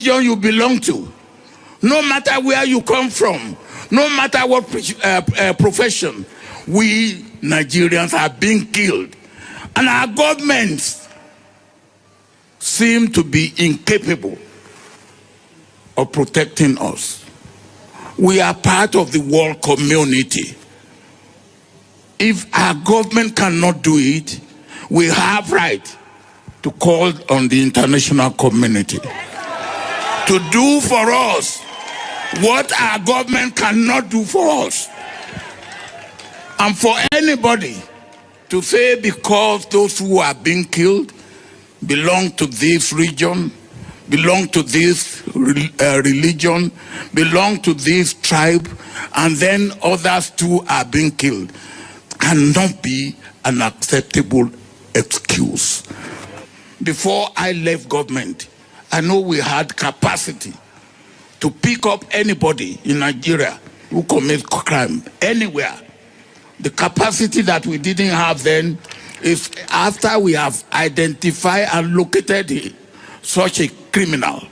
you belong to, no matter where you come from, no matter what profession, we Nigerians are being killed. And our governments seem to be incapable of protecting us. We are part of the world community. If our government cannot do it, we have right to call on the international community to do for us what our government cannot do for us. And for anybody to say because those who are being killed belong to this region, belong to this religion, belong to this tribe, and then others too are being killed, cannot be an acceptable excuse. Before I left government, I know we had capacity to pick up anybody in Nigeria who commits crime anywhere. The capacity that we didn't have then is after we have identified and located such a criminal,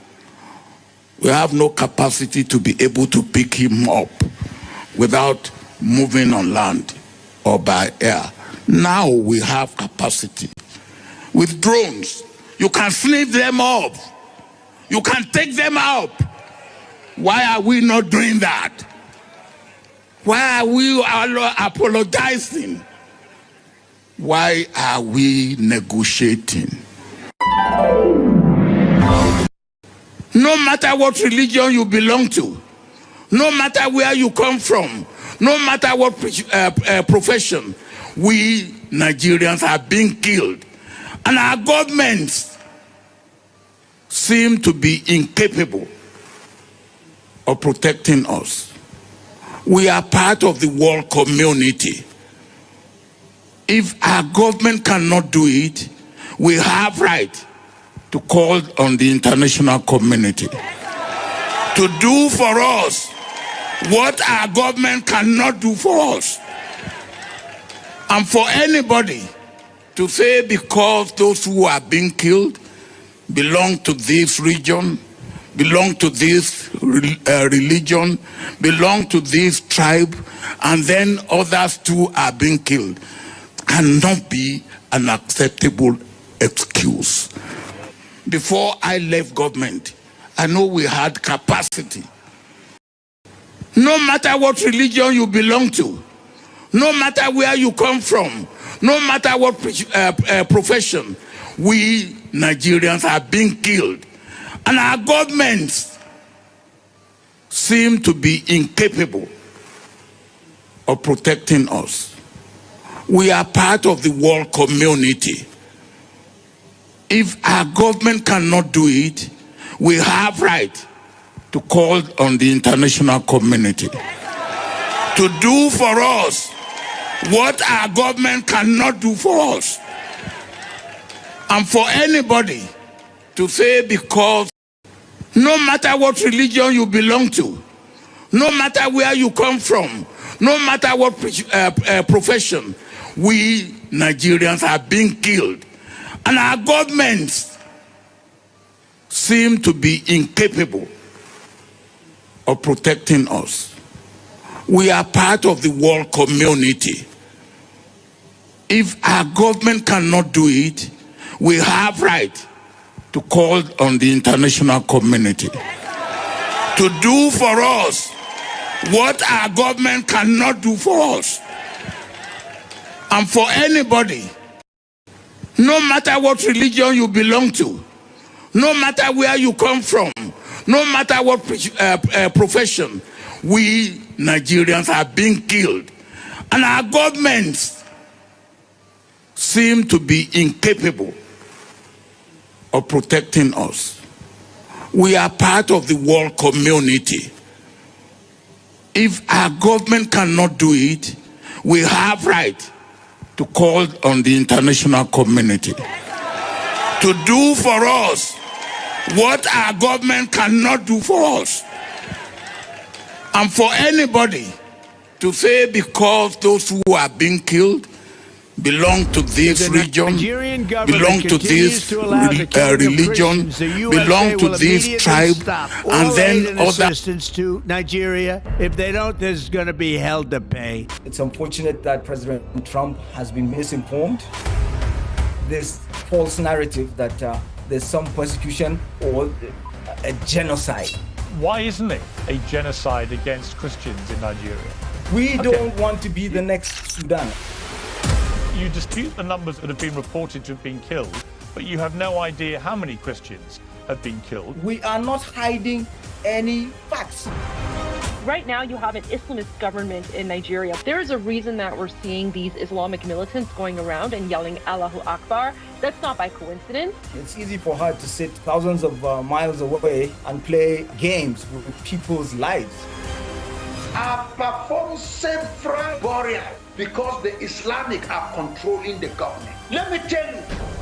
we have no capacity to be able to pick him up without moving on land or by air. Now we have capacity. With drones, you can sniff them up. You can take them out. Why are we not doing that? Why are we apologizing? Why are we negotiating? No matter what religion you belong to, no matter where you come from, no matter what profession, we Nigerians are being killed. And our governments seem to be incapable of protecting us. We are part of the world community. If our government cannot do it, we have right to call on the international community to do for us what our government cannot do for us. And for anybody to say because those who are being killed belong to this region, belong to this religion, belong to this tribe, and then others too are being killed, cannot be an acceptable excuse. Before I left government, I know we had capacity. No matter what religion you belong to, no matter where you come from, no matter what profession, we Nigerians are being killed. And our governments seem to be incapable of protecting us. We are part of the world community. If our government cannot do it, we have right to call on the international community to do for us what our government cannot do for us. And for anybody to say because no matter what religion you belong to, no matter where you come from, no matter what profession, we Nigerians are being killed. And our governments seem to be incapable of protecting us. We are part of the world community. If our government cannot do it, we have right to call on the international community to do for us what our government cannot do for us. And for anybody, no matter what religion you belong to, no matter where you come from, no matter what profession, we Nigerians are being killed. And our governments seem to be incapable of protecting us. We are part of the world community. If our government cannot do it, we have right to call on the international community to do for us what our government cannot do for us. And for anybody to say because those who are being killed belong to this region, belong to this religion, belong to this tribe, and then other assistance to Nigeria. If they don't, there's going to be hell to pay. It's unfortunate that President Trump has been misinformed. This false narrative that there's some persecution or a genocide. Why isn't it a genocide against Christians in Nigeria? We don't want to be the next Sudan. You dispute the numbers that have been reported to have been killed, but you have no idea how many Christians have been killed. We are not hiding any facts. Right now, you have an Islamist government in Nigeria. There is a reason that we're seeing these Islamic militants going around and yelling Allahu Akbar. That's not by coincidence. It's easy for her to sit thousands of miles away and play games with people's lives. I perform several burials because the Islamic are controlling the government. Let me tell you,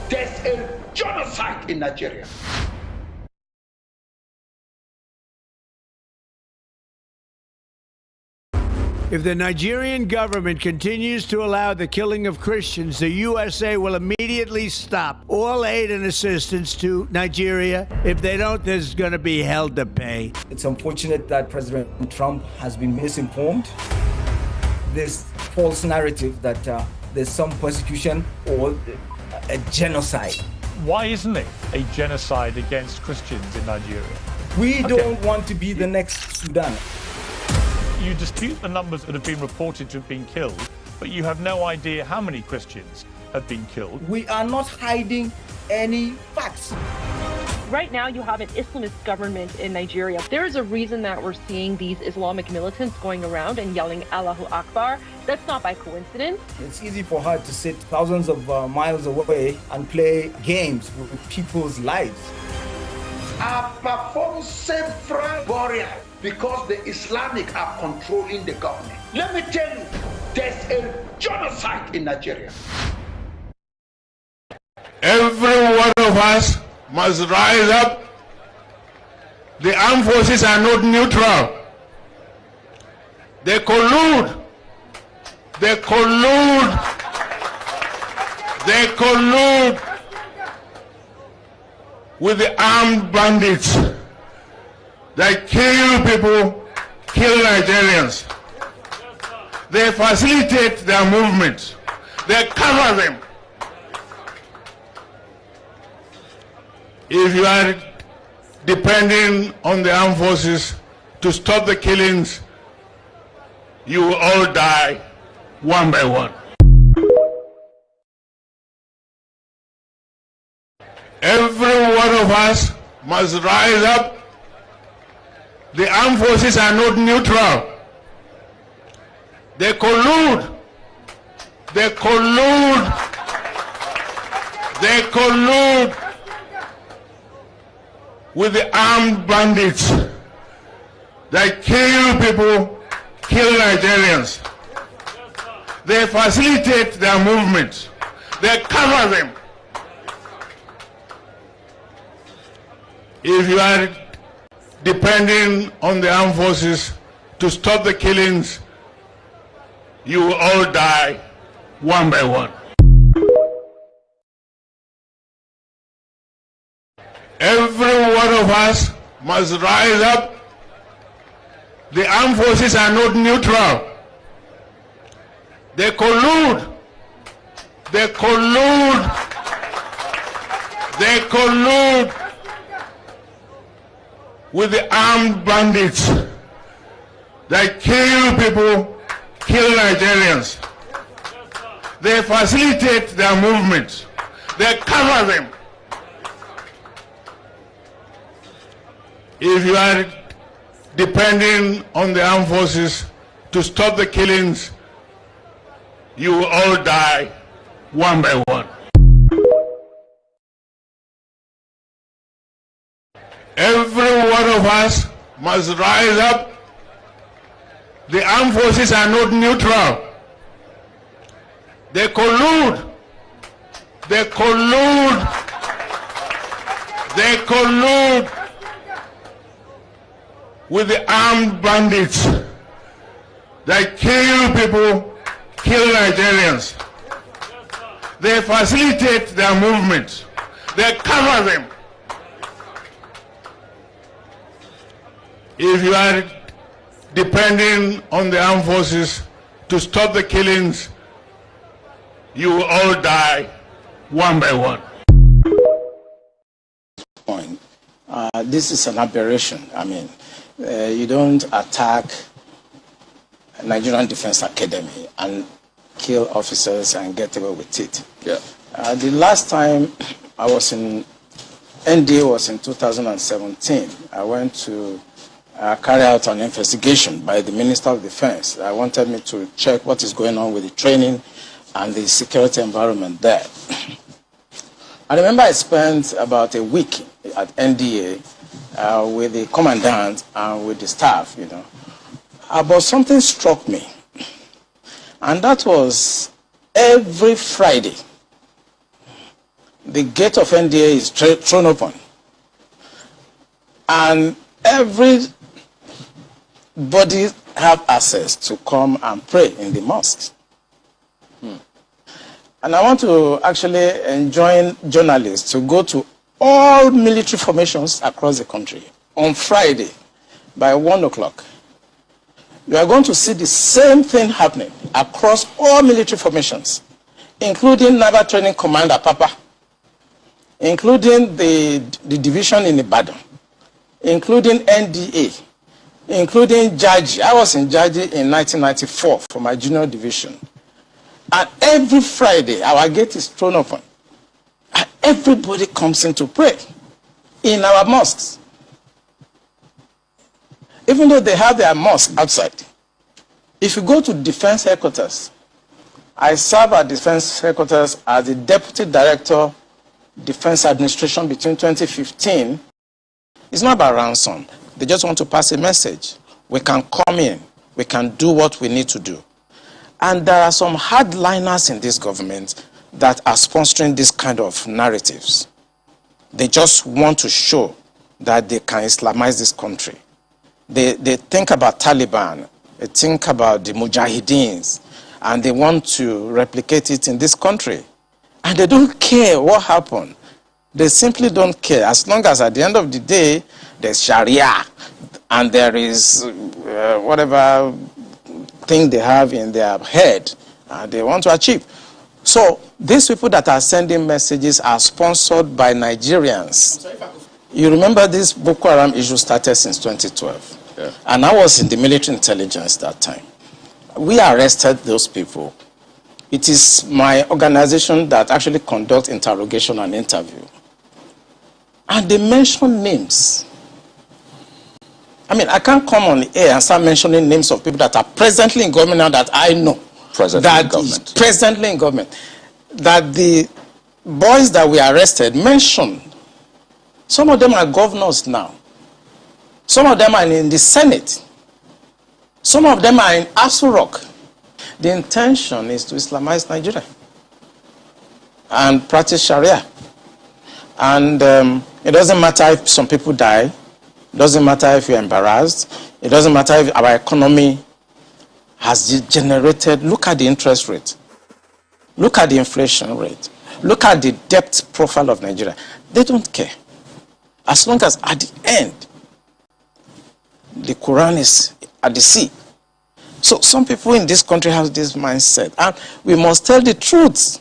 there's a genocide in Nigeria. If the Nigerian government continues to allow the killing of Christians, the USA will immediately stop all aid and assistance to Nigeria. If they don't, there's going to be hell to pay. It's unfortunate that President Trump has been misinformed. This false narrative that there's some persecution or a genocide. Why isn't it a genocide against Christians in Nigeria? We don't want to be the next Sudan. You dispute the numbers that have been reported to have been killed, but you have no idea how many Christians have been killed. We are not hiding any facts. Right now, you have an Islamist government in Nigeria. There is a reason that we're seeing these Islamic militants going around and yelling Allahu Akbar. That's not by coincidence. It's easy for her to sit thousands of miles away and play games with people's lives. I perform several burials because the Islamic are controlling the government. Let me tell you, there's a genocide in Nigeria. Every one of us must rise up. The armed forces are not neutral. They collude. They collude. They collude with the armed bandits that kill people, kill Nigerians. They facilitate their movements. They cover them. If you are depending on the armed forces to stop the killings, you will all die one by one. Every one of us must rise up. The armed forces are not neutral. They collude. They collude. They collude with the armed bandits that kill people, kill Nigerians. They facilitate their movements. They cover them. If you are depending on the armed forces to stop the killings, you will all die one by one. Every one of us must rise up. The armed forces are not neutral. They collude. They collude. They collude with the armed bandits that kill people, kill Nigerians. They facilitate their movements. They cover them. If you are depending on the armed forces to stop the killings, you will all die one by one. Every one of us must rise up. The armed forces are not neutral. They collude. They collude. They collude with the armed bandits that kill people, kill Nigerians. They facilitate their movements. They cover them. If you are depending on the armed forces to stop the killings, you will all die one by one. Point. This is an aberration. I mean, you don't attack Nigerian Defense Academy and kill officers and get away with it. Yeah. The last time I was in NDA was in 2017. I went to carry out an investigation by the Minister of Defense. I wanted me to check what is going on with the training and the security environment there. I remember I spent about a week at NDA with the commandant and with the staff, you know. But something struck me, and that was every Friday, the gate of NDA is thrown open, and everybody have access to come and pray in the mosque. And I want to actually enjoin journalists to go to all military formations across the country on Friday by 1 o'clock. You are going to see the same thing happening across all military formations, including Naval Training Command Papa, including the division in Ibadan, including NDA, including Jaji. I was in Jaji in 1994 for my junior division. And every Friday, our gate is thrown open. And everybody comes in to pray in our mosques. Even though they have their mosque outside. If you go to defense headquarters, I serve at defense headquarters as the Deputy Director, Defense Administration between 2015. It's not about ransom. They just want to pass a message. We can come in. We can do what we need to do. And there are some hardliners in this government that are sponsoring this kind of narratives. They just want to show that they can Islamize this country. They think about Taliban, they think about the Mujahideens, and they want to replicate it in this country. And they don't care what happened. They simply don't care. As long as at the end of the day, there's Sharia, and there is whatever thing they have in their head they want to achieve. So these people that are sending messages are sponsored by Nigerians. You remember this Boko Haram issue started since 2012. Yeah. And I was in the military intelligence that time. We arrested those people. It is my organization that actually conducts interrogation and interview. And they mention names. I mean, I can't come on the air and start mentioning names of people that are presently in government now that I know. Presently in government. That the boys that we arrested mentioned. Some of them are governors now. Some of them are in the Senate. Some of them are in Aso Rock. The intention is to Islamize Nigeria and practice Sharia. And it doesn't matter if some people die. It doesn't matter if you're embarrassed. It doesn't matter if our economy has degenerated. Look at the interest rate. Look at the inflation rate. Look at the debt profile of Nigeria. They don't care. As long as at the end, the Quran is at the sea. So some people in this country have this mindset. And we must tell the truth.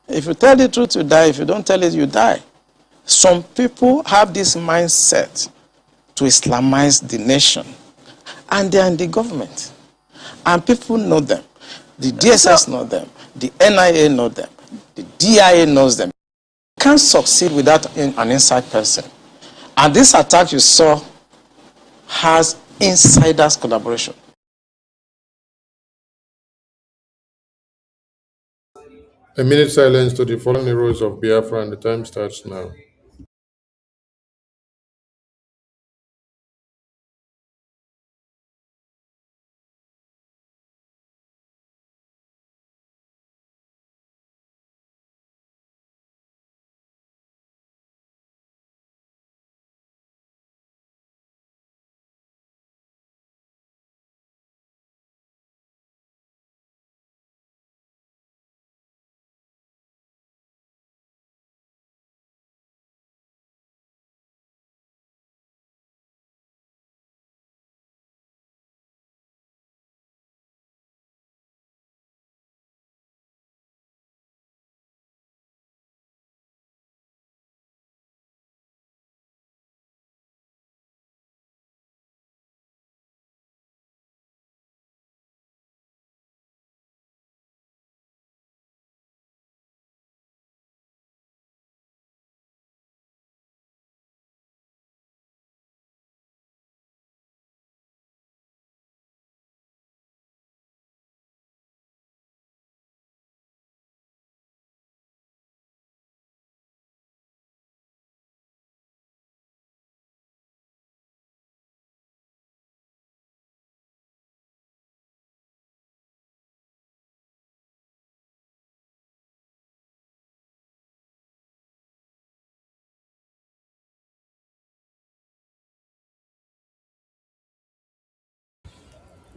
If you tell the truth, you die. If you don't tell it, you die. Some people have this mindset to Islamize the nation. And they are in the government. And people know them. The DSS know them. The NIA know them. The DIA knows them. You can't succeed without an inside person. And this attack you saw has insiders collaboration. A minute silence to the fallen heroes of Biafra, and the time starts now.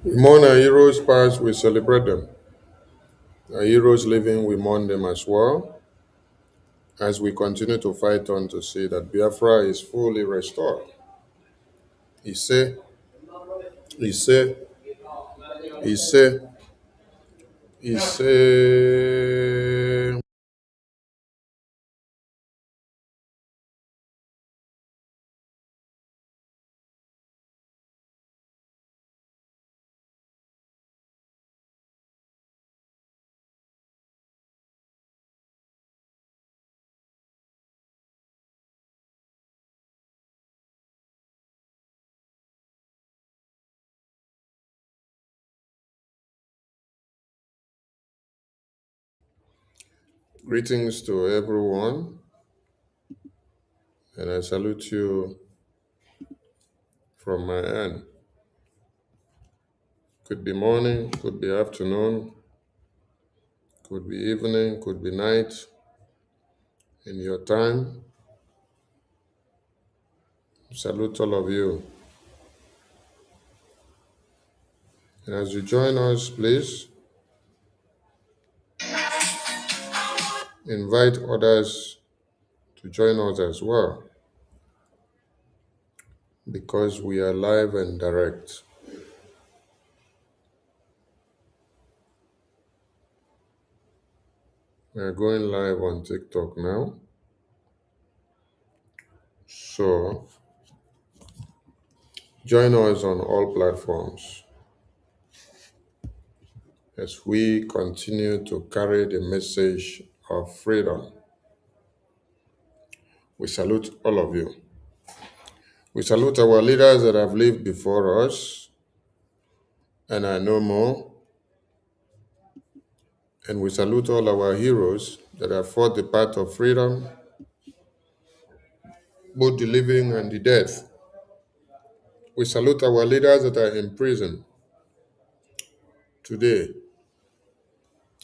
We mourn our heroes past, we celebrate them. Our heroes living, we mourn them as well, as we continue to fight on to see that Biafra is fully restored. He say, he say, he say, he say. Greetings to everyone, and I salute you from my end. Could be morning, could be afternoon, could be evening, could be night. In your time, salute all of you. And as you join us, please invite others to join us as well, because we are live and direct. We are going live on TikTok now. So join us on all platforms as we continue to carry the message of freedom. We salute all of you. We salute our leaders that have lived before us and are no more. And we salute all our heroes that have fought the path of freedom, both the living and the dead. We salute our leaders that are in prison today.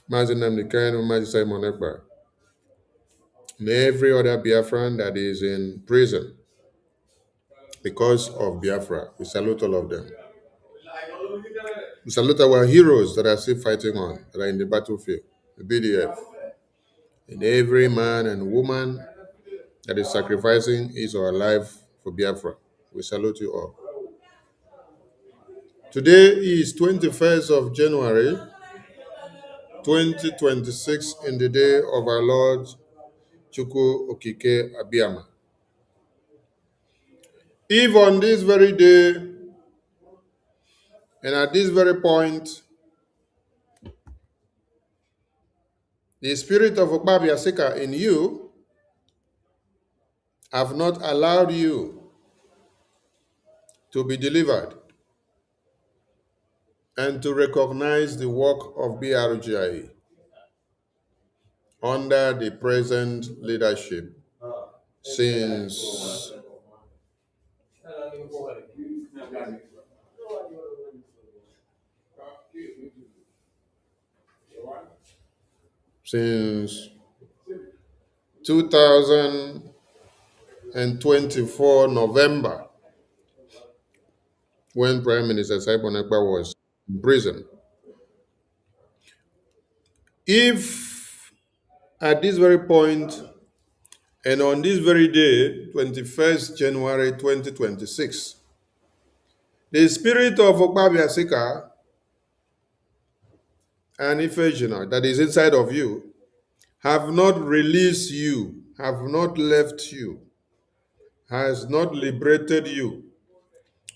Mazi Nnamdi Kanu, Mazi Simon Ekpa, and every other Biafran that is in prison because of Biafra. We salute all of them. We salute our heroes that are still fighting on, that are in the battlefield, the BDF, and every man and woman that is sacrificing his or her life for Biafra. We salute you all. Today is 21st of January, 2026, in the day of our Lord Chukwu Okike Abiyama. If on this very day and at this very point, the spirit of Okpabiasika in you have not allowed you to be delivered and to recognize the work of BRGIE under the present leadership since since 2024 November, when Prime Minister Simon Ekpa was in prison. If at this very point and on this very day, 21st January 2026, the spirit of Okpabiasika and Ifejina that is inside of you have not released you, have not left you, has not liberated you,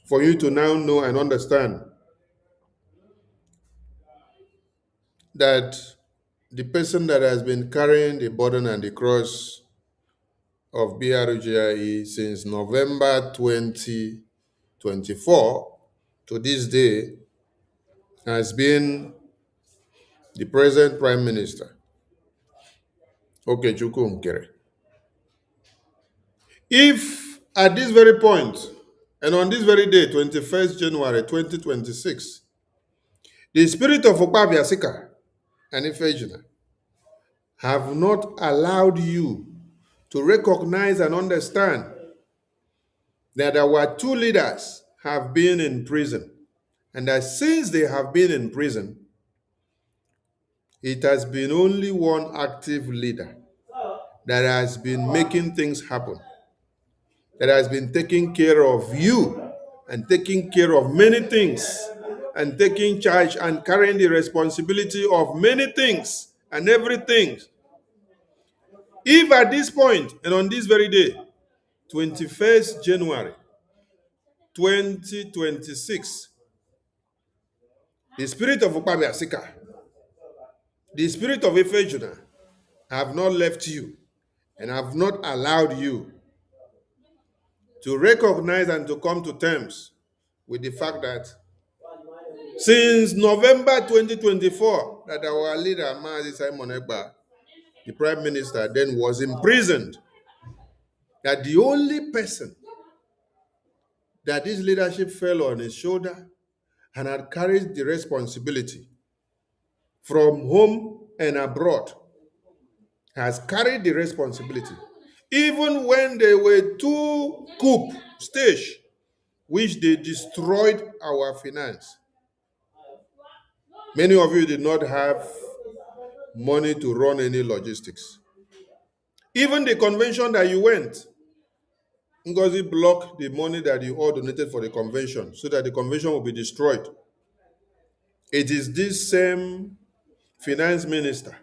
for you to now know and understand that the person that has been carrying the burden and the cross of BRGIE since November 2024 to this day has been the present Prime Minister, Okechukwu Nkere. If at this very point and on this very day, 21st January 2026, the spirit of Okpabiasika and Ifejina have not allowed you to recognize and understand that our two leaders have been in prison And that since they have been in prison, it has been only one active leader that has been making things happen, that has been taking care of you and taking care of many things and taking charge and carrying the responsibility of many things and everything. If at this point and on this very day, 21st January 2026, the spirit of Ukpabi Asika, the spirit of Ifejuna have not left you and have not allowed you to recognize and to come to terms with the fact that since November 2024, that our leader, Mazi Simon Ekpa, the prime minister, then was imprisoned, that the only person that this leadership fell on his shoulder and had carried the responsibility from home and abroad, has carried the responsibility, even when they were two coup stage, which they destroyed our finance. Many of you did not have money to run any logistics. Even the convention that you went, Ngozi blocked the money that you all donated for the convention so that the convention will be destroyed. It is this same finance minister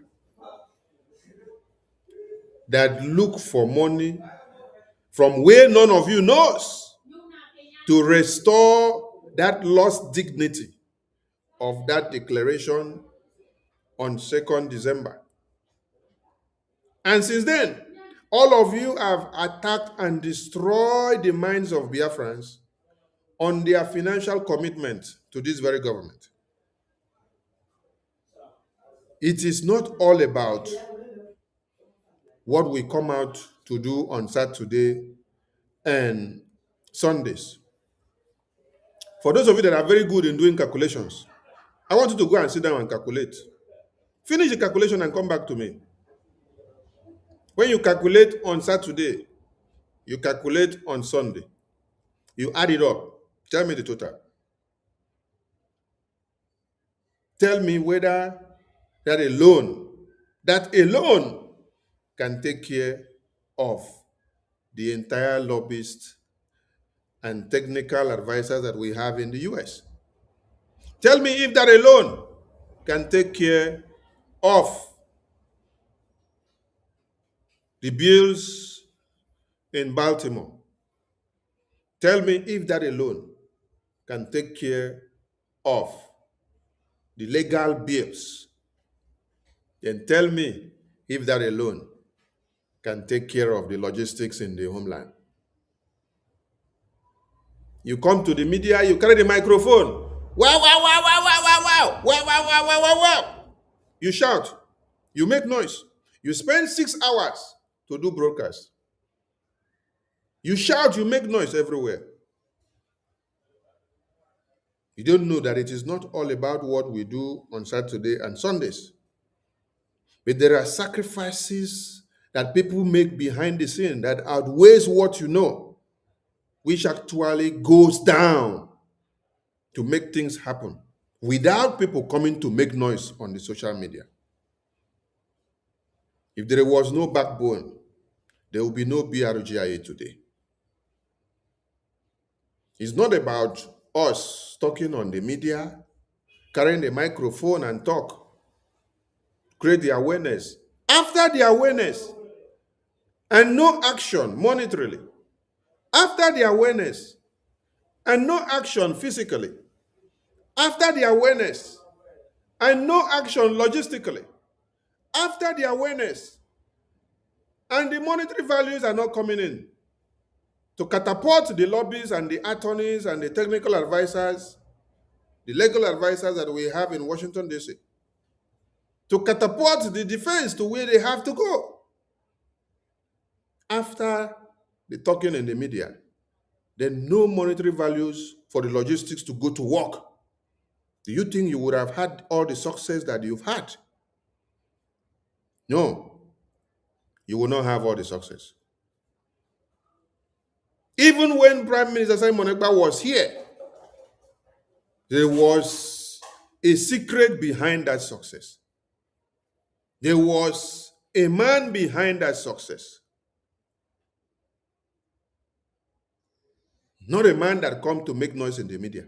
that look for money from where none of you knows to restore that lost dignity of that declaration on 2nd December. And since then, all of you have attacked and destroyed the minds of Biafrans on their financial commitment to this very government. It is not all about what we come out to do on Saturday and Sundays. For those of you that are very good in doing calculations, I want you to go and sit down and calculate. Finish the calculation and come back to me. When you calculate on Saturday, you calculate on Sunday, you add it up, tell me the total. Tell me whether that alone can take care of the entire lobbyists and technical advisors that we have in the US. Tell me if that alone can take care of the bills in Baltimore. Tell me if that alone can take care of the legal bills. Then tell me if that alone can take care of the logistics in the homeland. You come to the media, you carry the microphone. Wow, wow, wow, wow, wow, wow, wow, wow, wow, wow, wow, wow, wow. You shout, you make noise. You spend 6 hours to do broadcast. You shout, you make noise everywhere. You don't know that it is not all about what we do on Saturday and Sundays. But there are sacrifices that people make behind the scene that outweighs what you know, which actually goes down to make things happen without people coming to make noise on the social media. If there was no backbone, there will be no BRGIA today. It's not about us talking on the media, carrying the microphone and talk, create the awareness. After the awareness and no action monetarily, after the awareness and no action physically, after the awareness and no action logistically, after the awareness and the monetary values are not coming in to catapult the lobbies and the attorneys and the technical advisors, the legal advisors that we have in Washington, D.C., to catapult the defense to where they have to go. After the talking in the media, then no monetary values for the logistics to go to work. Do you think you would have had all the success that you've had? No, you will not have all the success. Even when Prime Minister Simon Ekpa was here, There was a secret behind that success. There was a man behind that success. Not a man that come to make noise in the media.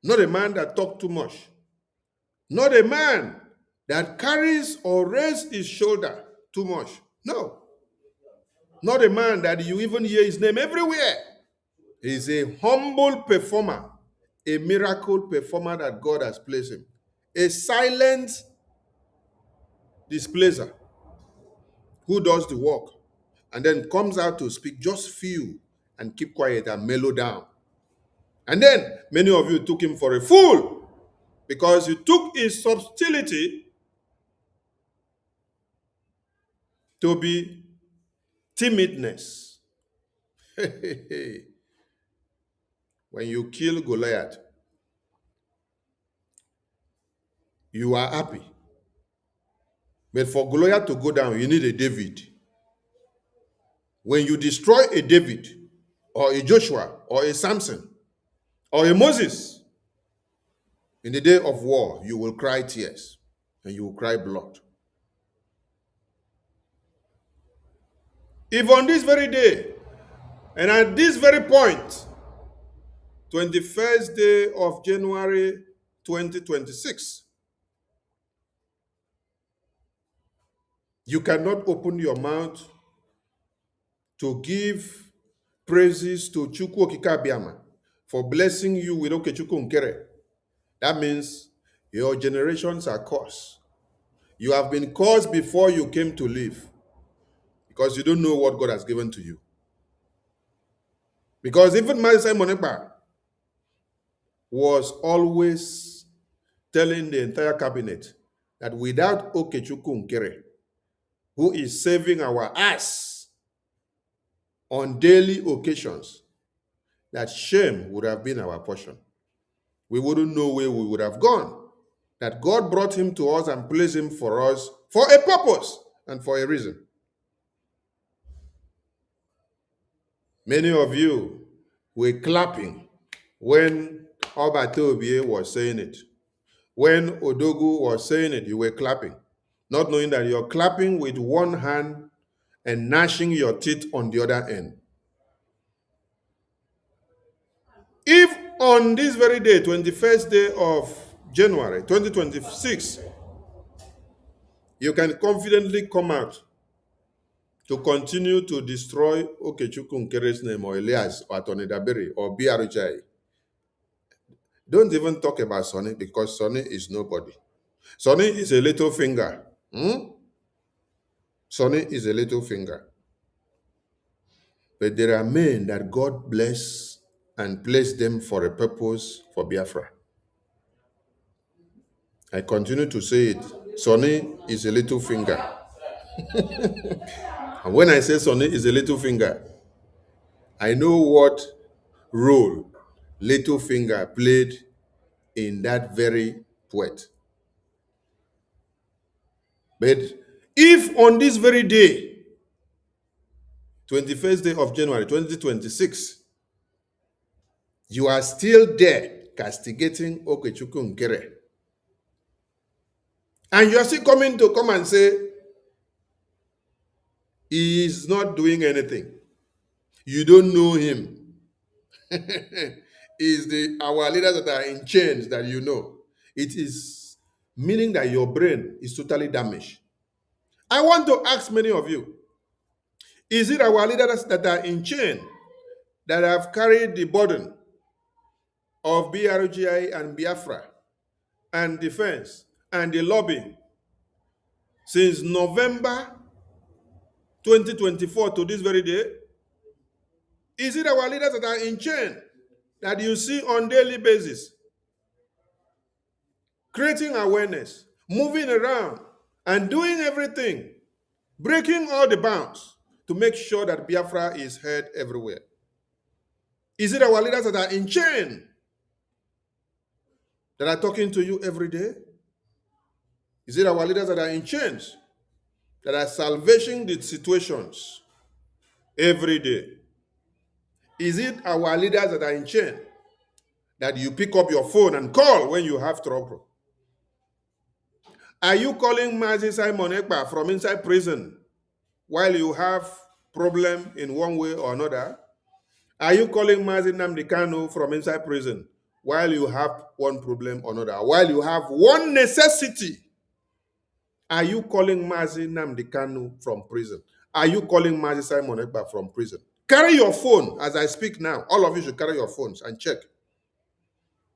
Not a man that talk too much. Not a man that carries or raises his shoulder too much. No. Not a man that you even hear his name everywhere. He's a humble performer, a miracle performer that God has placed him. A silent displacer who does the work and then comes out to speak just few and keep quiet and mellow down. And then many of you took him for a fool because you took his subtlety to be timidness. When you kill Goliath, you are happy. But for Goliath to go down, you need a David. When you destroy a David, or a Joshua, or a Samson, or a Moses, in the day of war, you will cry tears and you will cry blood. If on this very day, and at this very point, 21st day of January 2026, you cannot open your mouth to give praises to Chukwu Okike Abiama for blessing you with Okechukwu Nkere. That means your generations are cursed. You have been cursed before you came to live because you don't know what God has given to you. Because even Mazi Simon Ekpa was always telling the entire cabinet that without Okechukwu Nkere, who is saving our ass on daily occasions, that shame would have been our portion. We wouldn't know where we would have gone. That God brought him to us and placed him for us for a purpose and for a reason. Many of you were clapping when Obatobie was saying it. When Odogu was saying it, you were clapping, not knowing that you're clapping with one hand and gnashing your teeth on the other end. If on this very day, 21st day of January 2026, you can confidently come out to continue to destroy Okechukwu Nkere's name or Elias or Atoni Dabiri or BRJ. Don't even talk about Sonny because Sonny is nobody. Sonny is a little finger. Sonny is a little finger. But there are men that God bless and place them for a purpose for Biafra. I continue to say it. Sonny is a little finger. And when I say Sonny is a little finger, I know what role little finger played in that very poet. But if on this very day, 21st day of January 2026, you are still there castigating Okechukwu Nkere, and you are still coming to come and say, he is not doing anything. You don't know him. Is our leaders that are in chains that you know. It is meaning that your brain is totally damaged. I want to ask many of you, is it our leaders that are in chain that have carried the burden of BRGI and Biafra and defense and the lobbying since November 2024 to this very day? Is it our leaders that are in chain that you see on daily basis, creating awareness, moving around, and doing everything, breaking all the bounds to make sure that Biafra is heard everywhere? Is it our leaders that are in chain that are talking to you every day? Is it our leaders that are in chains that are salvaging the situations every day? Is it our leaders that are in chain that you pick up your phone and call when you have trouble? Are you calling Mazi Simon Ekpa from inside prison while you have problem in one way or another? Are you calling Mazi Nnamdi Kanu from inside prison while you have one problem or another? While you have one necessity? Are you calling Mazi Nnamdi Kanu from prison? Are you calling Mazi Simon Ekpa from prison? Carry your phone as I speak now. All of you should carry your phones and check.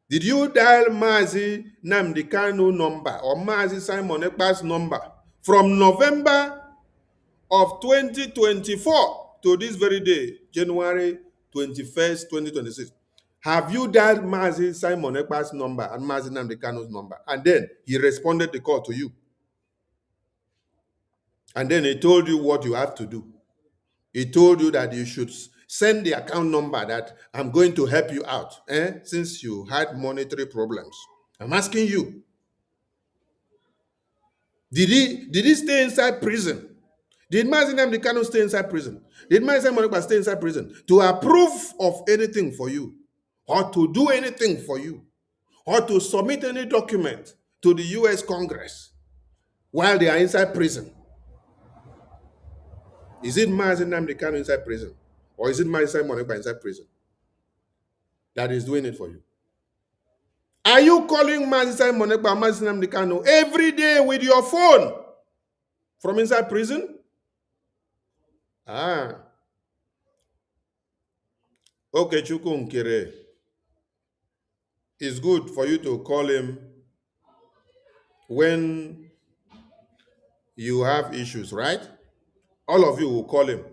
Did you dial Mazi Nnamdi Kanu number or Mazi Simon Ekpa's number from November of 2024 to this very day, January 21st, 2026? Have you dialed Mazi Simon Ekpa's number and Mazi Nnamdi Kanu's number? And then he responded the call to you. And then he told you what you have to do. He told you that you should send the account number that I'm going to help you out, since you had monetary problems. I'm asking you, did he stay inside prison? Did Mazi Nnamdi Kanu stay inside prison? Did Mazi Simon Ekpa stay inside prison to approve of anything for you, or to do anything for you, or to submit any document to the US Congress while they are inside prison? Is it Mazi Nnamdi Kanu inside prison? Or is it Mazi Simon Ekpa inside prison that is doing it for you? Are you calling Mazi Simon Ekpa, Mazi Nnamdi Kanu every day with your phone from inside prison? Okay, Chukwunkere. It's good for you to call him when you have issues, right? All of you will call him.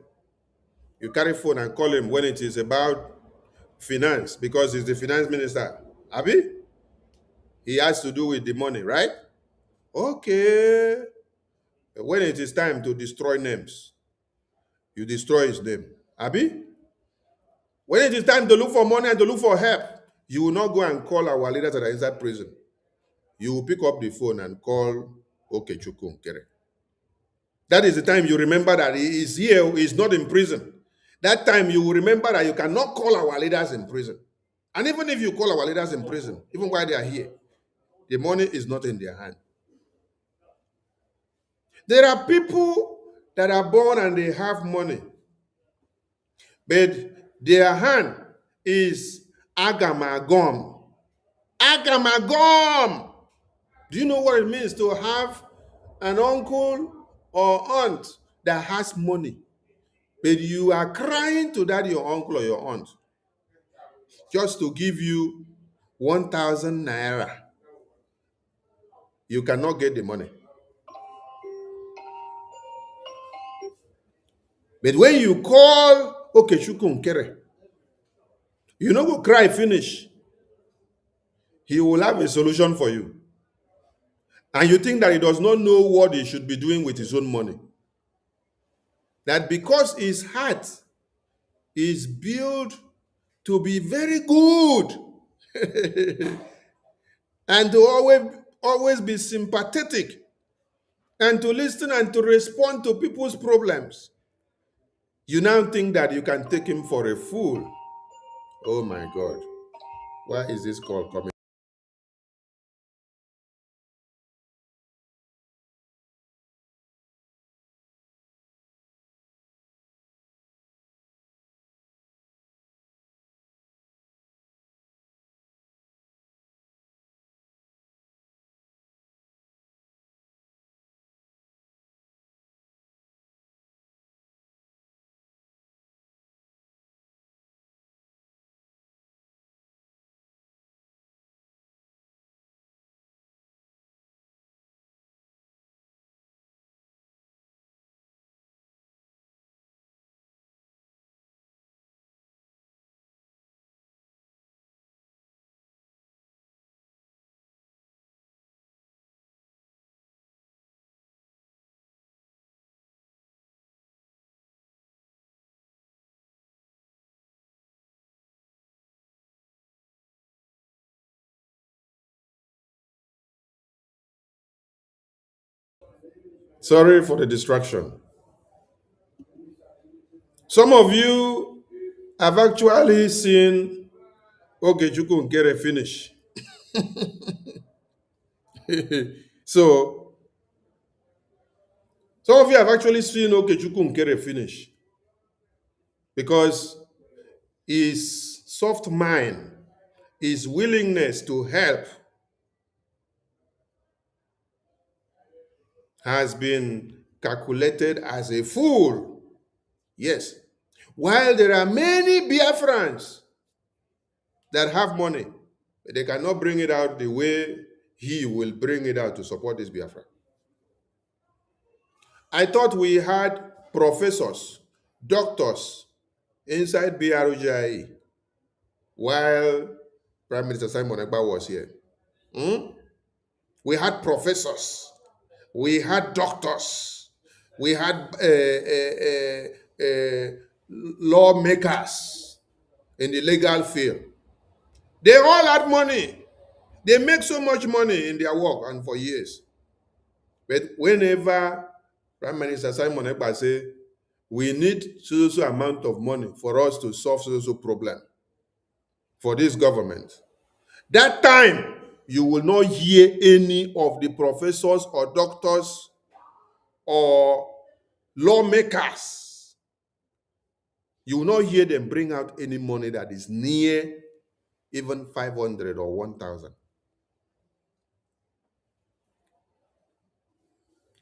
You carry phone and call him when it is about finance, because he's the finance minister. Abi? He has to do with the money, right? Okay. When it is time to destroy names, you destroy his name. Abi? When it is time to look for money and to look for help, you will not go and call our leaders that are inside prison. You will pick up the phone and call Okechukwu Nkere. That is the time you remember that he is here, he is not in prison. That time you will remember that you cannot call our leaders in prison. And even if you call our leaders in prison, even while they are here, the money is not in their hand. There are people that are born and they have money, but their hand is agamagom. Agamagom! Do you know what it means to have an uncle or aunt that has money, but you are crying to that your uncle or your aunt just to give you 1,000 naira? You cannot get the money. But when you call Okechukwu Nkere, you know go cry finish. He will have a solution for you. And you think that he does not know what he should be doing with his own money. That because his heart is built to be very good and to always be sympathetic and to listen and to respond to people's problems, you now think that you can take him for a fool. Oh my God. Why is this call coming? Sorry for the distraction. Some of you have actually seen Okechukwu Nkere finish. So, some of you have actually seen Okechukwu Nkere finish because his soft mind, his willingness to help has been calculated as a fool. Yes. While there are many Biafrans that have money, but they cannot bring it out the way he will bring it out to support this Biafra. I thought we had professors, doctors inside BRUJIE while Prime Minister Simon Ekpa was here. We had professors, we had doctors, we had lawmakers in the legal field. They all had money. They make so much money in their work and for years. But whenever Prime Minister Simon Ekpa say, we need so amount of money for us to solve so problem for this government, that time you will not hear any of the professors or doctors or lawmakers. You will not hear them bring out any money that is near even 500 or 1,000.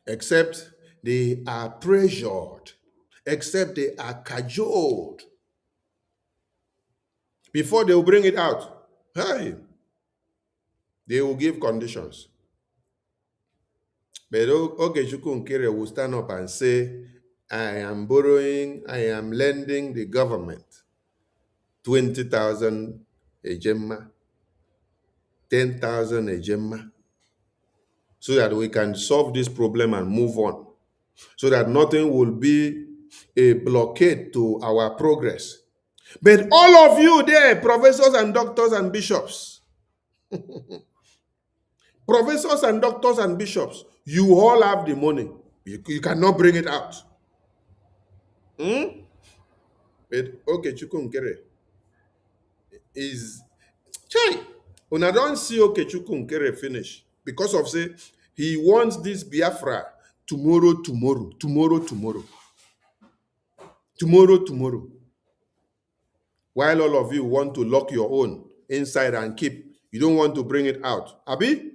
Except they are pressured, except they are cajoled before they will bring it out. Hey, they will give conditions. But Okechukwu Nkere will stand up and say, I am borrowing, I am lending the government 20,000 ejemma, 10,000 ejemma, so that we can solve this problem and move on, so that nothing will be a blockade to our progress. But all of you there, professors and doctors and bishops, professors and doctors and bishops, you all have the money. You cannot bring it out. But Okechukwu Nkere is... Chai! When I don't see Okechukwu Nkere finish, because of say, he wants this Biafra tomorrow. While all of you want to lock your own inside and keep, you don't want to bring it out. Abi?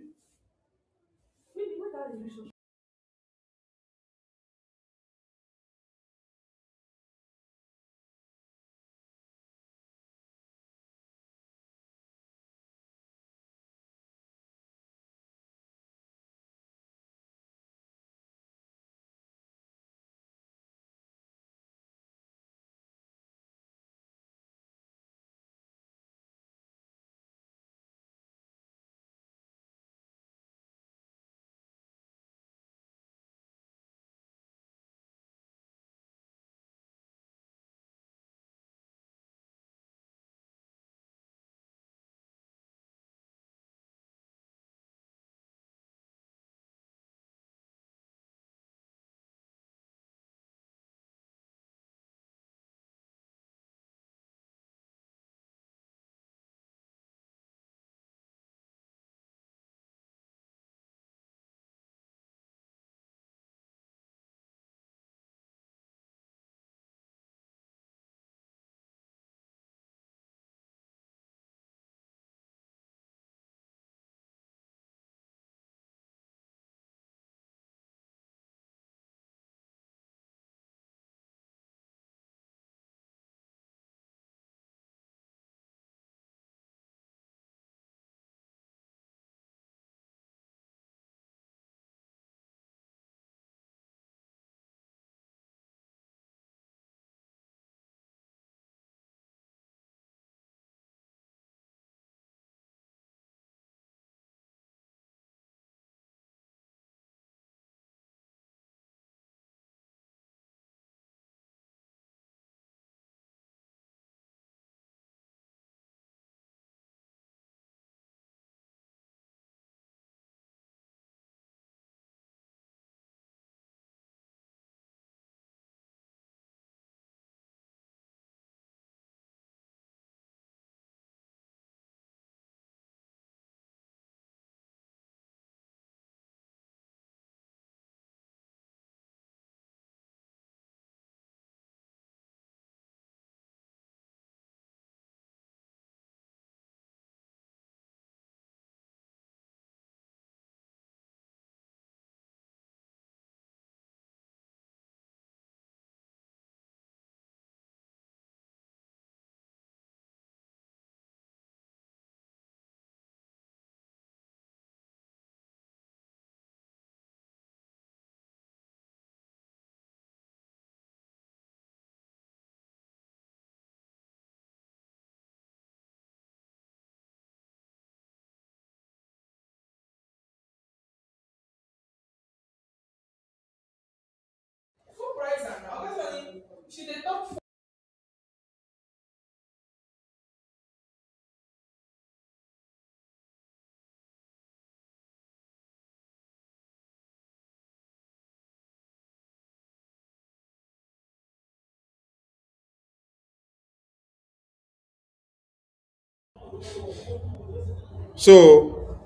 So,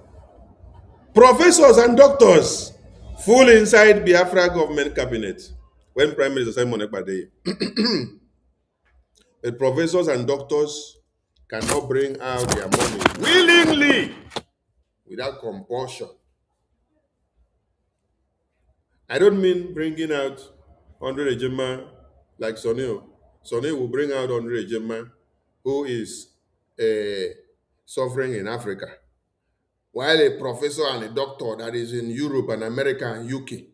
professors and doctors full inside Biafra government cabinet when Prime Minister Simon Ekpa. The professors and doctors cannot bring out their money willingly without compulsion. I don't mean bringing out 100 Ejima like Sonny. Sonny will bring out 100 Ejima who is suffering in Africa, while a professor and a doctor that is in Europe and America and UK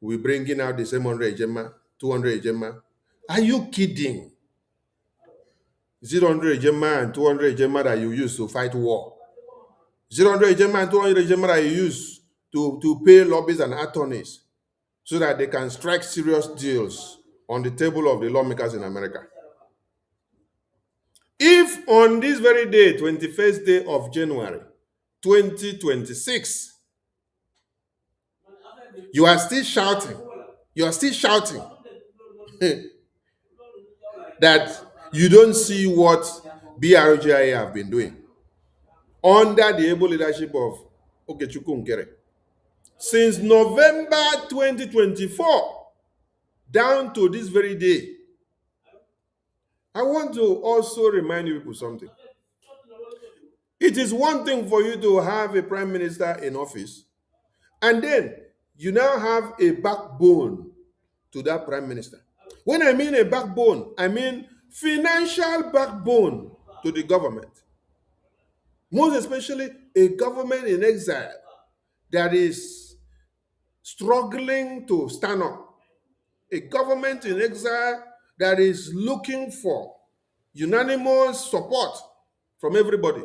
will be bringing out the same 100 Ejima, 200 Ejima. Are you kidding? Is it 100 Ejima and 200 Ejima that you use to fight war? Is it 100 Ejima and 200 Ejima that you use to pay lobbyists and attorneys so that they can strike serious deals on the table of the lawmakers in America? If on this very day, 21st day of January, 2026, you are still shouting that you don't see what BRGIA have been doing under the able leadership of Okechukwu Nkere. Since November 2024, down to this very day, I want to also remind you people something. It is one thing for you to have a prime minister in office, and then you now have a backbone to that prime minister. When I mean a backbone, I mean financial backbone to the government. Most especially a government in exile that is struggling to stand up. A government in exile that is looking for unanimous support from everybody.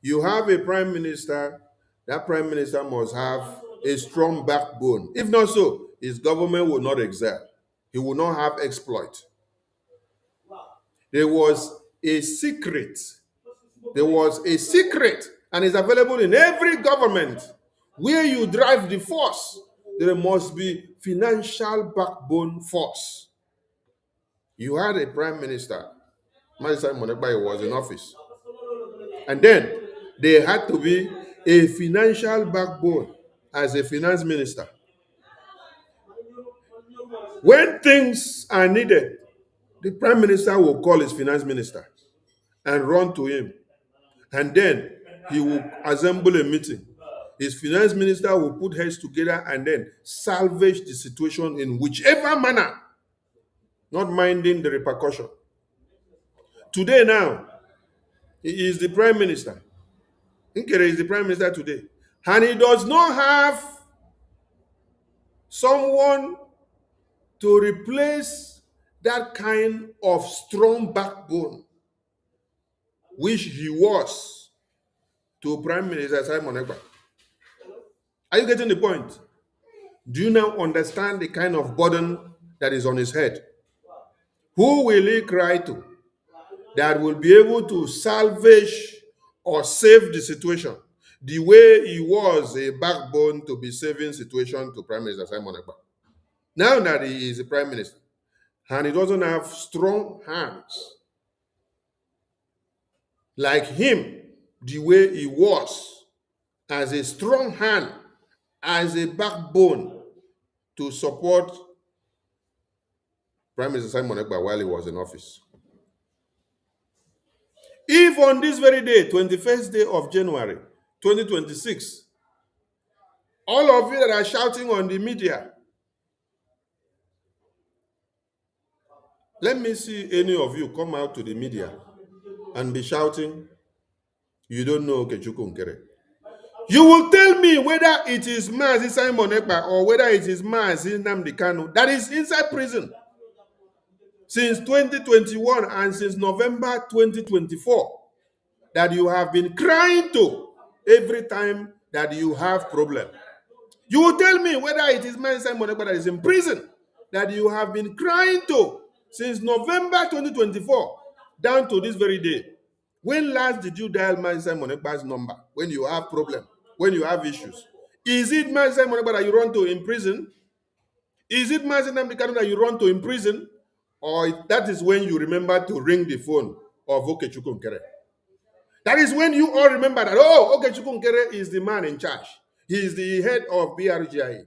You have a prime minister, that prime minister must have a strong backbone. If not so, his government will not excel. He will not have exploit. There was a secret, and it's available in every government. Where you drive the force, there must be financial backbone force. You had a prime minister, Simon Ekpa was in office. And then there had to be a financial backbone as a finance minister. When things are needed, the prime minister will call his finance minister and run to him. And then he will assemble a meeting. His finance minister will put heads together and then salvage the situation in whichever manner, not minding the repercussion. Today now, he is the prime minister. Nkere is the prime minister today. And he does not have someone to replace that kind of strong backbone which he was to Prime Minister Simon Ekpa. Are you getting the point? Do you now understand the kind of burden that is on his head? Who will he cry to that will be able to salvage or save the situation the way he was a backbone to be saving situation to Prime Minister Simon Ekpa? Now that he is the Prime Minister and he doesn't have strong hands like him, the way he was, as a strong hand, as a backbone to support Prime Minister Simon Ekpa while he was in office. If on this very day, 21st day of January, 2026, all of you that are shouting on the media, let me see any of you come out to the media and be shouting, you don't know Okechukwu Nkere. You will tell me whether it is Mazi Simon Ekpa or whether it is Mazi Nnamdi Kanu that is inside prison since 2021 and since November 2024 that you have been crying to every time that you have problem. You will tell me whether it is Mazi Simon Ekpa that is in prison that you have been crying to since November 2024 down to this very day. When last did you dial Mazi Simon Ekpa's number when you have problem, when you have issues? Is it Mazi Simon Ekpa that you run to in prison? Is it Mazi Kaduna that you run to in prison? Or that is when you remember to ring the phone of Okechukwu Nkere? That is when you all remember that, oh, Okechukwu Nkere is the man in charge. He is the head of BRGIA.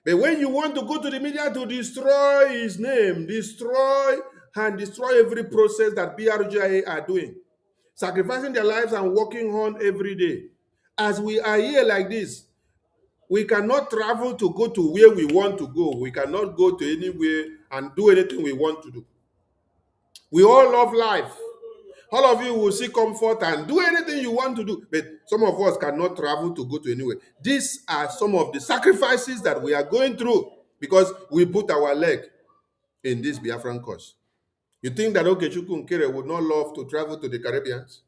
But when you want to go to the media to destroy his name, destroy every process that BRGIA are doing, sacrificing their lives and working on every day. As we are here like this, we cannot travel to go to where we want to go. We cannot go to anywhere and do anything we want to do. We all love life. All of you will see comfort and do anything you want to do. But some of us cannot travel to go to anywhere. These are some of the sacrifices that we are going through because we put our leg in this Biafran cause. You think that Okechukwu Nkere would not love to travel to the Caribbeans?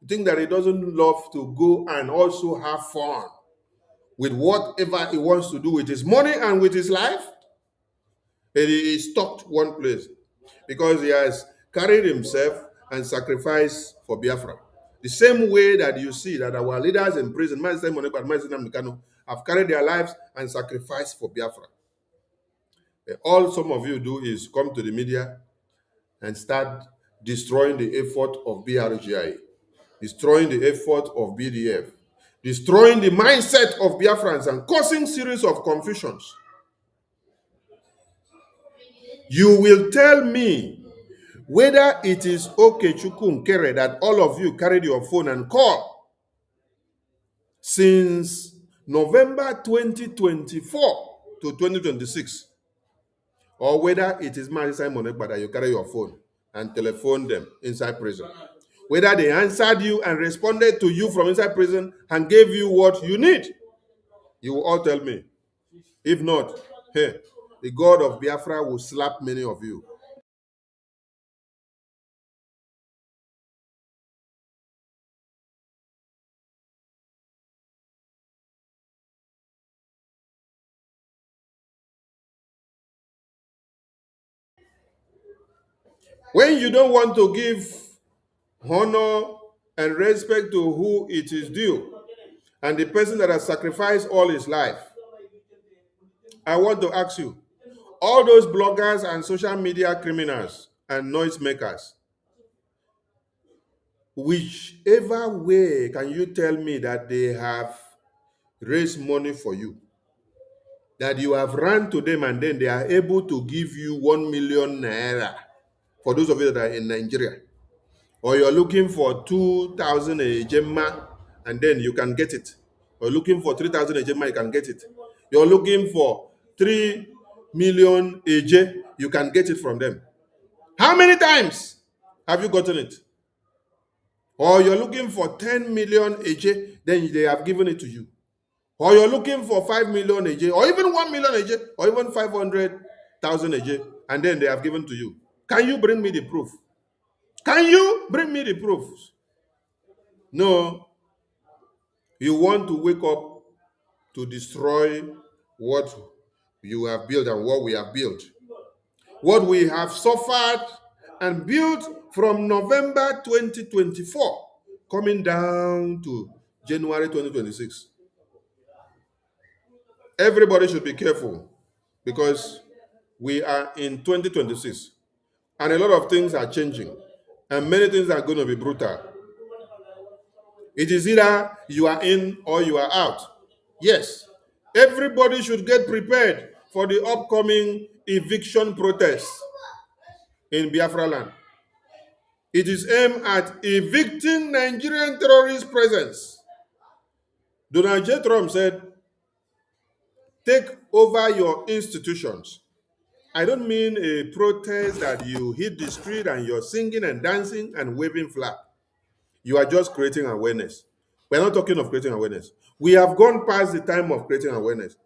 You think that he doesn't love to go and also have fun with whatever he wants to do with his money and with his life? But he is stuck one place because he has carried himself and sacrificed for Biafra. The same way that you see that our leaders in prison, Mazi Simon Ekpa and Mazi Nnamdi Kanu, have carried their lives and sacrificed for Biafra. All some of you do is come to the media and start destroying the effort of BRGI, destroying the effort of BDF, destroying the mindset of Biafrans and causing series of confusions. You will tell me whether it is Okechukwu Nkere that all of you carried your phone and call since November 2024 to 2026, or whether it is Mazi Simon Ekpa that you carry your phone and telephone them inside prison. Whether they answered you and responded to you from inside prison and gave you what you need. You will all tell me. If not, hey, the God of Biafra will slap many of you. When you don't want to give honor and respect to who it is due, and the person that has sacrificed all his life, I want to ask you, all those bloggers and social media criminals and noisemakers, whichever way can you tell me that they have raised money for you, that you have run to them and then they are able to give you 1 million naira, for those of you that are in Nigeria, or you're looking for 2,000 a gemma and then you can get it, or looking for 3,000 a gemma, you can get it, you're looking for 3 million AJ, you can get it from them. How many times have you gotten it? Or you're looking for 10 million AJ, then they have given it to you. Or you're looking for 5 million AJ, or even 1 million AJ, or even 500,000 AJ, and then they have given to you. Can you bring me the proof? Can you bring me the proofs? No. You want to wake up to destroy what you have built and what we have built. What we have suffered and built from November 2024, coming down to January 2026. Everybody should be careful because we are in 2026 and a lot of things are changing and many things are going to be brutal. It is either you are in or you are out. Yes, everybody should get prepared for the upcoming eviction protests in Biafra land. It is aimed at evicting Nigerian terrorist presence. Donald J. Trump said, take over your institutions. I don't mean a protest that you hit the street and you're singing and dancing and waving flag. You are just creating awareness. We're not talking of creating awareness. We have gone past the time of creating awareness.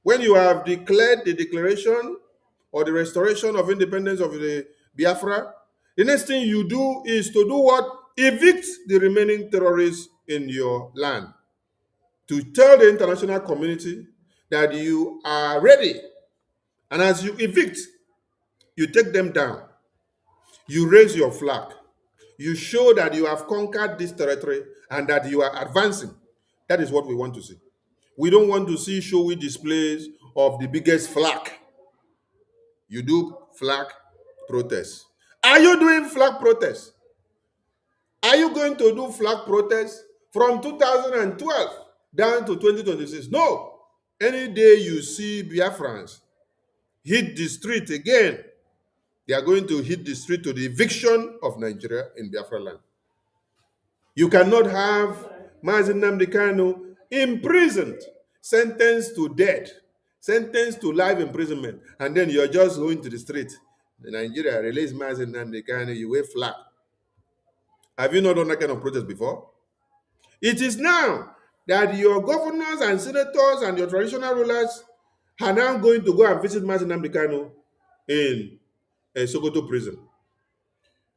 When you have declared the declaration or the restoration of independence of the Biafra, the next thing you do is to do what? Evict the remaining terrorists in your land. To tell the international community that you are ready And as you evict, you take them down. You raise your flag. You show that you have conquered this territory and that you are advancing. That is what we want to see. We don't want to see showy displays of the biggest flag. You do flag protests. Are you doing flag protests? Are you going to do flag protests from 2012 down to 2026? No. Any day you see Biafrans hit the street again, they are going to hit the street to the eviction of Nigeria in Biafra land. You cannot have Mazi Nnamdi Kanu imprisoned, sentenced to death, sentenced to life imprisonment, and then you're just going to the street. Nigeria release Mazi Nnamdi Kanu, you wave flag. Have you not done that kind of protest before? It is now that your governors and senators and your traditional rulers are now going to go and visit Mazi Nnamdi Kanu in Sokoto prison.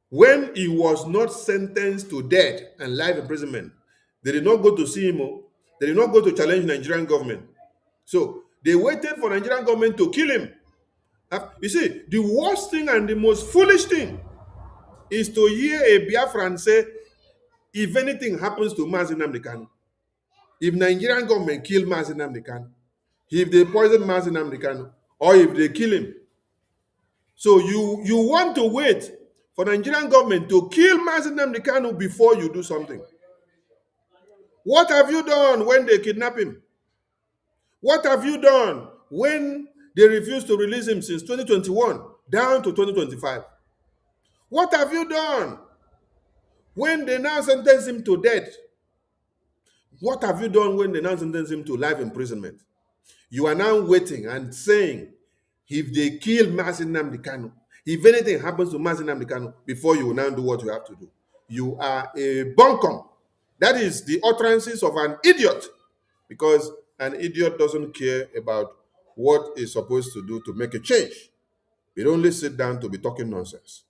When he was not sentenced to death and life imprisonment, they did not go to see him. They did not go to challenge Nigerian government. So they waited for Nigerian government to kill him. You see, the worst thing and the most foolish thing is to hear a Biafran say, if anything happens to Mazi Nnamdi Kanu, if Nigerian government kill Mazi Nnamdi Kanu, if they poison Mazi Nnamdi Kanu, or if they kill him. So you want to wait for Nigerian government to kill Mazi Nnamdi Kanu before you do something. What have you done when they kidnap him? What have you done when they refused to release him since 2021 down to 2025? What have you done when they now sentence him to death? What have you done when they now sentence him to life imprisonment? You are now waiting and saying, if they kill Mazi Nnamdi Kanu, if anything happens to Mazi Nnamdi Kanu, before you will now do what you have to do. You are a bunkum. That is the utterances of an idiot, because an idiot doesn't care about what he's supposed to do to make a change. It only sit down to be talking nonsense.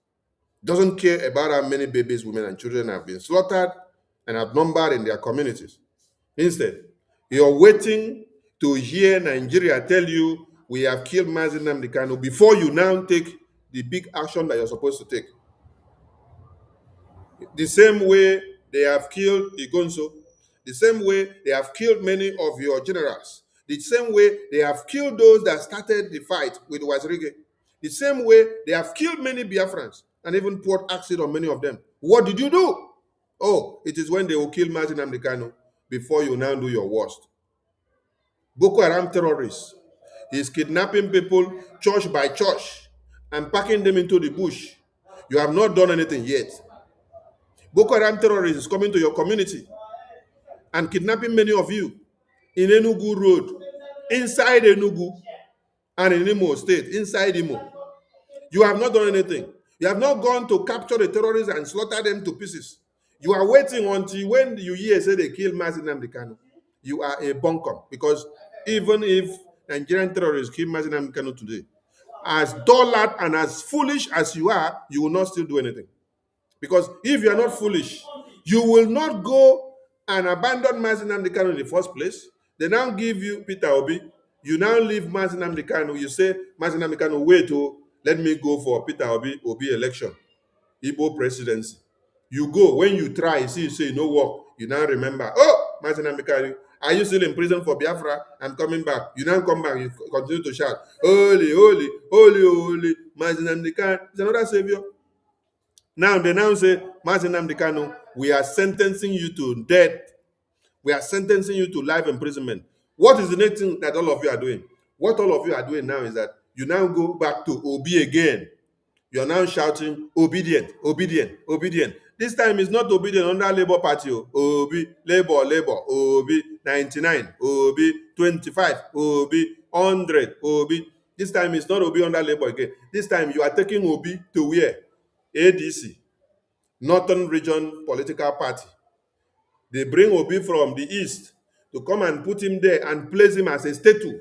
Doesn't care about how many babies, women, and children have been slaughtered and outnumbered in their communities. Instead, you're waiting to hear Nigeria tell you, we have killed Mazi Nnamdi Kanu, before you now take the big action that you're supposed to take. The same way they have killed Igonso, the same way they have killed many of your generals, the same way they have killed those that started the fight with Wazirige, the same way they have killed many Biafrans and even poured acid on many of them. What did you do? Oh, it is when they will kill Mazi Nnamdi Kanu before you now do your worst. Boko Haram terrorists is kidnapping people church by church and packing them into the bush. You have not done anything yet. Boko Haram terrorists is coming to your community and kidnapping many of you in Enugu Road, inside Enugu, and in Imo State, inside Imo. You have not done anything. You have not gone to capture the terrorists and slaughter them to pieces. You are waiting until when you hear say they kill Mazi Nnamdi Kanu. You are a bunkum, because even if Nigerian terrorists kill Mazi Nnamdi Kanu today, as dullard and as foolish as you are, you will not still do anything. Because if you are not foolish, you will not go and abandon Mazi Nnamdi Kanu in the first place. They now give you Peter Obi. You now leave Mazi Nnamdi Kanu. You say, Mazi Nnamdi Kanu, wait, let me go for Peter Obi election, Igbo presidency. You go, when you try, you say no work. You now remember, oh, Mazi Nnamdi Kanu, are you still in prison for Biafra? I'm coming back. You now come back, you continue to shout, holy, holy, holy, holy, Mazi Nnamdi Kanu is another savior. Now they now say, Mazi Nnamdi Kanu, we are sentencing you to death. We are sentencing you to life imprisonment. What is the next thing that all of you are doing? What all of you are doing now is that you now go back to Obi again. You are now shouting, obedient, obedient, obedient. This time it's not obedient under Labour Party. Obi, Labour, Labour, Obi, 99, Obi, 25, Obi, 100, Obi. This time it's not Obi under Labour again. This time you are taking Obi to where? ADC, Northern Region Political Party. They bring Obi from the east to come and put him there and place him as a statue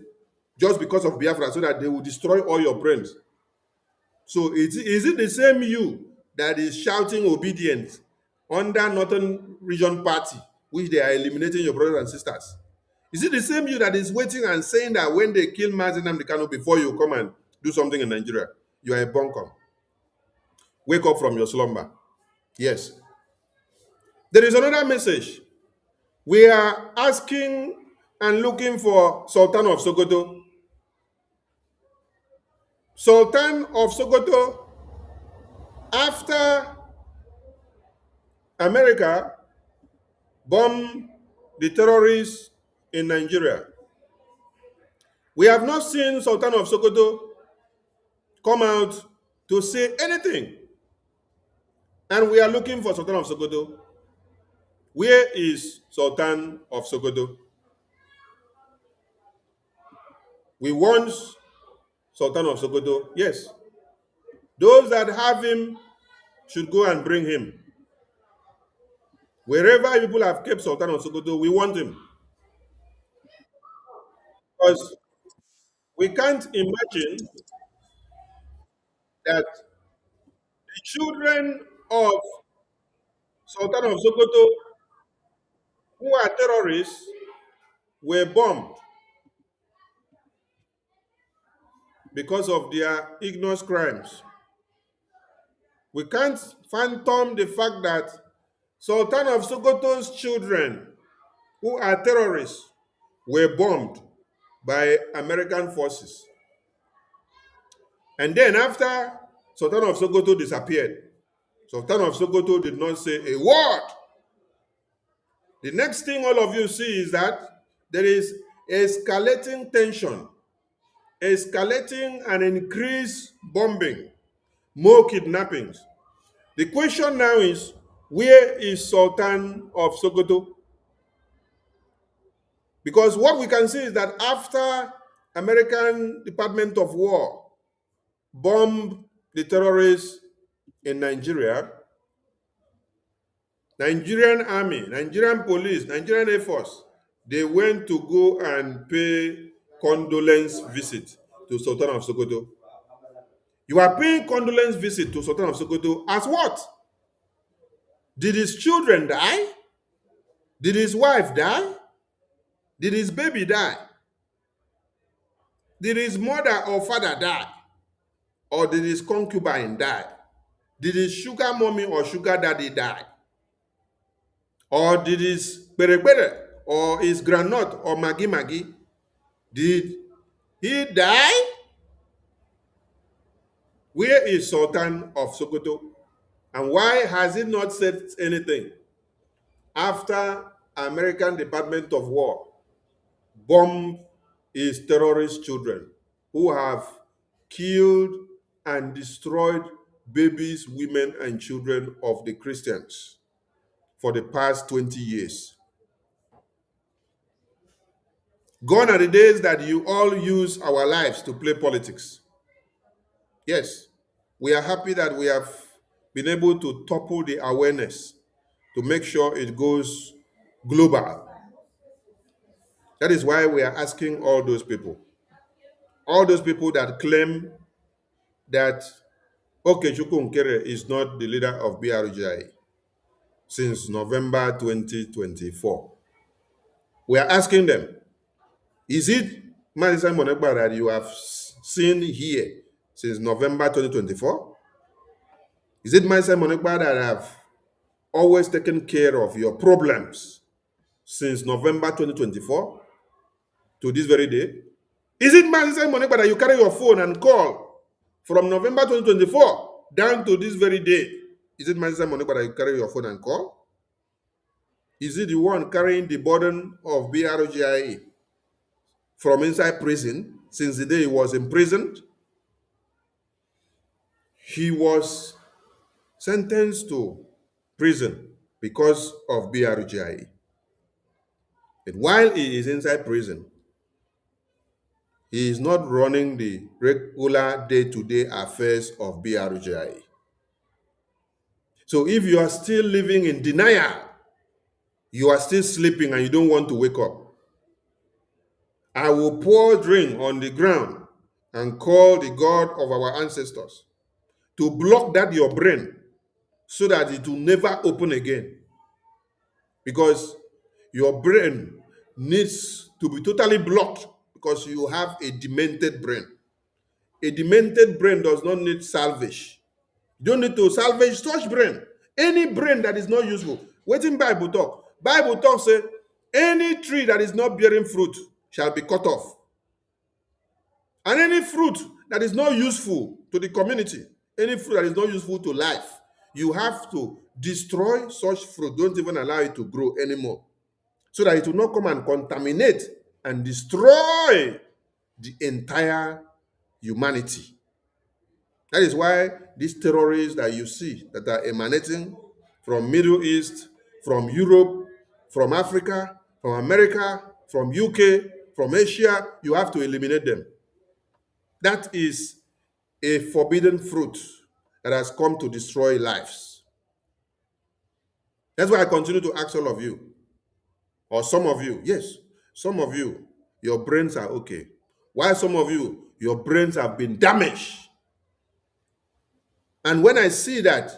just because of Biafra, so that they will destroy all your brains. So is it the same you that is shouting obedience under Northern Region Party, which they are eliminating your brothers and sisters? Is it the same you that is waiting and saying that when they kill Mazi Nnamdi Kanu before you come and do something in Nigeria, you are a bunkum. Wake up from your slumber. Yes. There is another message. We are asking and looking for Sultan of Sokoto. Sultan of Sokoto, after America bombed the terrorists in Nigeria, we have not seen Sultan of Sokoto come out to say anything. And we are looking for Sultan of Sokoto. Where is Sultan of Sokoto? We want Sultan of Sokoto. Yes. Those that have him should go and bring him. Wherever people have kept Sultan of Sokoto, we want him. Because we can't imagine that the children of Sultan of Sokoto who are terrorists were bombed because of their ignorant crimes. We can't fathom the fact that Sultan of Sokoto's children who are terrorists were bombed by American forces. And then after Sultan of Sokoto disappeared, Sultan of Sokoto did not say a word. The next thing all of you see is that there is escalating tension, escalating and increased bombing, more kidnappings. The question now is, where is Sultan of Sokoto? Because what we can see is that after American Department of War bombed the terrorists in Nigeria, Nigerian Army, Nigerian Police, Nigerian Air Force, they went to go and pay condolence visit to Sultan of Sokoto. You are paying condolence visit to Sultan of Sokoto as what? Did his children die? Did his wife die? Did his baby die? Did his mother or father die? Or did his concubine die? Did his sugar mommy or sugar daddy die? Or did his bere or his granite or magi, did he die? Where is Sultan of Sokoto? And why has he not said anything after American Department of War bombed his terrorist children who have killed and destroyed babies, women, and children of the Christians for the past 20 years? Gone are the days that you all use our lives to play politics. Yes, we are happy that we have been able to topple the awareness to make sure it goes global. That is why we are asking all those people that claim that Okechukwu Nkere is not the leader of BRGI since November 2024. We are asking them, is it Mazi Monegba that you have seen here since November 2024? Is it Mazi Monegba that have always taken care of your problems since November 2024 to this very day? Is it Mazi Monegba that you carry your phone and call from November 2024 down to this very day? Is it Mazi Monegba that you carry your phone and call? Is it the one carrying the burden of BRGIA from inside prison since the day he was imprisoned? He was sentenced to prison because of BRGIA. But while he is inside prison, he is not running the regular day-to-day affairs of BRGIA. So if you are still living in denial, you are still sleeping and you don't want to wake up, I will pour drink on the ground and call the God of our ancestors to block that your brain so that it will never open again. Because your brain needs to be totally blocked because you have a demented brain. A demented brain does not need salvage. You don't need to salvage such brain. Any brain that is not useful. Wetin Bible talk? Bible talk say, any tree that is not bearing fruit shall be cut off. And any fruit that is not useful to the community, any fruit that is not useful to life, you have to destroy such fruit. Don't even allow it to grow anymore, so that it will not come and contaminate and destroy the entire humanity. That is why these terrorists that you see that are emanating from Middle East, from Europe, from Africa, from America, from UK, from Asia, you have to eliminate them. That is a forbidden fruit that has come to destroy lives. That's why I continue to ask all of you, or some of you, yes, some of you, your brains are okay. While some of you, your brains have been damaged. And when I see that,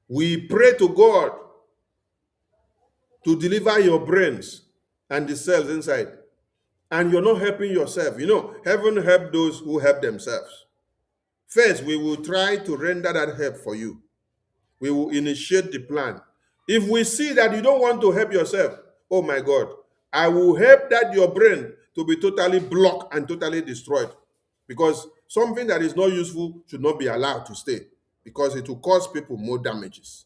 we pray to God to deliver your brains and the cells inside, and you're not helping yourself. You know, heaven help those who help themselves. First, we will try to render that help for you. We will initiate the plan. If we see that you don't want to help yourself, oh my God, I will help that your brain to be totally blocked and totally destroyed. Because something that is not useful should not be allowed to stay, because it will cause people more damages.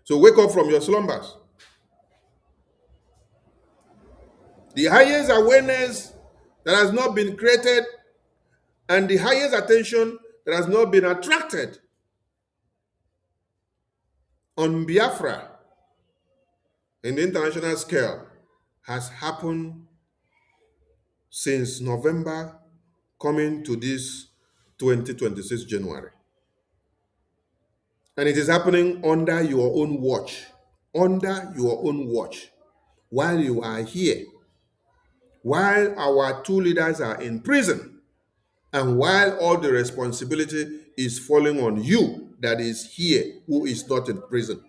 So wake up from your slumbers. The highest awareness that has not been created and the highest attention that has not been attracted on Biafra in the international scale has happened since November, coming to this 2026 January. And it is happening under your own watch, while you are here, while our two leaders are in prison, and while all the responsibility is falling on you that is here, who is not in prison.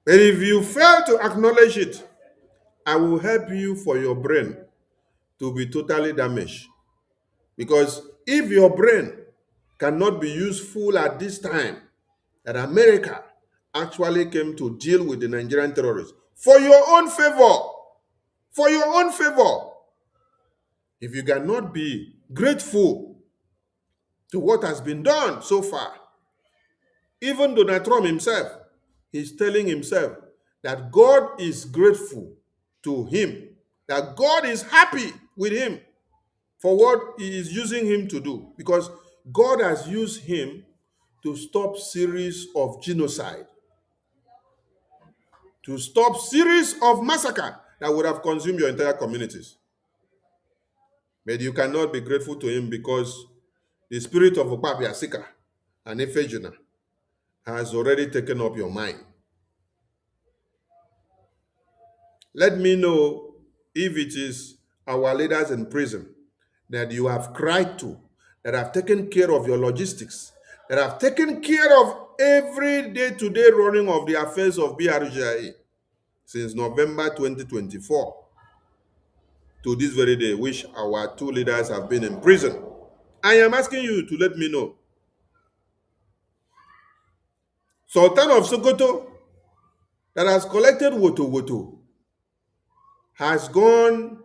And if you fail to acknowledge it, I will help you for your brain to be totally damaged. Because if your brain cannot be useful at this time, that America actually came to deal with the Nigerian terrorists for your own favor, if you cannot be grateful to what has been done so far, even Donald Trump himself, he's telling himself that God is grateful to him, that God is happy with him for what he is using him to do, because God has used him to stop series of genocide, to stop series of massacre that would have consumed your entire communities. But you cannot be grateful to him because the spirit of Okpabiasika and Efejuna has already taken up your mind. Let me know if it is our leaders in prison that you have cried to, that have taken care of your logistics, that have taken care of every day-to-day running of the affairs of BRGIA since November 2024 to this very day, which our two leaders have been in prison. I am asking you to let me know. Sultan of Sokoto, that has collected woto has gone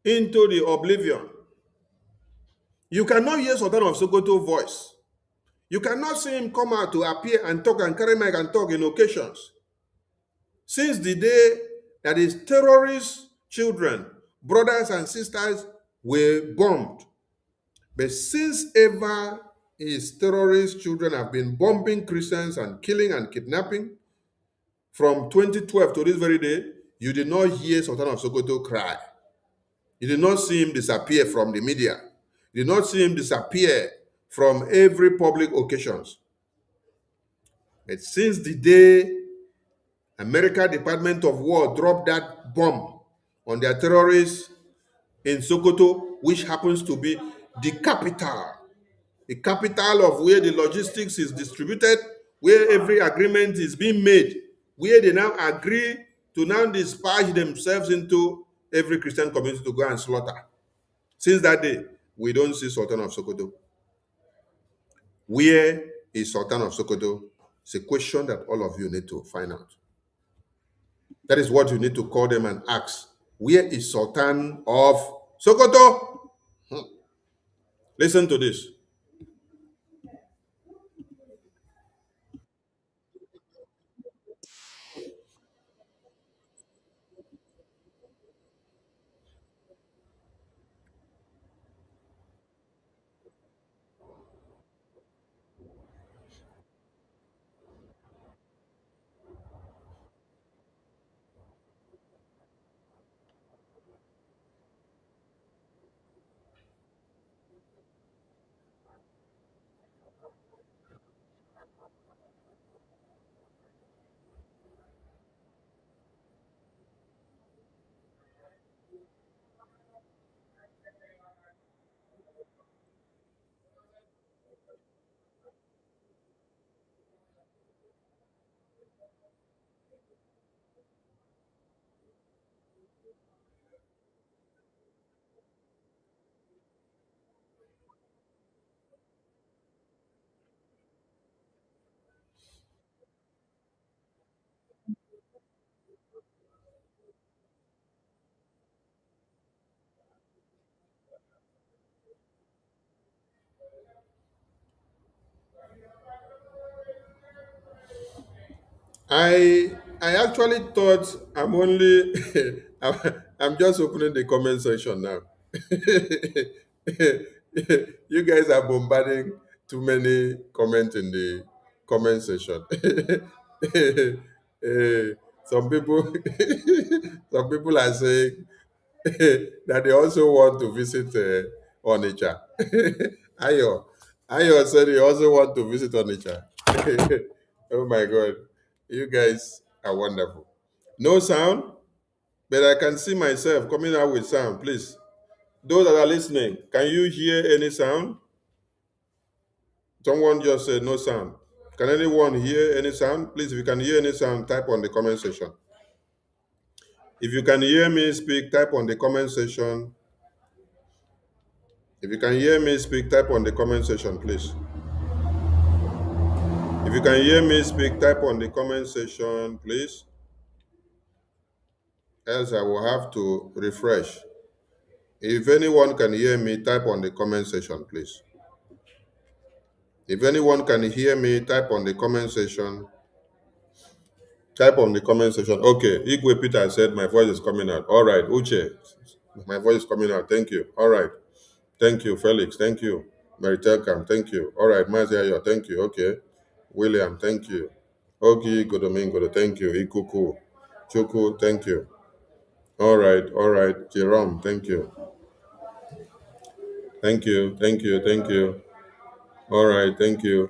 into the oblivion. You cannot hear Sultan of Sokoto's voice. You cannot see him come out to appear and talk and carry mic and talk in occasions. Since the day that his terrorist children, brothers and sisters were bombed. But since ever his terrorist children have been bombing Christians and killing and kidnapping, from 2012 to this very day, you did not hear Sultan of Sokoto cry. You did not see him disappear from the media. You did not see him disappear from every public occasions. But since the day American Department of War dropped that bomb on their terrorists in Sokoto, which happens to be the capital of where the logistics is distributed, where every agreement is being made, where they now agree to now dispatch themselves into every Christian community to go and slaughter. Since that day, we don't see Sultan of Sokoto. Where is Sultan of Sokoto? It's a question that all of you need to find out. That is what you need to call them and ask. Where is Sultan of Sokoto? Listen to this. I actually thought I'm only I'm just opening the comment section now. You guys are bombarding too many comments in the comment section. Some people some people are saying that they also want to visit Onitsha. Ayo, Ayo said he also want to visit Onitsha. Oh my God, you guys are wonderful. No sound, but I can see myself coming out with sound. Please, those that are listening, can you hear any sound? Someone just said no sound. Can anyone hear any sound? Please, if you can hear any sound, type on the comment section. If you can hear me speak, type on the comment section. If you can hear me speak, type on the comment section, please. If you can hear me speak, type on the comment section, please. Else I will have to refresh. If anyone can hear me, type on the comment section, please. If anyone can hear me, type on the comment section. Type on the comment section. Okay, Igwe Peter said my voice is coming out. All right, Uche, my voice is coming out. Thank you. All right. Thank you, Felix. Thank you. Maritelkam, thank you. All right, Maziayo, thank you. Okay. William, thank you. Ogi Godomingo, thank you. Ikuku. Chuku, thank you. All right, all right. Jerome, thank you. Thank you, thank you, thank you. All right, thank you.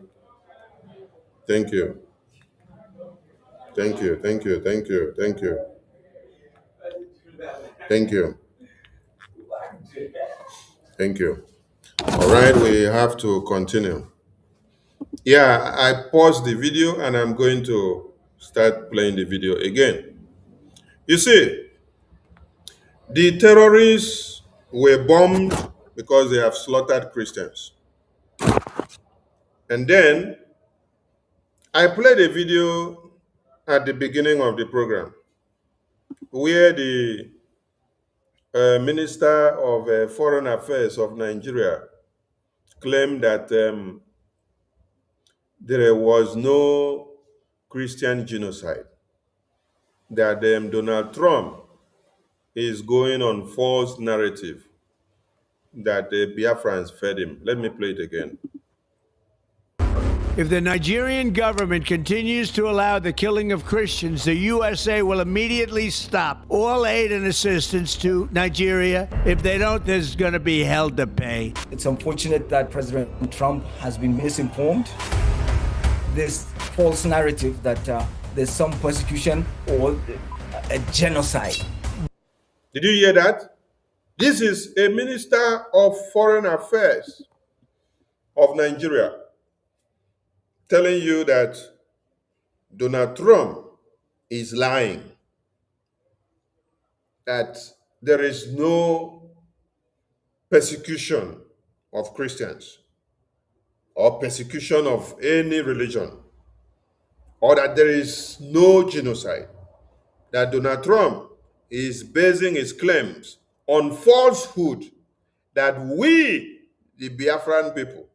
Thank you. Thank you, thank you, thank you, thank you. Thank you. Thank you. All right, we have to continue. Yeah, I paused the video and I'm going to start playing the video again. You see, the terrorists were bombed because they have slaughtered Christians. And then I played a video at the beginning of the program where the Minister of Foreign Affairs of Nigeria claimed that there was no Christian genocide, that Donald Trump is going on false narrative that the Biafrans fed him. Let me play it again. If the Nigerian government continues to allow the killing of Christians, the USA will immediately stop all aid and assistance to Nigeria. If they don't, there's going to be hell to pay. It's unfortunate that President Trump has been misinformed. This false narrative that there's some persecution or a genocide. Did you hear that? This is a Minister of Foreign Affairs of Nigeria telling you that Donald Trump is lying, that there is no persecution of Christians or persecution of any religion, or that there is no genocide, that Donald Trump is basing his claims on falsehood that we, the Biafran people,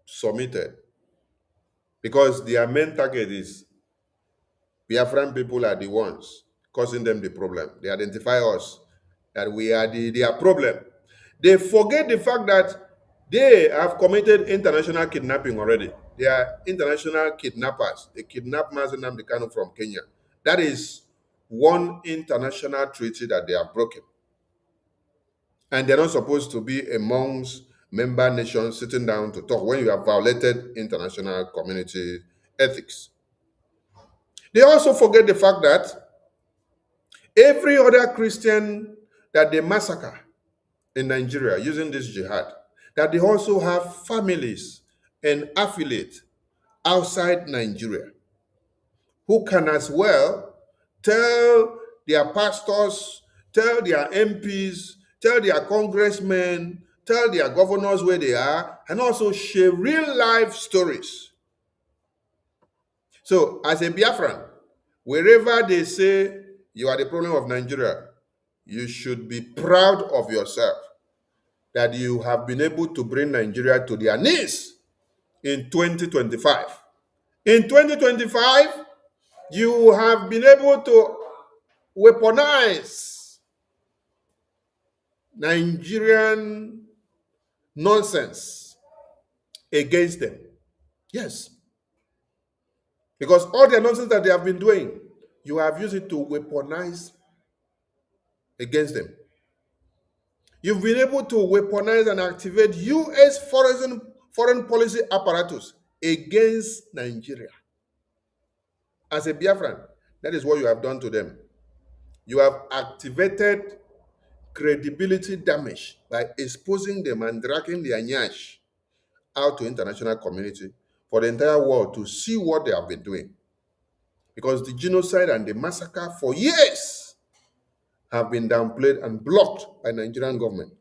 submitted, because their main target is Biafran people are the ones causing them the problem. They identify us that we are their problem. They forget the fact that they have committed international kidnapping already. They are international kidnappers. They kidnapped Mazi Nnamdi Kanu from Kenya. That is one international treaty that they have broken. And they're not supposed to be amongst member nations sitting down to talk when you have violated international community ethics. They also forget the fact that every other Christian that they massacre in Nigeria using this jihad, that they also have families and affiliates outside Nigeria who can as well tell their pastors, tell their MPs, tell their congressmen, tell their governors where they are, and also share real life stories. So as a Biafran, wherever they say you are the problem of Nigeria, you should be proud of yourself that you have been able to bring Nigeria to their knees in 2025. In 2025, you have been able to weaponize Nigerian nonsense against them. Yes. Because all the nonsense that they have been doing, you have used it to weaponize against them. You've been able to weaponize and activate U.S. foreign policy apparatus against Nigeria. As a Biafran, that is what you have done to them. You have activated credibility damage by exposing them and dragging their nyash out to international community for the entire world to see what they have been doing. Because the genocide and the massacre for years have been downplayed and blocked by the Nigerian government.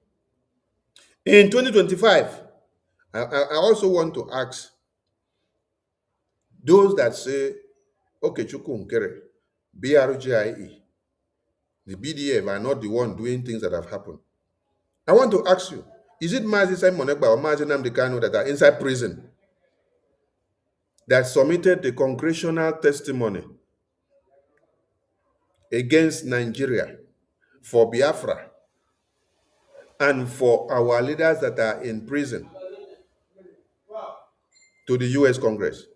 In 2025, I also want to ask those that say, okay, Chukwu Nkere, BRGIE, the BDF are not the one doing things that have happened. I want to ask you, is it Mazi Simon Ekpa or Mazi Nnamdi Kanu that are inside prison that submitted the congressional testimony against Nigeria for Biafra and for our leaders that are in prison to the U.S. Congress?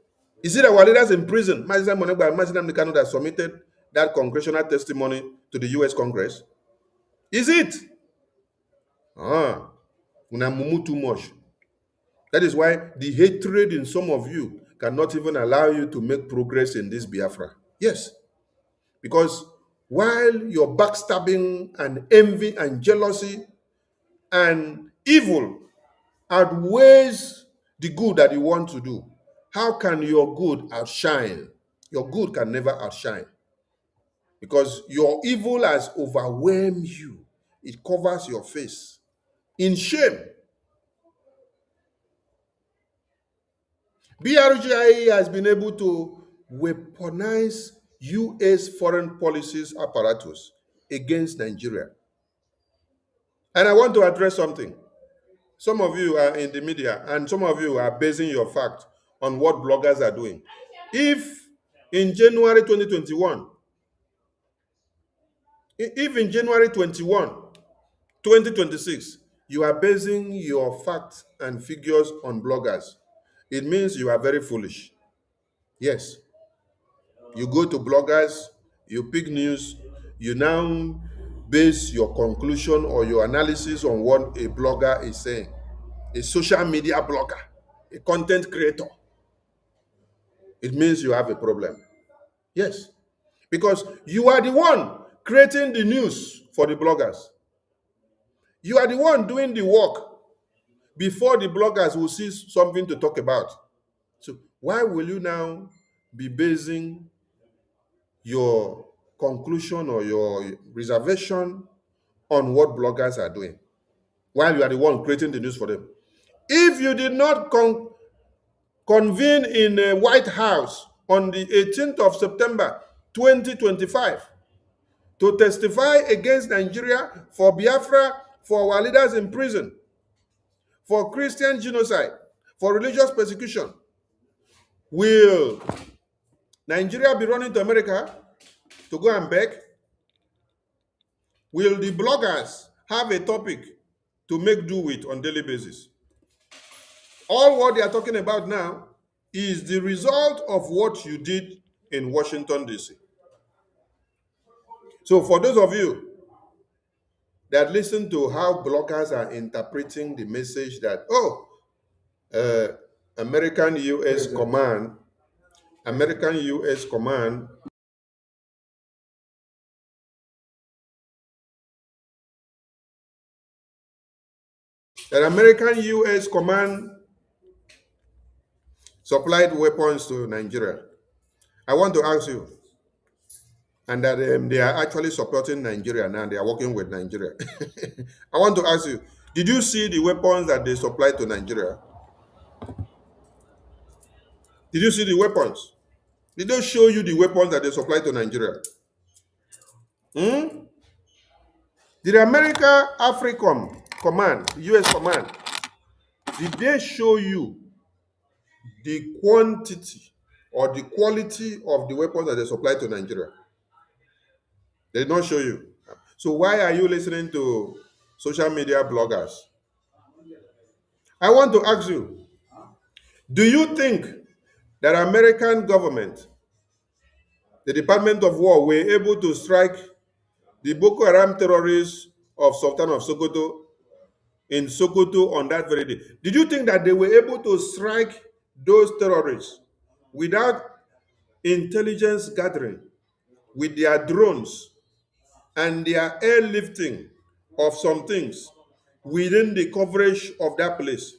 Is it our leaders in prison, Mazi Simon Ekpa and Mazi Nnamdi Kanu, that submitted that congressional testimony to the U.S. Congress? Is it? Una mumu too much. That is why the hatred in some of you cannot even allow you to make progress in this Biafra. Yes. Because while your backstabbing and envy and jealousy and evil outweighs the good that you want to do, how can your good outshine? Your good can never outshine. Because your evil has overwhelmed you. It covers your face in shame. BRGIE has been able to weaponize U.S. foreign policies apparatus against Nigeria. And I want to address something. Some of you are in the media and some of you are basing your fact on what bloggers are doing. If in January 2021, if in January 21, 2026, you are basing your facts and figures on bloggers, it means you are very foolish. Yes. You go to bloggers, you pick news, you now base your conclusion or your analysis on what a blogger is saying. A social media blogger, a content creator. It means you have a problem. Yes. Because you are the one creating the news for the bloggers. You are the one doing the work before the bloggers will see something to talk about. So why will you now be basing your conclusion or your reservation on what bloggers are doing while you are the one creating the news for them. If you did not convene in a White House on the 18th of September 2025 to testify against Nigeria for Biafra, for our leaders in prison, for Christian genocide, for religious persecution, will Nigeria be running to America to go and beg? Will the bloggers have a topic to make do with on daily basis? All what they are talking about now is the result of what you did in Washington, D.C. So for those of you that listen to how bloggers are interpreting the message that, American U.S. Command, that American U.S. Command supplied weapons to Nigeria. I want to ask you, and that they are actually supporting Nigeria now, they are working with Nigeria. I want to ask you, did you see the weapons that they supplied to Nigeria? Did you see the weapons? Did they show you the weapons that they supplied to Nigeria? Did America Africom Command, US Command, did they show you the quantity or the quality of the weapons that they supplied to Nigeria? They did not show you. So why are you listening to social media bloggers? I want to ask you, do you think that American government, the Department of War, were able to strike the Boko Haram terrorists of Sultan of Sokoto in Sokoto on that very day? Did you think that they were able to strike those terrorists without intelligence gathering, with their drones and their airlifting of some things within the coverage of that place?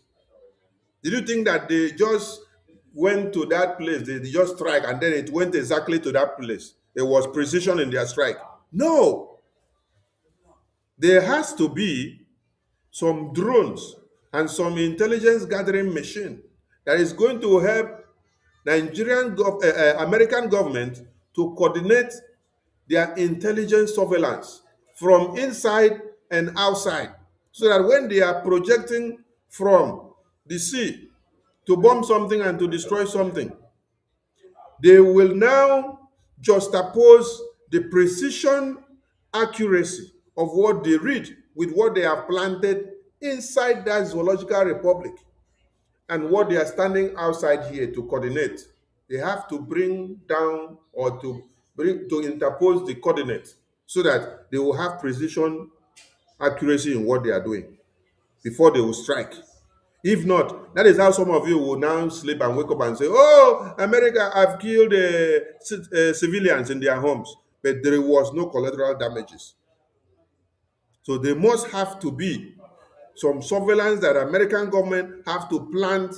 Did you think that they just went to that place, they just strike, and then it went exactly to that place? There was precision in their strike. No. There has to be some drones and some intelligence gathering machine that is going to help American government to coordinate their intelligence surveillance from inside and outside, so that when they are projecting from the sea to bomb something and to destroy something, they will now juxtapose the precision accuracy of what they read with what they have planted inside that zoological republic and what they are standing outside here to coordinate. They have to bring down or to interpose the coordinates so that they will have precision accuracy in what they are doing before they will strike. If not, that is how some of you will now sleep and wake up and say, oh, America have killed civilians in their homes, but there was no collateral damages. So there must have to be some surveillance that American government have to plant.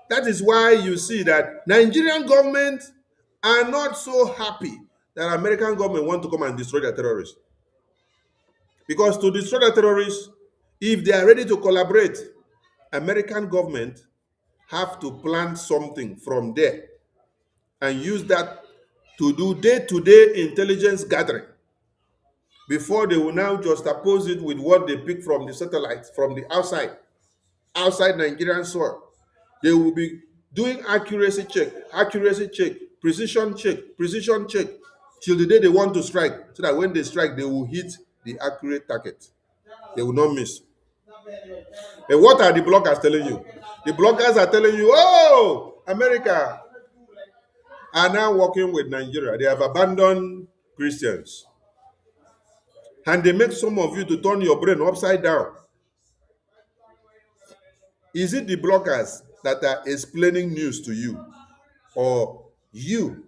That is why you see that Nigerian government are not so happy that American government want to come and destroy the terrorists. Because to destroy the terrorists, if they are ready to collaborate, American government have to plant something from there and use that to do day-to-day intelligence gathering before they will now juxtapose it with what they pick from the satellites, from the outside Nigerian soil. They will be doing accuracy check, precision check, till the day they want to strike, so that when they strike, they will hit the accurate target. They will not miss. And what are the bloggers telling you? The bloggers are telling you, oh, America are now working with Nigeria. They have abandoned Christians. And they make some of you to turn your brain upside down. Is it the bloggers that are explaining news to you, or you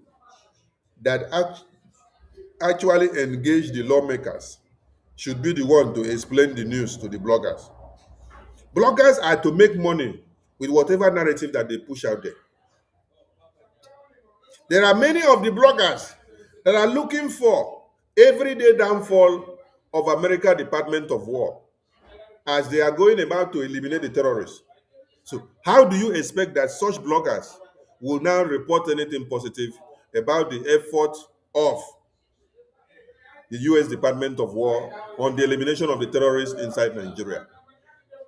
that actually engage the lawmakers should be the one to explain the news to the bloggers? Bloggers are to make money with whatever narrative that they push out there. There are many of the bloggers that are looking for everyday downfall of American Department of War as they are going about to eliminate the terrorists. So how do you expect that such bloggers will now report anything positive about the effort of the U.S. Department of War on the elimination of the terrorists inside Nigeria?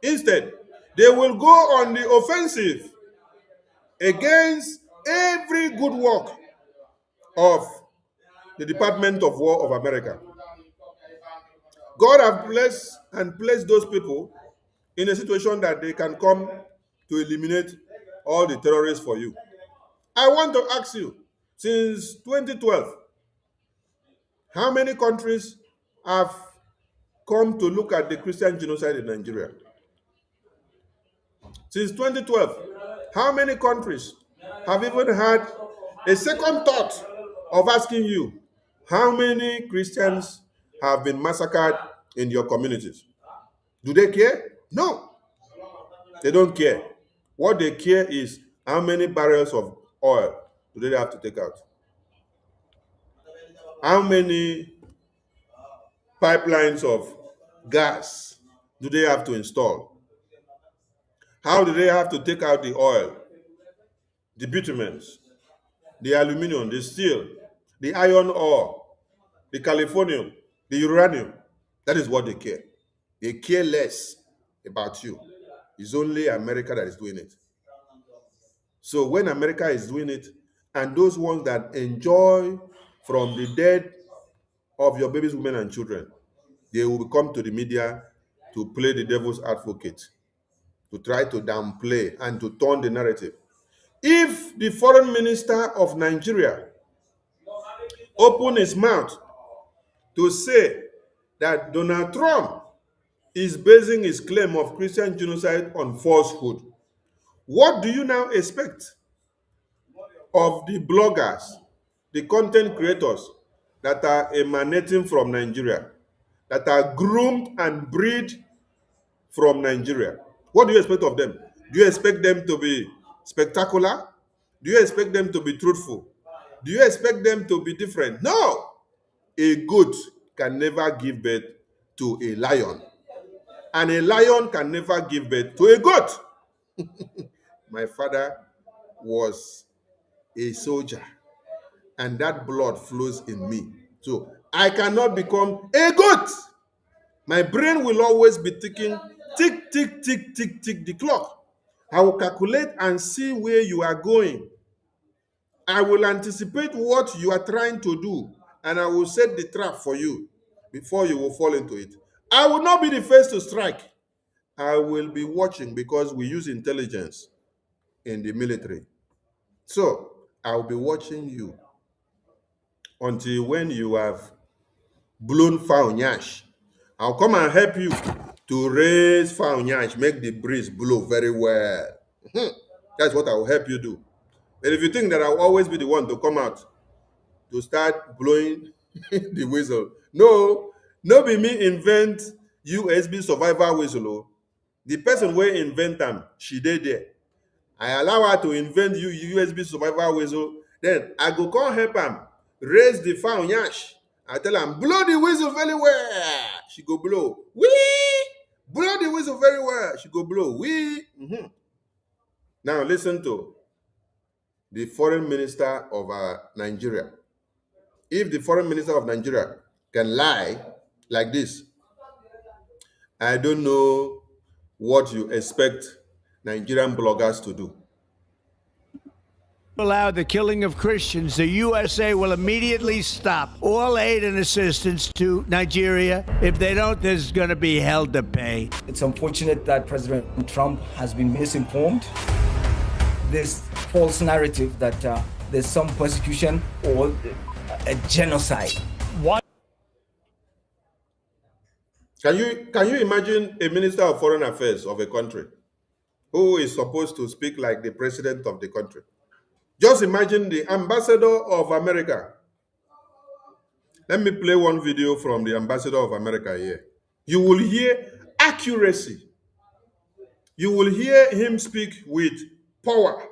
Instead, they will go on the offensive against every good work of the Department of War of America. God has blessed and placed those people in a situation that they can come to eliminate all the terrorists for you. I want to ask you, since 2012, how many countries have come to look at the Christian genocide in Nigeria? Since 2012, how many countries have even had a second thought of asking you, how many Christians have been massacred in your communities? Do they care? No, they don't care. What they care is how many barrels of oil do they have to take out? How many pipelines of gas do they have to install? How do they have to take out the oil, the bitumens, the aluminum, the steel, the iron ore, the californium, the uranium? That is what they care. They care less about you. It's only America that is doing it. So when America is doing it, and those ones that enjoy from the death of your babies, women, and children, they will come to the media to play the devil's advocate, to try to downplay and to turn the narrative. If the foreign minister of Nigeria opened his mouth to say that Donald Trump is basing his claim of Christian genocide on falsehood, what do you now expect of the bloggers, the content creators that are emanating from Nigeria, that are groomed and bred from Nigeria? What do you expect of them? Do you expect them to be spectacular? Do you expect them to be truthful? Do you expect them to be different? No. A goat can never give birth to a lion, and a lion can never give birth to a goat. My father was a soldier, and that blood flows in me. So I cannot become a goat. My brain will always be ticking, tick, tick, tick, tick, tick the clock. I will calculate and see where you are going. I will anticipate what you are trying to do, and I will set the trap for you before you will fall into it. I will not be the first to strike. I will be watching, because we use intelligence in the military. So I will be watching you until when you have blown foul nyash. I'll come and help you to raise foul nyash, make the breeze blow very well. That's what I will help you do. And if you think that I'll always be the one to come out to start blowing the whistle, no be me invent USB survival whistle. Oh. The person wey invent am, she dey there. I allow her to invent USB survival whistle, then I go come help am raise the foul nyash. I tell am, blow the whistle very well. She go blow. Wee! Blow the whistle very well. She go blow. Wee! Now listen to the foreign minister of Nigeria. If the foreign minister of Nigeria can lie like this, I don't know what you expect Nigerian bloggers to do. Allow the killing of Christians, the USA will immediately stop all aid and assistance to Nigeria. If they don't, there's going to be hell to pay. It's unfortunate that President Trump has been misinformed. This false narrative that there's some persecution or a genocide. Why? Can you imagine a minister of foreign affairs of a country who is supposed to speak like the president of the country? Just imagine the ambassador of America. Let me play one video from the ambassador of America here. You will hear accuracy. You will hear him speak with power.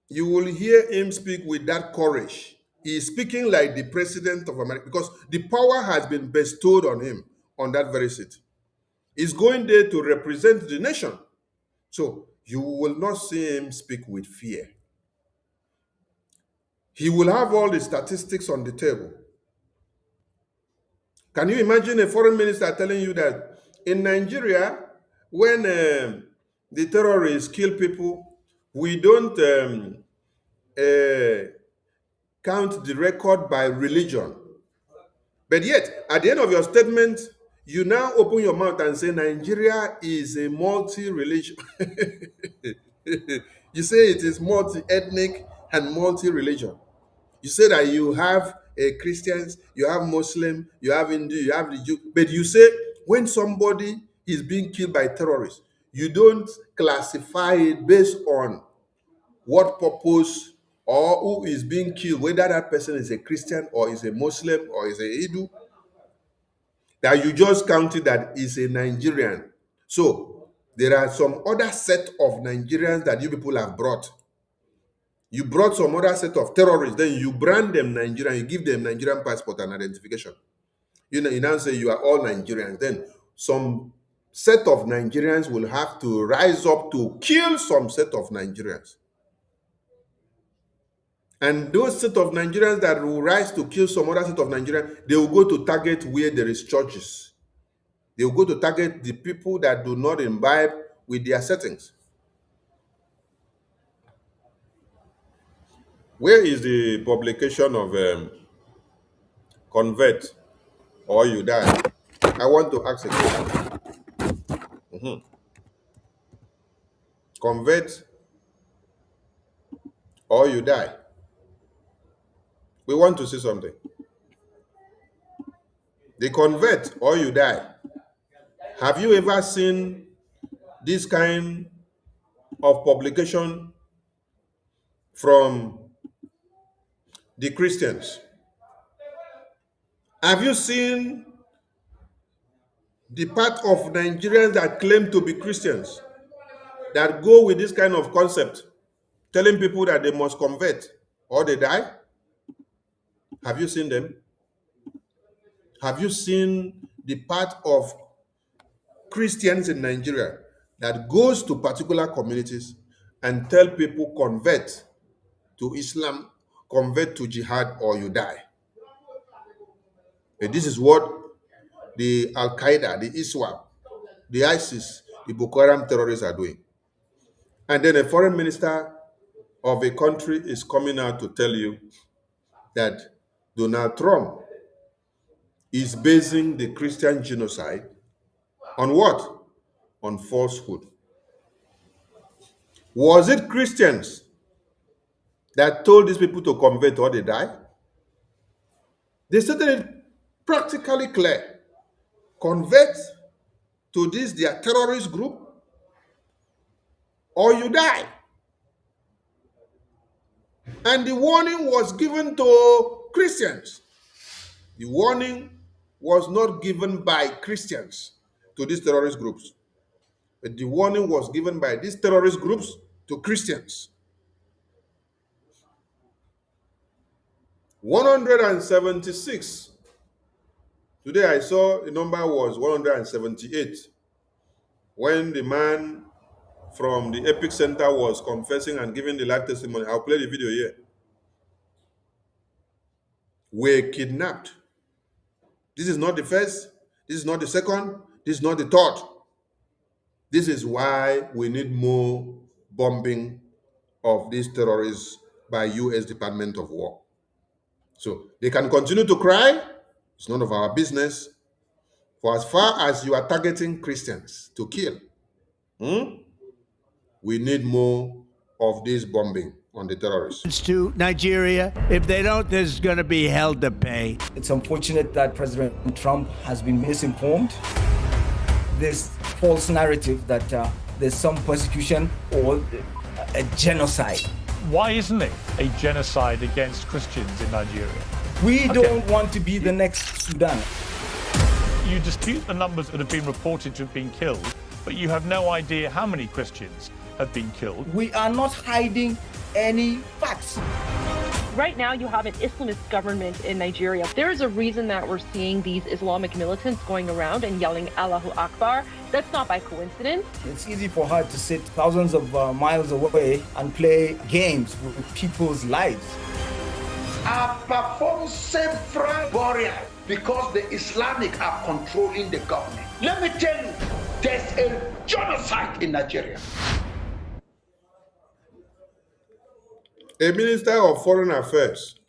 You will hear him speak with that courage. he is speaking like the president of America because the power has been bestowed on him on that very seat. He's going there to represent the nation. So you will not see him speak with fear. He will have all the statistics on the table. Can you imagine a foreign minister telling you that in Nigeria, when the terrorists kill people, we don't count the record by religion. But yet, at the end of your statement, you now open your mouth and say Nigeria is a multi-religion. You say it is multi-ethnic and multi-religion. You say that you have Christians, you have Muslim, you have Hindu, you have the Jew. But you say when somebody is being killed by terrorists, you don't classify it based on what purpose or who is being killed, whether that person is a Christian or is a Muslim or is a Hindu, that you just counted that is a Nigerian. So there are some other set of Nigerians that you people have brought. You brought some other set of terrorists, then you brand them Nigerian, you give them Nigerian passport and identification. You now say you are all Nigerians. Then some set of Nigerians will have to rise up to kill some set of Nigerians. And those set of Nigerians that will rise to kill some other set of Nigerians, they will go to target where there is churches. They will go to target the people that do not imbibe with their settings. Where is the publication of Convert or You Die? I want to ask a question. Convert or you die. We want to see something. The Convert or You Die. Have you ever seen this kind of publication from the Christians? Have you seen the part of Nigerians that claim to be Christians that go with this kind of concept, telling people that they must convert or they die? Have you seen them? Have you seen the part of Christians in Nigeria that goes to particular communities and tell people convert to Islam, convert to jihad, or you die? And this is what the Al-Qaeda, the ISWAP, the ISIS, the Boko Haram terrorists are doing. And then a foreign minister of a country is coming out to tell you that Donald Trump is basing the Christian genocide on what? On falsehood. Was it Christians that told these people to convert or they die? They stated it practically clear. Convert to this their terrorist group or you die. And the warning was given to Christians. The warning was not given by Christians to these terrorist groups. But the warning was given by these terrorist groups to Christians. 176. Today I saw the number was 178. When the man from the Epic Center was confessing and giving the live testimony, I'll play the video here, were kidnapped. This is not the first, this is not the second, this is not the third. This is why we need more bombing of these terrorists by U.S. Department of War. So they can continue to cry. It's none of our business. For as far as you are targeting Christians to kill, we need more of this bombing on the terrorists. To Nigeria. If they don't, there's going to be hell to pay. It's unfortunate that President Trump has been misinformed. This false narrative that there's some persecution or a genocide. Why isn't it a genocide against Christians in Nigeria? We don't want to be the next Sudan. You dispute the numbers that have been reported to have been killed, but you have no idea how many Christians have been killed. We are not hiding any facts. Right now, you have an Islamist government in Nigeria. There is a reason that we're seeing these Islamic militants going around and yelling Allahu Akbar. That's not by coincidence. It's easy for her to sit thousands of miles away and play games with people's lives. I perform several burials because the Islamic are controlling the government. Let me tell you, there's a genocide in Nigeria. A minister of foreign affairs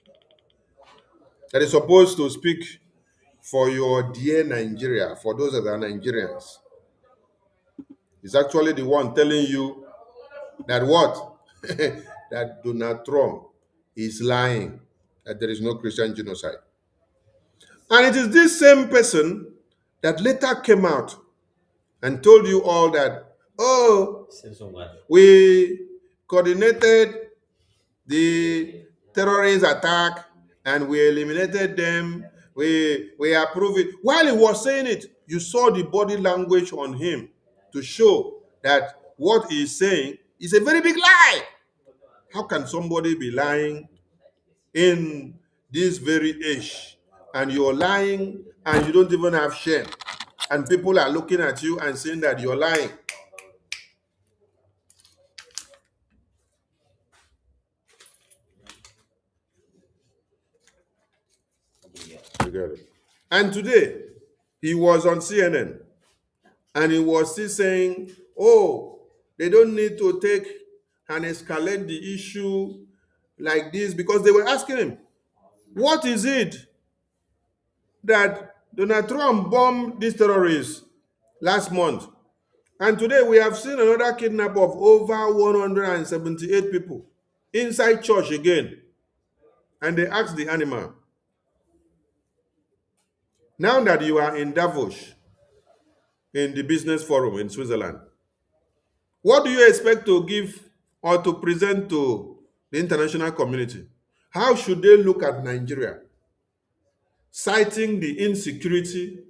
that is supposed to speak for your dear Nigeria, for those that are Nigerians, is actually the one telling you that what? That Donald Trump is lying, that there is no Christian genocide. And it is this same person that later came out and told you all that, oh, we coordinated the terrorist attack and we eliminated them, we approved it. While he was saying it, you saw the body language on him to show that what he is saying is a very big lie. How can somebody be lying in this very age, and you're lying and you don't even have shame, and people are looking at you and saying that you're lying? You get it? And today, he was on CNN, and he was still saying, oh, they don't need to take and escalate the issue like this, because they were asking him, what is it that Donald Trump bombed these terrorists last month? And today we have seen another kidnap of over 178 people inside church again. And they asked the animal, now that you are in Davos, in the business forum in Switzerland, what do you expect to give or to present to the international community? How should they look at Nigeria, citing the insecurity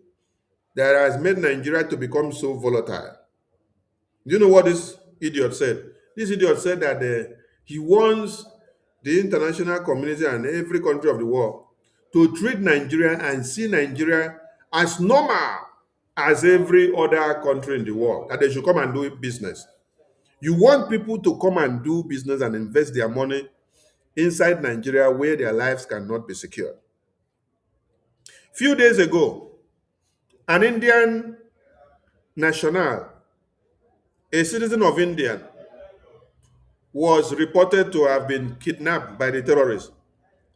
that has made Nigeria to become so volatile? Do you know what this idiot said? This idiot said that he wants the international community and every country of the world to treat Nigeria and see Nigeria as normal as every other country in the world, that they should come and do business. You want people to come and do business and invest their money inside Nigeria where their lives cannot be secured. Few days ago, an Indian national, a citizen of India, was reported to have been kidnapped by the terrorists,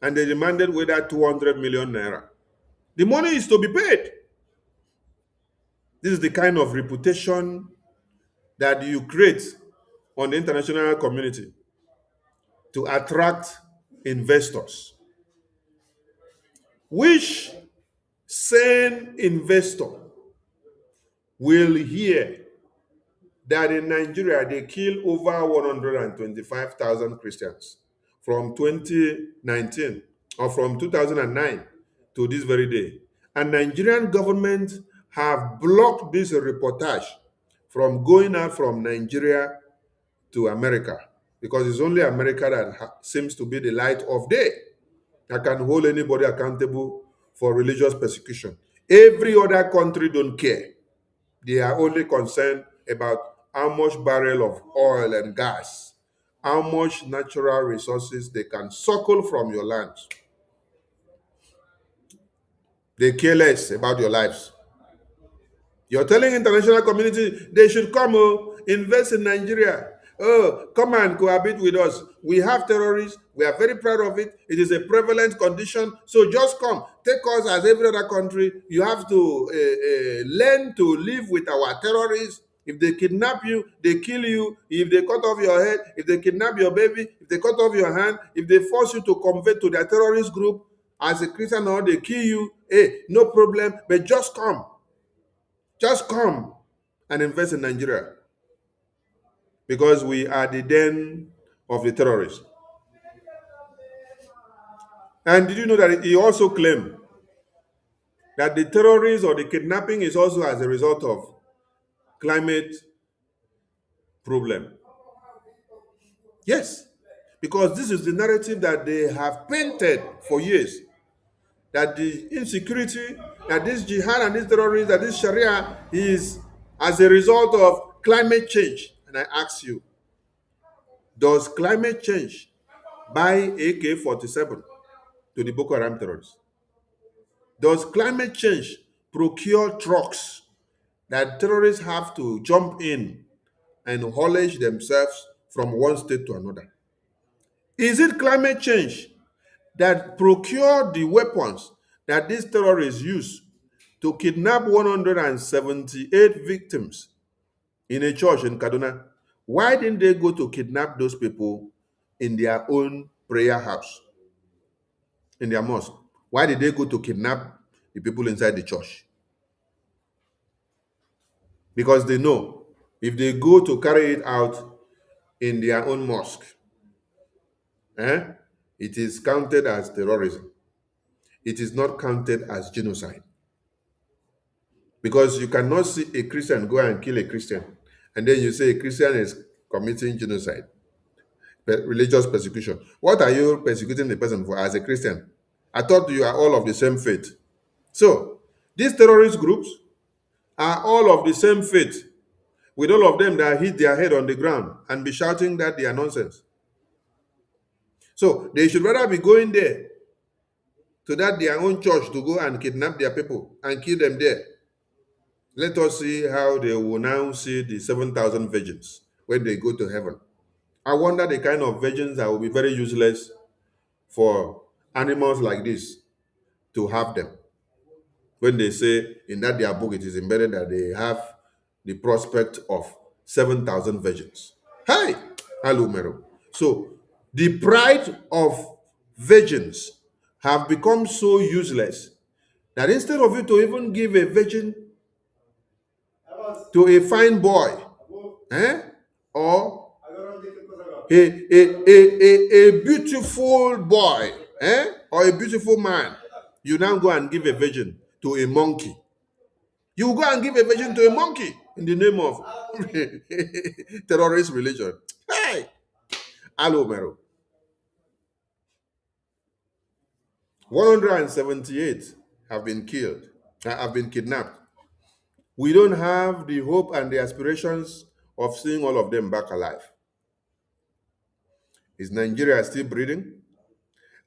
and they demanded whether 200 million naira. The money is to be paid. This is the kind of reputation that you create on the international community to attract investors. Which sane investor will hear that in Nigeria they kill over 125,000 Christians from 2019 or from 2009 to this very day? And Nigerian government have blocked this reportage from going out from Nigeria to America, because it's only America that seems to be the light of day that can hold anybody accountable for religious persecution. Every other country don't care. They are only concerned about how much barrel of oil and gas, how much natural resources they can suckle from your lands. They care less about your lives. You're telling international community they should come invest in Nigeria. Oh, come and cohabit with us. We have terrorists. We are very proud of it. It is a prevalent condition. So just come. Take us as every other country. You have to learn to live with our terrorists. If they kidnap you, they kill you. If they cut off your head, if they kidnap your baby, if they cut off your hand, if they force you to convert to their terrorist group as a Christian, or they kill you, hey, no problem. But just come. Just come and invest in Nigeria, because we are the den of the terrorists. And did you know that he also claimed that the terrorists or the kidnapping is also as a result of climate problem? Yes, Because this is the narrative that they have painted for years, that the insecurity, that this jihad and this terrorism, that this Sharia is as a result of climate change. And I ask you, does climate change buy AK-47 to the Boko Haram terrorists? Does climate change procure trucks that terrorists have to jump in and haulage themselves from one state to another? Is it climate change that procure the weapons that these terrorists use to kidnap 178 victims in a church in Kaduna? Why didn't they go to kidnap those people in their own prayer house, in their mosque? Why did they go to kidnap the people inside the church? Because they know if they go to carry it out in their own mosque, it is counted as terrorism. It is not counted as genocide. Because you cannot see a Christian go and kill a Christian, and then you say a Christian is committing genocide, religious persecution. What are you persecuting the person for as a Christian? I thought you are all of the same faith. So, these terrorist groups are all of the same faith, with all of them that hit their head on the ground and be shouting that they are nonsense. So, they should rather be going there to that their own church to go and kidnap their people and kill them there. Let us see how they will now see the 7,000 virgins when they go to heaven. I wonder the kind of virgins that will be very useless for animals like this to have them. When they say in that their book, it is embedded that they have the prospect of 7,000 virgins. Hey, hello, Mero. So the pride of virgins have become so useless that instead of you to even give a virgin to a fine boy, or a beautiful boy, or a beautiful man, you now go and give a virgin to a monkey. You go and give a virgin to a monkey in the name of terrorist religion. Hey, hello, Mero. 178 have been killed, have been kidnapped. We don't have the hope and the aspirations of seeing all of them back alive. Is Nigeria still breathing?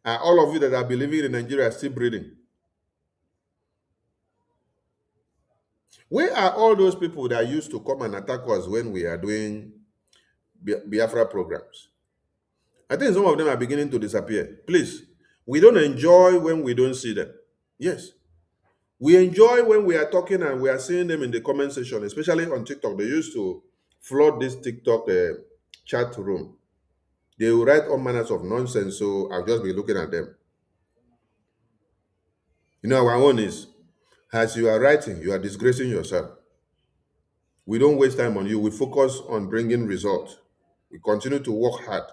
Are all of you that are believing in Nigeria still breathing? Where are all those people that used to come and attack us when we are doing Biafra programs? I think some of them are beginning to disappear. Please, we don't enjoy when we don't see them. Yes. We enjoy when we are talking and we are seeing them in the comment section, especially on TikTok. They used to flood this TikTok chat room. They will write all manners of nonsense, so I'll just be looking at them. You know, our own is, as you are writing, you are disgracing yourself. We don't waste time on you. We focus on bringing results. We continue to work hard.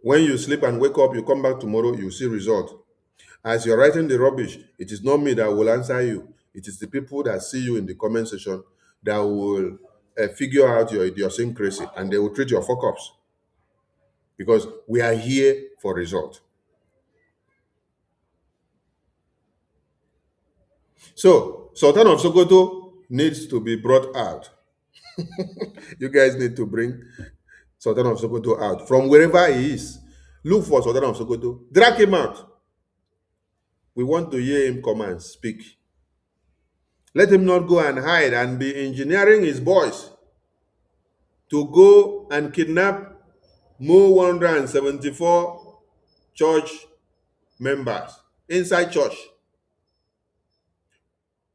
When you sleep and wake up, you come back tomorrow, you see result. As you're writing the rubbish, it is not me that will answer you. It is the people that see you in the comment section that will figure out your idiosyncrasy, and they will treat your fuck-ups. Because we are here for result. So, Sultan of Sokoto needs to be brought out. You guys need to bring Sultan of Sokoto out from wherever he is. Look for Sultan of Sokoto. Drag him out. We want to hear him come and speak. Let him not go and hide and be engineering his boys to go and kidnap more 174 church members inside church.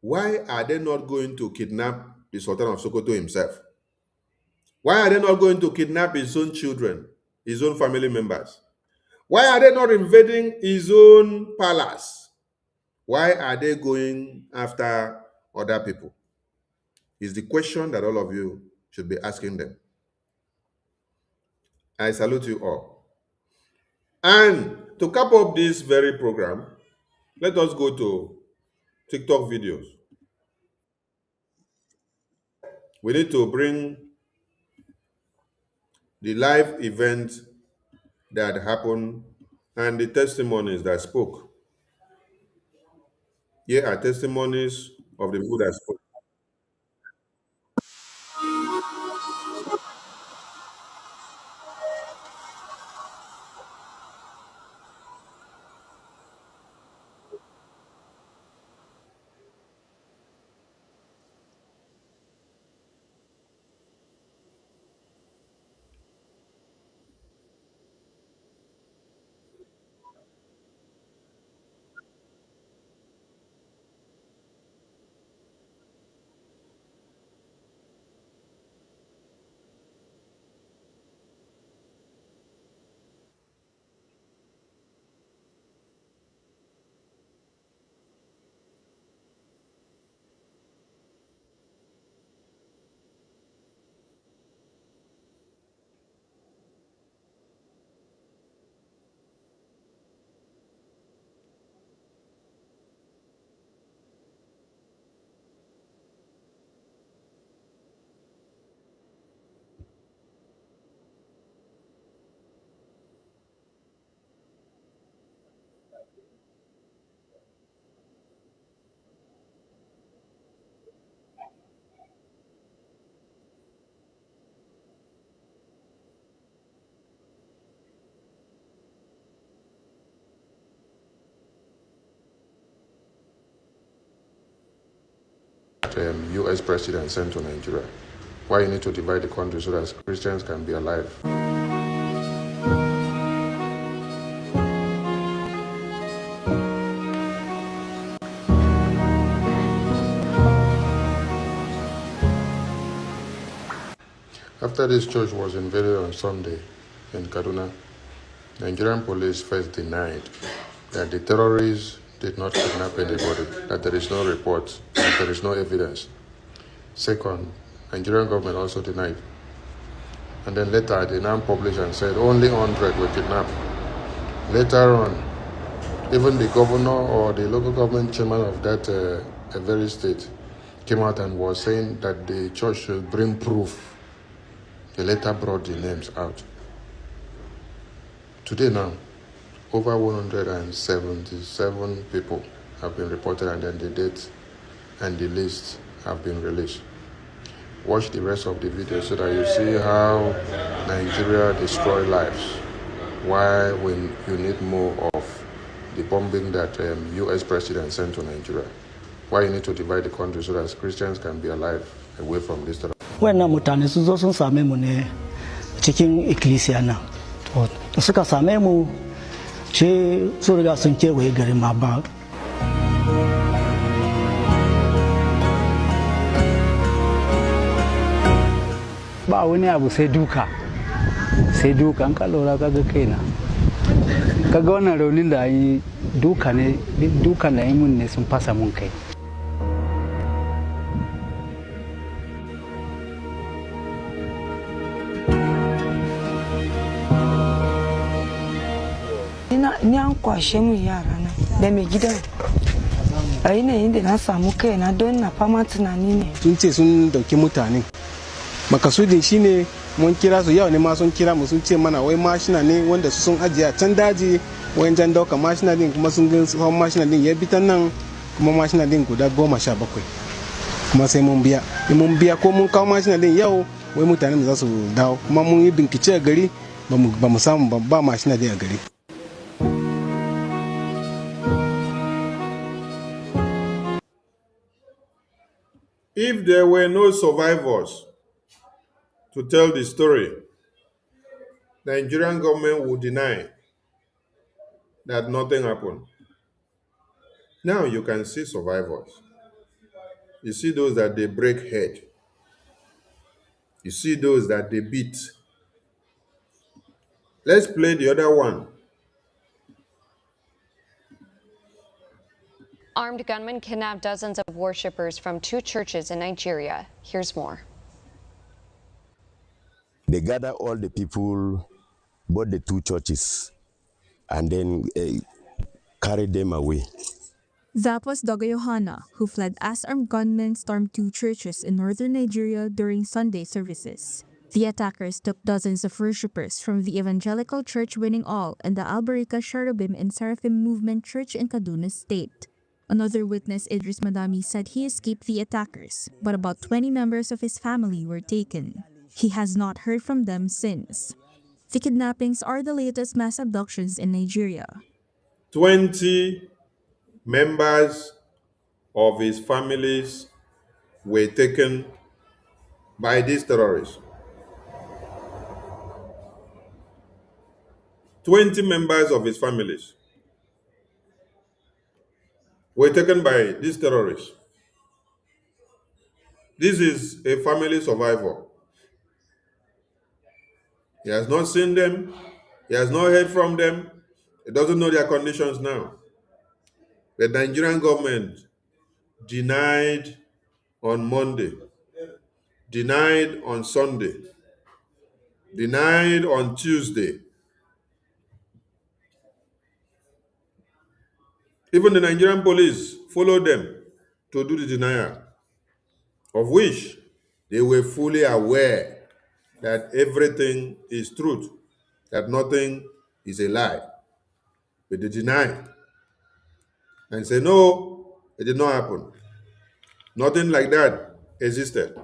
Why are they not going to kidnap the Sultan of Sokoto himself? Why are they not going to kidnap his own children, his own family members? Why are they not invading his own palace? Why are they going after other people? Is the question that all of you should be asking them. I salute you all. And to cap up this very program, let us go to TikTok videos. We need to bring the live event that happened and the testimonies that spoke. Here are testimonies of the people that spoke. U.S. president sent to Nigeria. Why you need to divide the country so that Christians can be alive. After this church was invaded on Sunday in Kaduna, Nigerian police first denied that the terrorists did not kidnap anybody, that there is no report, that there is no evidence. Second, Nigerian government also denied. And then later they now published and said only 100 were kidnapped. Later on, even the governor or the local government chairman of that very state came out and was saying that the church should bring proof. They later brought the names out. Today now, over 177 people have been reported, and then the dates and the list have been released. Watch the rest of the video so that you see how Nigeria destroys lives. Why when you need more of the bombing that U.S. president sent to Nigeria. Why you need to divide the country so that Christians can be alive away from this. Wannan mutane sun zo sun same mu ne cikin ikkilisiya nan. Suka same mu ce sun riga sun kewaye garin ma ba. Ba wani abu sai duka an ka lura kaga kaina kaga wannan raunin da yi dukan da yi mun ne sun fasa mun kai. Ni an kwashe mu yara na da mai gidan a yanayin da na samu kaina don na fama tunani ne. Sun ce sun dauki mutane makasudin shine mun kira su yau ne ma sun kira mu sun ce mana wai mashina ne wanda su sun ajiye a can daji wayan jan dauka mashina din kuma sun gan hawan mashina din ya bitan nan kuma mashina din guda 17 kuma sai mun biya ko mun kawo mashina din yau wai mutane mu za su dawo kuma mun yi bincike a gari ba mu samu ba mashina din a gari. If there were no survivors to tell the story, the Nigerian government would deny that nothing happened. Now you can see survivors. You see those that they break head. You see those that they beat. Let's play the other one. Armed gunmen kidnapped dozens of worshippers from 2 churches in Nigeria. Here's more. They gather all the people, both the 2 churches, and then carry them away. That was Doga Yohana, who fled as armed gunmen stormed 2 churches in northern Nigeria during Sunday services. The attackers took dozens of worshippers from the Evangelical Church Winning All and the Alberika Cherubim and Seraphim Movement Church in Kaduna State. Another witness, Idris Madami, said he escaped the attackers, but about 20 members of his family were taken. He has not heard from them since. The kidnappings are the latest mass abductions in Nigeria. 20 members of his families were taken by these terrorists. 20 members of his families were taken by these terrorists. This is a family survivor. He has not seen them. He has not heard from them. He doesn't know their conditions now. The Nigerian government denied on Monday, denied on Sunday, denied on Tuesday. Even the Nigerian police followed them to do the denial, of which they were fully aware that everything is truth, that nothing is a lie. But they deny and say, no, it did not happen. Nothing like that existed.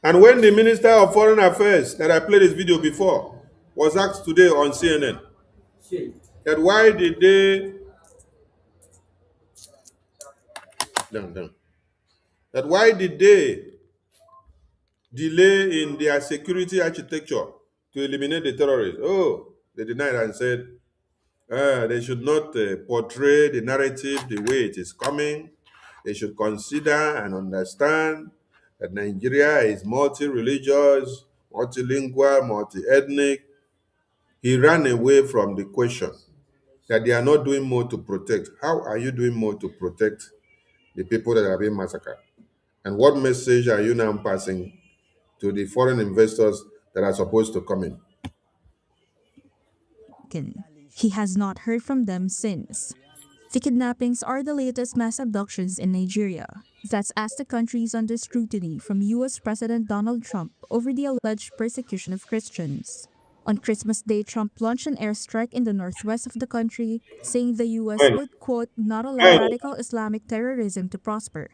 And when the Minister of Foreign Affairs, that I played this video before, was asked today on CNN, that why did they, that why did they delay in their security architecture to eliminate the terrorists? Oh, they denied and said they should not portray the narrative the way it is coming. They should consider and understand that Nigeria is multi-religious, multilingual, multi-ethnic. He ran away from the question that they are not doing more to protect. How are you doing more to protect the people that are being massacred? And what message are you now passing to the foreign investors that are supposed to come in? He has not heard from them since. The kidnappings are the latest mass abductions in Nigeria. That's as the country is under scrutiny from U.S. President Donald Trump over the alleged persecution of Christians. On Christmas Day, Trump launched an airstrike in the northwest of the country, saying the U.S. would, quote, not allow radical Islamic terrorism to prosper.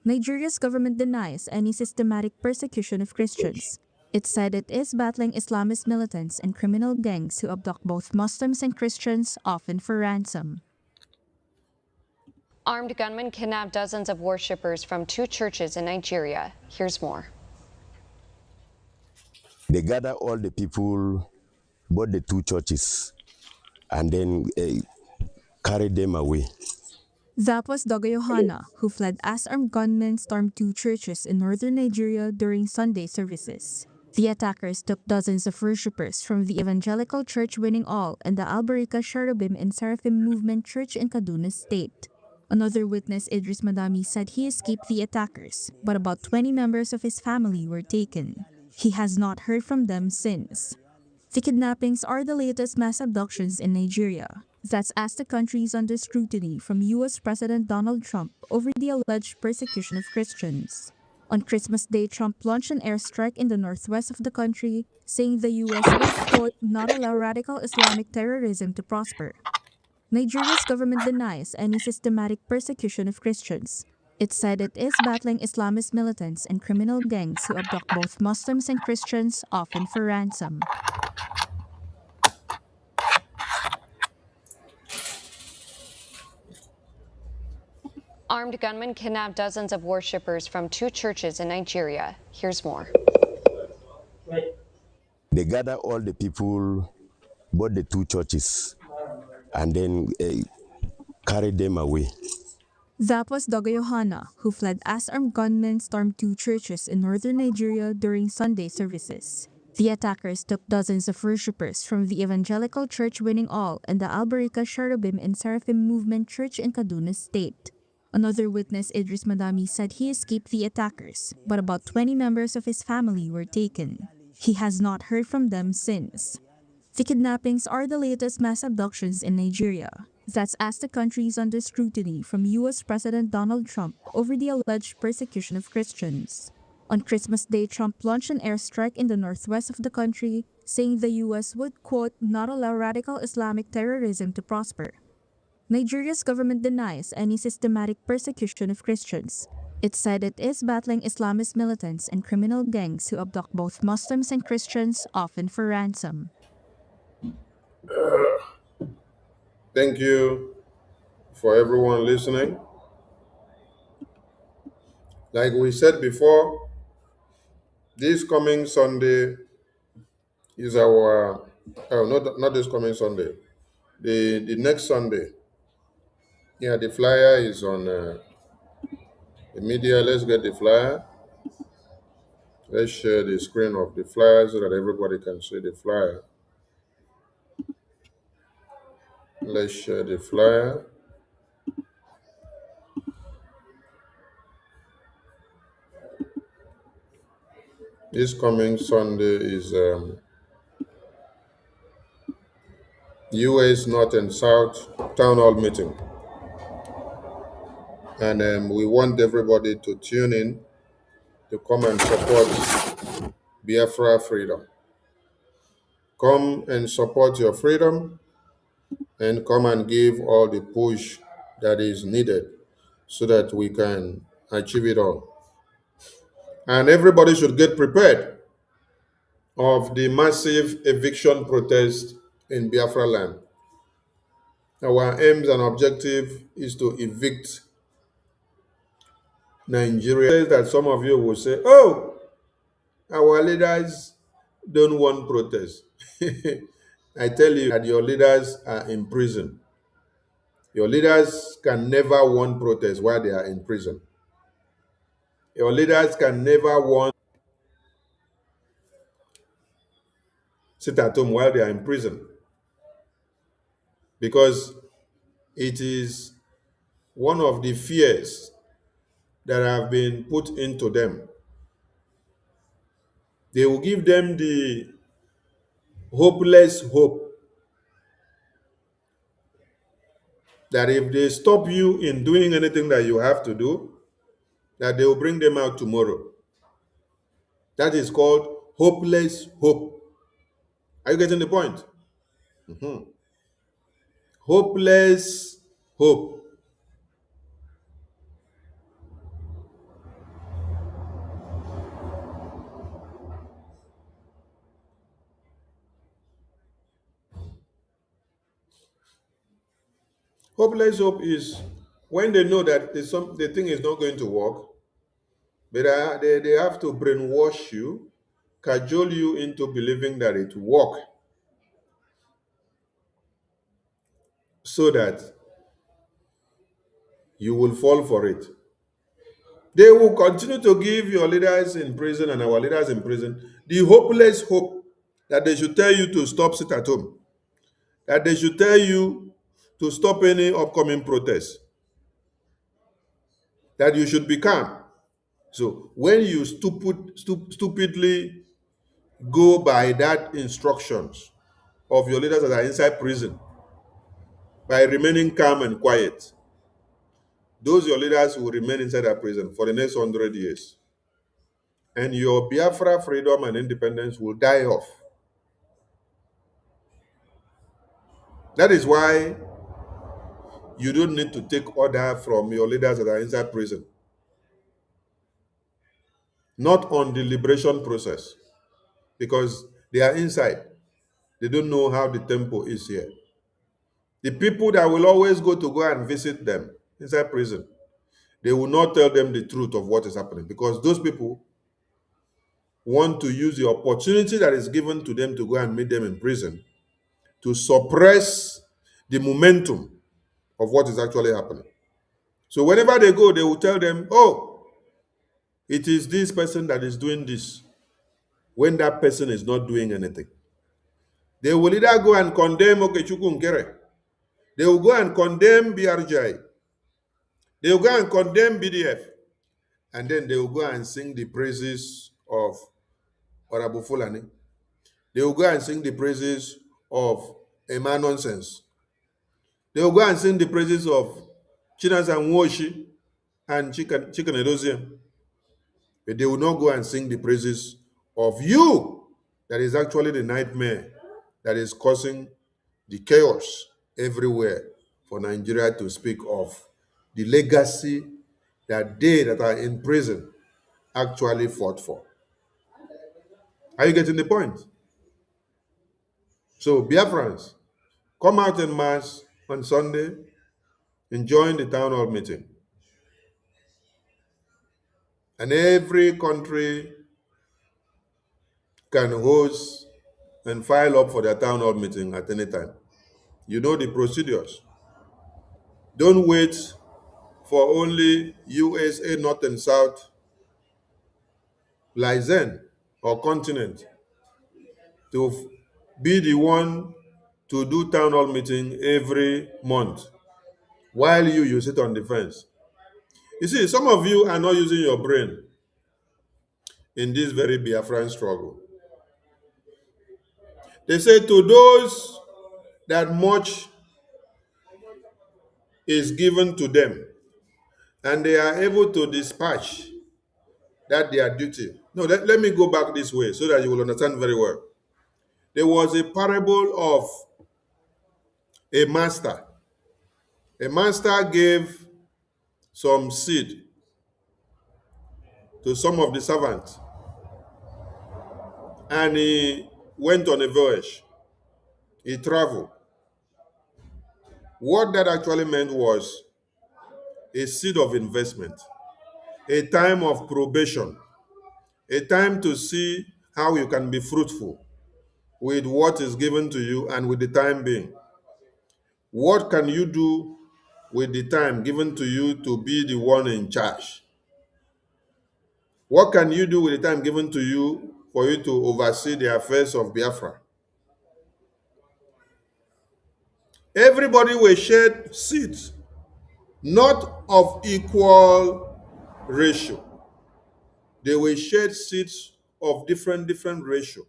Nigeria's government denies any systematic persecution of Christians. It said it is battling Islamist militants and criminal gangs who abduct both Muslims and Christians, often for ransom. Armed gunmen kidnapped dozens of worshippers from 2 churches in Nigeria. Here's more. They gather all the people, both the 2 churches, and then carry them away. That was Dogayohana, who fled as armed gunmen stormed 2 churches in northern Nigeria during Sunday services. The attackers took dozens of worshippers from the Evangelical Church Winning All and the Alberika Cherubim and Seraphim Movement Church in Kaduna State. Another witness, Idris Madami, said he escaped the attackers, but about 20 members of his family were taken. He has not heard from them since. The kidnappings are the latest mass abductions in Nigeria. That's as the country is under scrutiny from U.S. President Donald Trump over the alleged persecution of Christians. On Christmas Day, Trump launched an airstrike in the northwest of the country, saying the U.S. would, quote, not allow radical Islamic terrorism to prosper. Nigeria's government denies any systematic persecution of Christians. It said it is battling Islamist militants and criminal gangs who abduct both Muslims and Christians, often for ransom. Armed gunmen kidnapped dozens of worshippers from 2 churches in Nigeria. Here's more. They gather all the people, both the 2 churches, and then carry them away. That was Dogayohana, who fled as armed gunmen stormed 2 churches in northern Nigeria during Sunday services. The attackers took dozens of worshippers from the Evangelical Church Winning All and the Alberika Cherubim and Seraphim Movement Church in Kaduna State. Another witness, Idris Madami, said he escaped the attackers, but about 20 members of his family were taken. He has not heard from them since. The kidnappings are the latest mass abductions in Nigeria. That's as the country is under scrutiny from U.S. President Donald Trump over the alleged persecution of Christians. On Christmas Day, Trump launched an airstrike in the northwest of the country, saying the U.S. would, quote, not allow radical Islamic terrorism to prosper. Nigeria's government denies any systematic persecution of Christians. It said it is battling Islamist militants and criminal gangs who abduct both Muslims and Christians, often for ransom. Thank you for everyone listening. Like we said before, this coming Sunday is our, not this coming Sunday, the next Sunday. Yeah, the flyer is on the media. Let's get the flyer. Let's share the screen of the flyer so that everybody can see the flyer. Let's share the flyer. This coming Sunday is US North and South Town Hall meeting. And we want everybody to tune in to come and support Biafra freedom. Come and support your freedom and come and give all the push that is needed so that we can achieve it all. And everybody should get prepared of the massive eviction protest in Biafra land. Our aims and objective is to evict Nigeria. That some of you will say, oh, our leaders don't want protest. I tell you that your leaders are in prison. Your leaders can never want protest while they are in prison. Your leaders can never want sit at home while they are in prison, because it is one of the fears that have been put into them. They will give them the hopeless hope that if they stop you in doing anything that you have to do, that they will bring them out tomorrow. That is called hopeless hope. Are you getting the point? Hopeless hope. Hopeless hope is when they know that the thing is not going to work, but they have to brainwash you, cajole you into believing that it will work, so that you will fall for it. They will continue to give your leaders in prison and our leaders in prison the hopeless hope that they should tell you to stop sit at home, that they should tell you to stop any upcoming protests, that you should be calm. So when you stupidly go by that instructions of your leaders that are inside prison, by remaining calm and quiet, those your leaders will remain inside that prison for the next 100 years. And your Biafra freedom and independence will die off. That is why you don't need to take order from your leaders that are inside prison. Not on the liberation process, because they are inside. They don't know how the tempo is here. The people that will always go and visit them inside prison, they will not tell them the truth of what is happening, because those people want to use the opportunity that is given to them to go and meet them in prison to suppress the momentum of what is actually happening. So whenever they go, they will tell them, oh, it is this person that is doing this, when that person is not doing anything. They will either go and condemn Okechukwu Nkere. They will go and condemn BRJ. They will go and condemn BDF. And then they will go and sing the praises of Orabu Fulani. They will go and sing the praises of Emma Nonsense. They will go and sing the praises of Chinasa Nwoshi and Chicken Edozium. But they will not go and sing the praises of you. That is actually the nightmare that is causing the chaos everywhere for Nigeria to speak of the legacy that they that are in prison actually fought for. Are you getting the point? So, Biafrans, come out en masse on Sunday and join the town hall meeting. And every country can host and file up for their town hall meeting at any time. You know the procedures. Don't wait for only USA North and South, Lyzen or continent to be the one to do town hall meeting every month while you sit on the fence. You see, some of you are not using your brain in this very Biafran struggle. They say to those that much is given to them and they are able to dispatch that their duty. No, let me go back this way so that you will understand very well. There was a parable of a master. A master gave some seed to some of the servants and he went on a voyage. He traveled. What that actually meant was a seed of investment, a time of probation, a time to see how you can be fruitful with what is given to you and with the time being. What can you do with the time given to you to be the one in charge? What can you do with the time given to you for you to oversee the affairs of Biafra? Everybody will shed seeds, not of equal ratio. They will shed seeds of different ratio.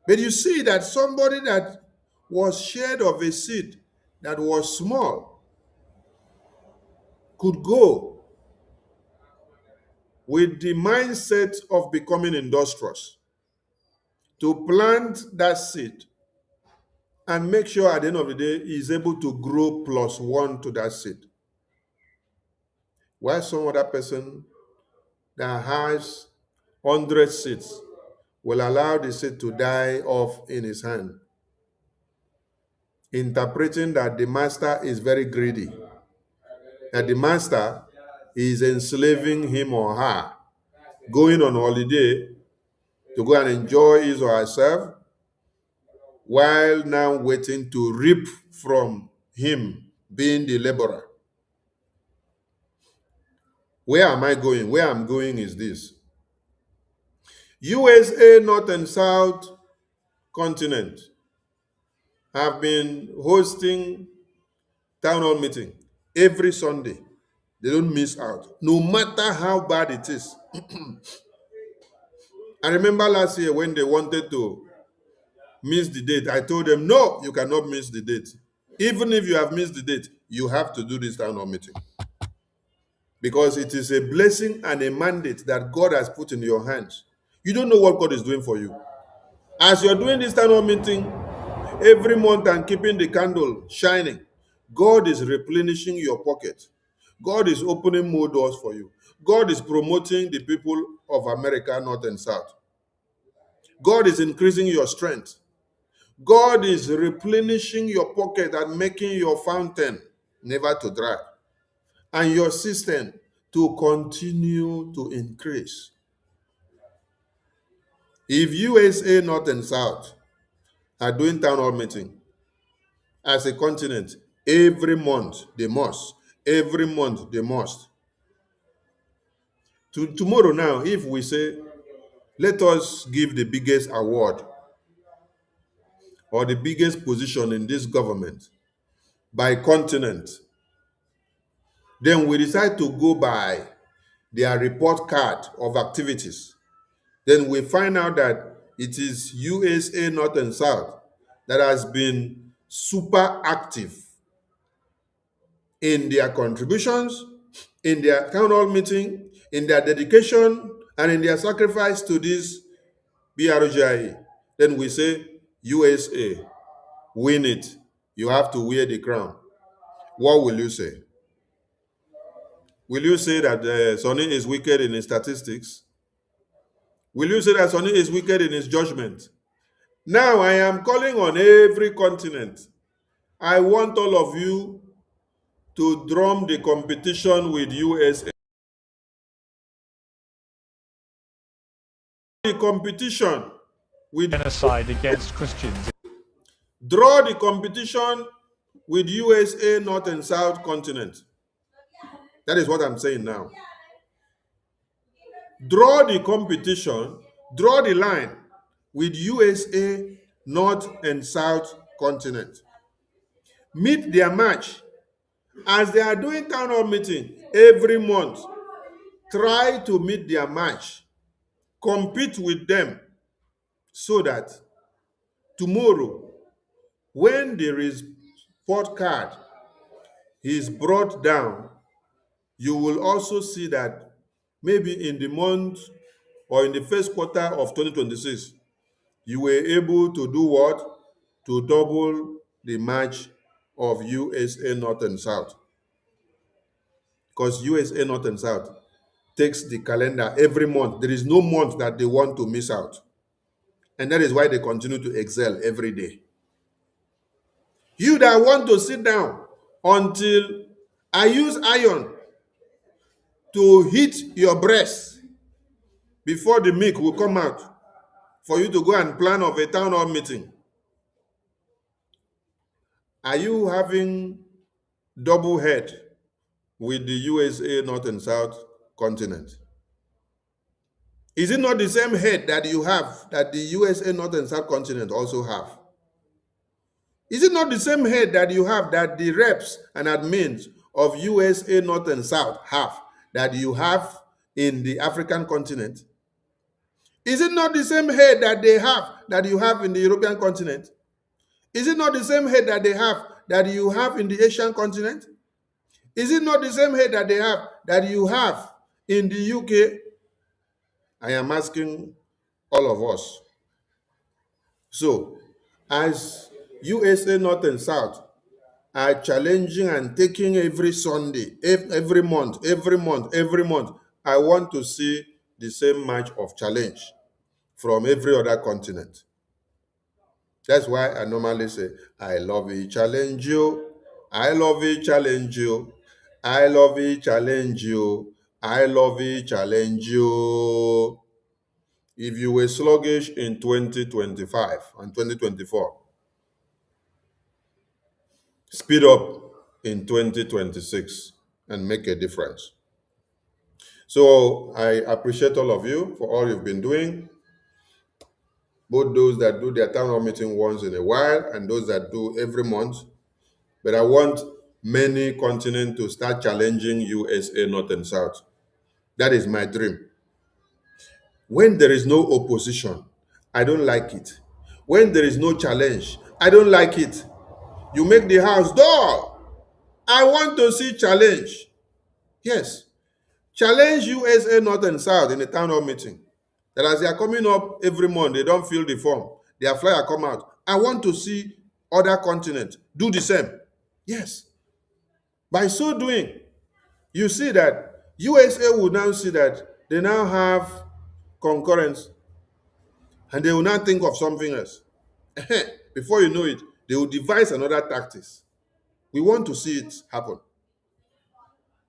But you see that somebody that was shed of a seed that was small could go with the mindset of becoming industrious to plant that seed and make sure at the end of the day he is able to grow +1 to that seed. While some other person that has 100 seeds will allow the seed to die off in his hand, interpreting that the master is very greedy, that the master is enslaving him or her, going on holiday to go and enjoy his or herself, while now waiting to reap from him being the laborer. Where am I going? Where I'm going is this. USA North and South continent have been hosting town hall meeting every Sunday. They don't miss out, no matter how bad it is. I remember last year when they wanted to miss the date, I told them, no, you cannot miss the date. Even if you have missed the date, you have to do this town hall meeting. Because it is a blessing and a mandate that God has put in your hands. You don't know what God is doing for you. As you're doing this town hall meeting every month and keeping the candle shining, God is replenishing your pocket. God is opening more doors for you. God is promoting the people of America, North and South. God is increasing your strength. God is replenishing your pocket and making your fountain never to dry, and your system to continue to increase. If USA North and South are doing town hall meeting as a continent, every month they must. Every month they must. Tomorrow now, if we say, let us give the biggest award or the biggest position in this government by continent, then we decide to go by their report card of activities. Then we find out that it is USA North and South that has been super active in their contributions, in their town hall meeting, in their dedication And in their sacrifice to this BRGIE, then we say, USA, win it. You have to wear the crown. What will you say? Will you say that Sonny is wicked in his statistics? Will you say that Sonny is wicked in his judgment? Now I am calling on every continent. I want all of you to drum the competition with USA. The competition with genocide against Christians. Draw the competition with USA North and South continent. That is what I'm saying now. Draw the competition, draw the line with USA North and South continent. Meet their match. As they are doing town hall meeting every month, try to meet their match. Compete with them so that tomorrow, when the report card is brought down, you will also see that maybe in the month or in the first quarter of 2026, you were able to do what? To double the match of USA North and South. Because USA North and South takes the calendar every month. There is no month that they want to miss out. And that is why they continue to excel every day. You that want to sit down until I use iron to hit your breast before the milk will come out for you to go and plan of a town hall meeting. Are you having double head with the USA North and South continent? Is it not the same head that you have that the USA North and South continent also have? Is it not the same head that you have that the reps and admins of USA North and South have that you have in the African continent? Is it not the same head that they have that you have in the European continent? Is it not the same head that they have that you have in the Asian continent? Is it not the same head that they have that you have in the UK? I am asking all of us. So, as USA North and South are challenging and taking every Sunday, every month, I want to see the same match of challenge from every other continent. That's why I normally say, I love it, challenge you. I love it, challenge you. I love it, challenge you. I love it, challenge you. If you were sluggish in 2025 and 2024, speed up in 2026 and make a difference. So I appreciate all of you for all you've been doing, both those that do their town hall meeting once in a while and those that do every month. But I want many continents to start challenging USA North and South. That is my dream. When there is no opposition, I don't like it. When there is no challenge, I don't like it. You make the house dull. I want to see challenge. Yes. Challenge USA North and South in a town hall meeting. That as they are coming up every month, they don't fill the form. Their flyer come out. I want to see other continents do the same. Yes. By so doing, you see that USA will now see that they now have concurrence and they will now think of something else. Before you know it, they will devise another tactics. We want to see it happen.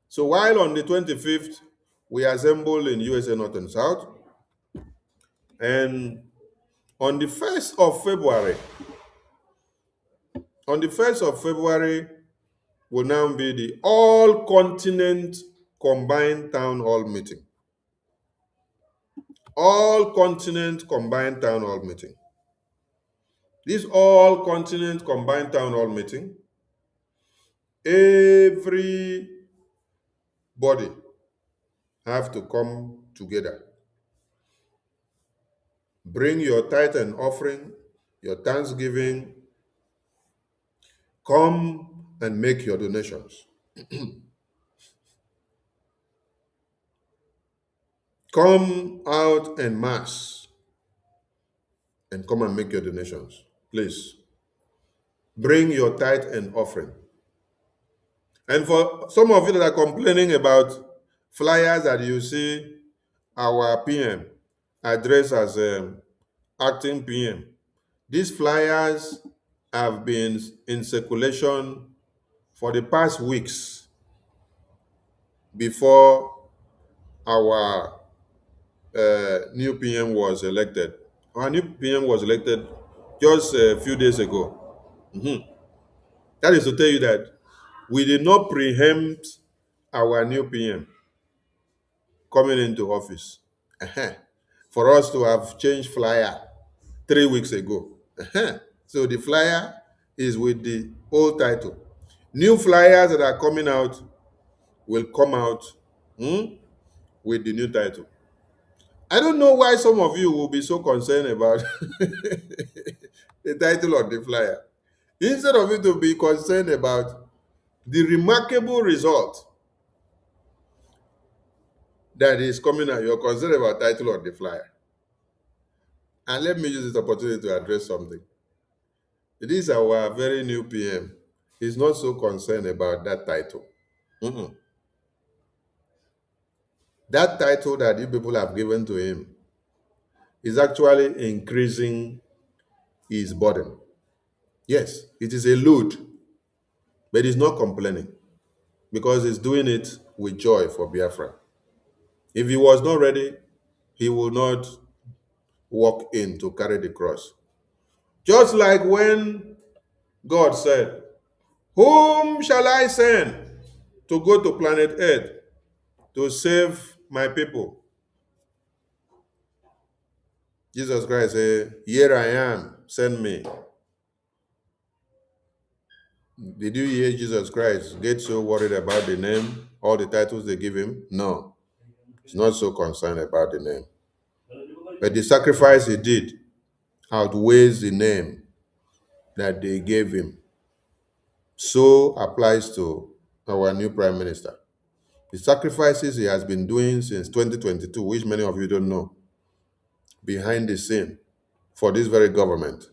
So while on the 25th, we assemble in USA North and South, and on the 1st of February will now be the all-continent combined town hall meeting. All-continent combined town hall meeting. This all-continent combined town hall meeting, everybody have to come together. Bring your tithe and offering, your thanksgiving. Come and make your donations. Come out en masse and come and make your donations. Please. Bring your tithe and offering. And for some of you that are complaining about flyers that you see our PM address as acting PM, these flyers have been in circulation for the past weeks before our new PM was elected. Our new PM was elected just a few days ago. That is to tell you that we did not preempt our new PM coming into office. For us to have changed flyer 3 weeks ago. So the flyer is with the old title. New flyers that are coming out will come out with the new title. I don't know why some of you will be so concerned about the title of the flyer. Instead of you to be concerned about the remarkable result that is coming out, you're concerned about title of the flyer. And let me use this opportunity to address something. This is our very new PM. He's not so concerned about that title. That title that you people have given to him is actually increasing his burden. Yes, it is a load, but he's not complaining because he's doing it with joy for Biafra. If he was not ready, he will not walk in to carry the cross. Just like when God said, "Whom shall I send to go to planet Earth to save my people?" Jesus Christ said, "Here I am, send me." Did you hear Jesus Christ get so worried about the name, all the titles they give him? No, he's not so concerned about the name. But the sacrifice he did outweighs the name that they gave him. So applies to our new Prime Minister. The sacrifices he has been doing since 2022, which many of you don't know, behind the scene for this very government,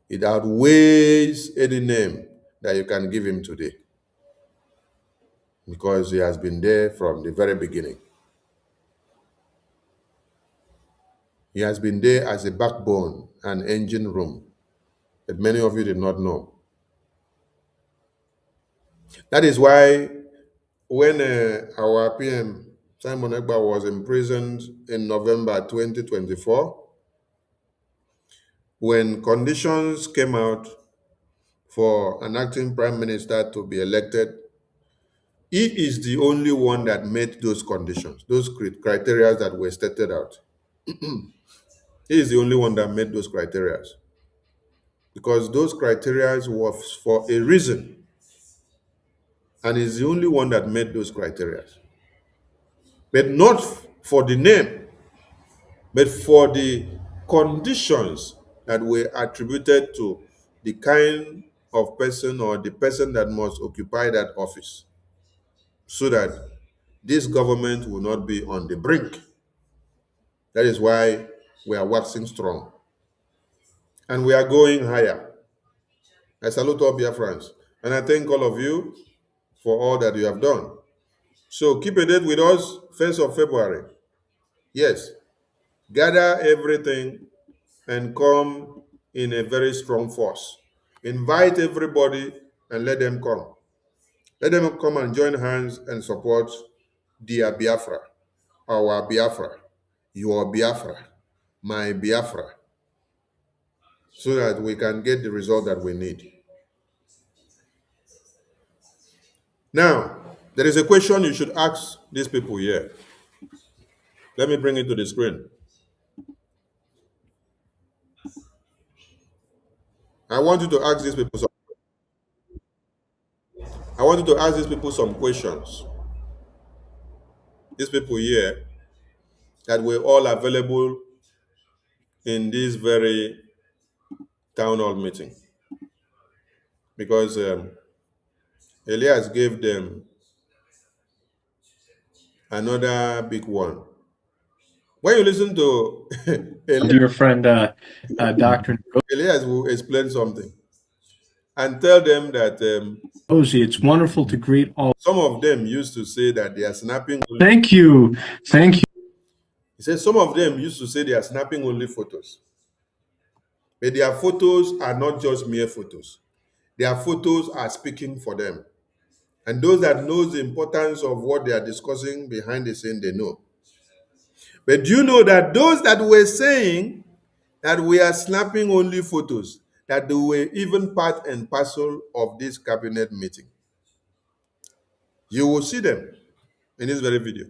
it outweighs any name that you can give him today, because he has been there from the very beginning. He has been there as a backbone and engine room that many of you did not know. That is why when our PM, Simon Egba, was imprisoned in November 2024, when conditions came out for an acting prime minister to be elected, he is the only one that met those conditions, those criteria that were stated out. He is the only one that met those criteria, because those criteria were for a reason, and he's the only one that met those criteria. But not for the name, but for the conditions that were attributed to the kind of person or the person that must occupy that office, so that this government will not be on the brink. That is why we are waxing strong. And we are going higher. I salute all Biafrans. And I thank all of you for all that you have done. So keep a date with us, 1st of February. Yes. Gather everything and come in a very strong force. Invite everybody and let them come. Let them come and join hands and support dear Biafra, our Biafra, your Biafra, my Biafra, so that we can get the result that we need. Now, there is a question you should ask these people here. Let me bring it to the screen. I want you to ask these people some questions. These people here that were all available in this very town hall meeting, because Elias gave them another big one When you listen to Dear friend, Dr. Elias will explain something and tell them that Ngozi, it's wonderful to greet all. some of them used to say that they are snapping. Thank you. Thank you. He says some of them used to say they are snapping only photos. But their photos are not just mere photos. Their photos are speaking for them. And those that knows the importance of what they are discussing behind the scene, they know. But do you know that those that were saying that we are snapping only photos, that they were even part and parcel of this cabinet meeting? You will see them in this very video.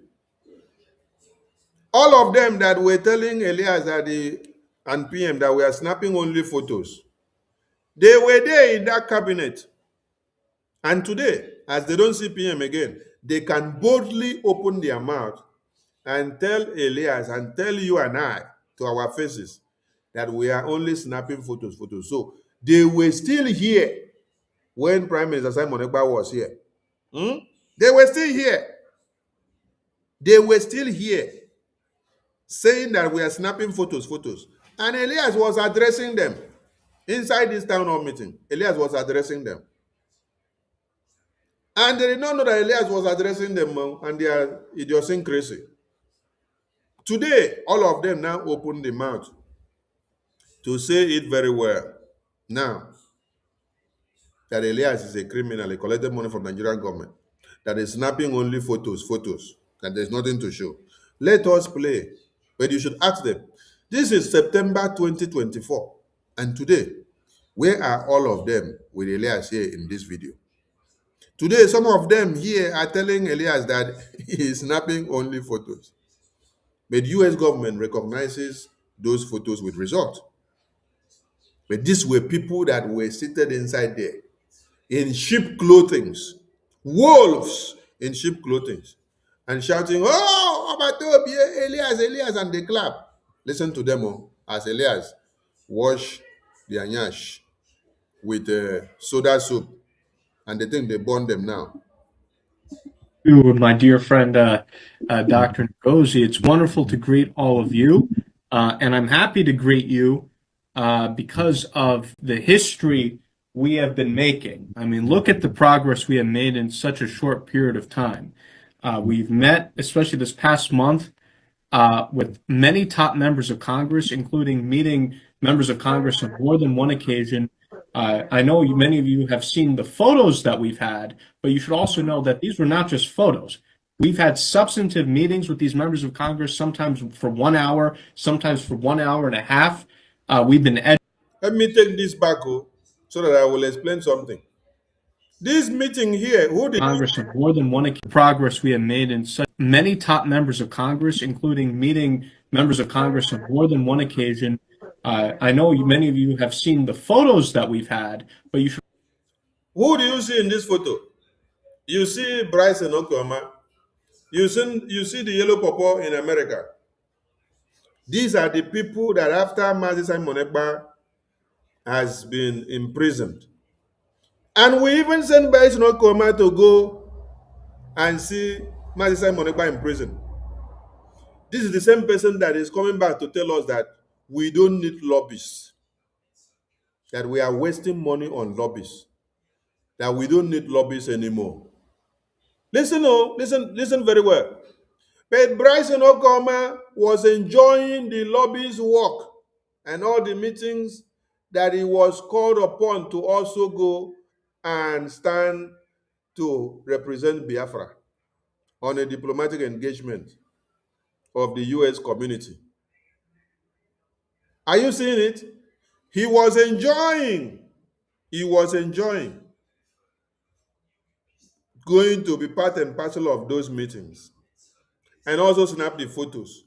All of them that were telling Elias and PM that we are snapping only photos, they were there in that cabinet. And today, as they don't see PM again, they can boldly open their mouth and tell Elias and tell you and I to our faces that we are only snapping photos. So they were still here when Prime Minister Simon Ekpa was here. They were still here. They were still here saying that we are snapping photos. And Elias was addressing them inside this town hall meeting. Elias was addressing them. And they did not know that Elias was addressing them and their idiosyncrasy. Today, all of them now open the mouth to say it very well. Now, that Elias is a criminal, he collected money from the Nigerian government, that is snapping only photos, and there's nothing to show. Let us play. But you should ask them. This is September 2024. And today, where are all of them with Elias here in this video? Today, some of them here are telling Elias that he is snapping only photos. But the US government recognizes those photos with result. But these were people that were seated inside there in sheep clothing, wolves in sheep clothing, and shouting, "Oh, Obatobi, Elias," and they clap. Listen to them as Elias wash their nyash with soda soup, and they think they burn them now. My dear friend, Dr. Ngozi, it's wonderful to greet all of you, and I'm happy to greet you because of the history we have been making. I mean, look at the progress we have made in such a short period of time. We've met, especially this past month, with many top members of Congress, including meeting members of Congress on more than one occasion. I know many of you have seen the photos that we've had, but you should also know that these were not just photos. We've had substantive meetings with these members of Congress, sometimes for 1 hour, sometimes for 1 hour and a half. We've been Let me take this back so that I will explain something. This meeting here, who did Congress on more than one progress we have made in such many top members of Congress, including meeting members of Congress on more than one occasion. I know many of you have seen the photos that we've had, but you should. Who do you see in this photo? You see Bryce and Oklahoma. You see the yellow pawpaw in America. These are the people that after Mazi Simon Ekpa has been imprisoned. And we even sent Bryce and Oklahoma to go and see Mazi Simon Ekpa in prison. This is the same person that is coming back to tell us that we don't need lobbyists, that we are wasting money on lobbyists, that we don't need lobbyists anymore. Listen very well. But Bryson Okoma was enjoying the lobbyist work and all the meetings that he was called upon to also go and stand to represent Biafra on a diplomatic engagement of the US community. Are you seeing it? He was enjoying going to be part and parcel of those meetings and also snap the photos.